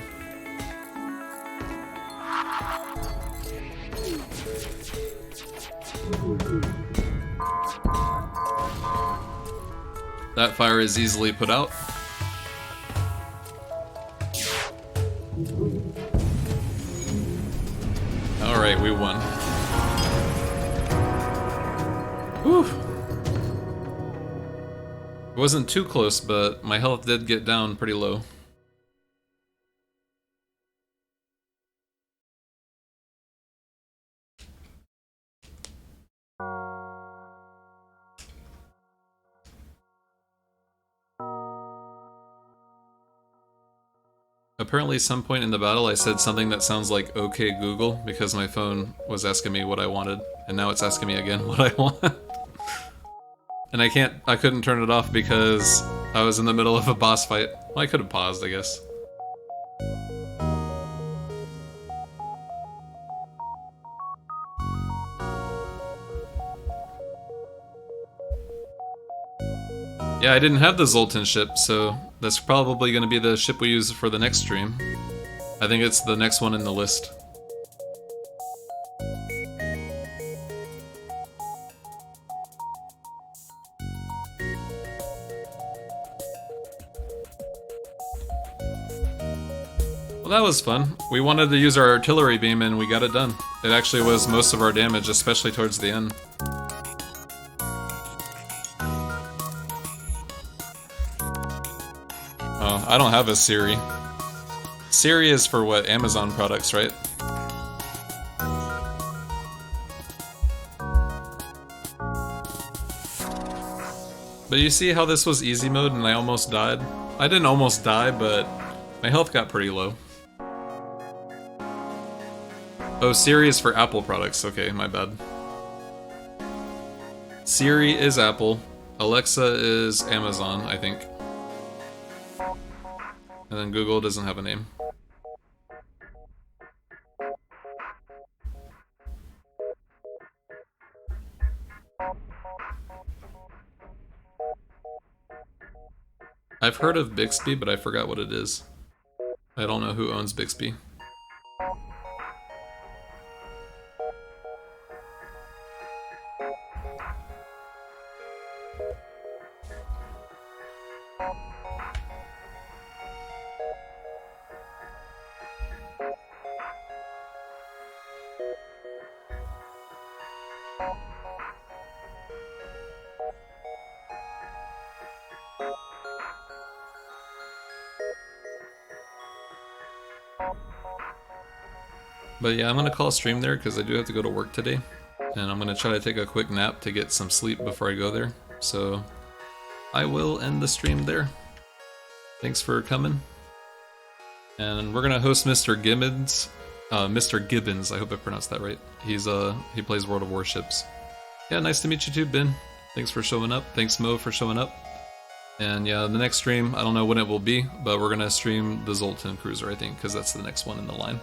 That fire is easily put out. Alright, we won. It wasn't too close, but my health did get down pretty low. Apparently some point in the battle I said something that sounds like "Okay Google" because my phone was asking me what I wanted, and now it's asking me again what I want. And I couldn't turn it off because I was in the middle of a boss fight. Well, I could have paused, I guess. Yeah, I didn't have the Zoltan ship, so that's probably going to be the ship we use for the next stream. I think it's the next one in the list. Well, that was fun. We wanted to use our artillery beam and we got it done. It actually was most of our damage, especially towards the end. Oh, I don't have a Siri. Siri is for what? Amazon products, right? But you see how this was easy mode and I almost died? I didn't almost die, but my health got pretty low. Oh, Siri is for Apple products. Okay, my bad. Siri is Apple. Alexa is Amazon, I think. And then Google doesn't have a name. I've heard of Bixby, but I forgot what it is. I don't know who owns Bixby. But yeah, I'm gonna call a stream there because I do have to go to work today. And I'm gonna try to take a quick nap to get some sleep before I go there. So I will end the stream there. Thanks for coming. And we're gonna host Mr. Gibbons. Mr. Gibbons, I hope I pronounced that right. He plays World of Warships. Yeah, nice to meet you too, Ben. Thanks for showing up. Thanks, Mo, for showing up. And yeah, the next stream, I don't know when it will be, but we're gonna stream the Zoltan Cruiser, I think, because that's the next one in the line.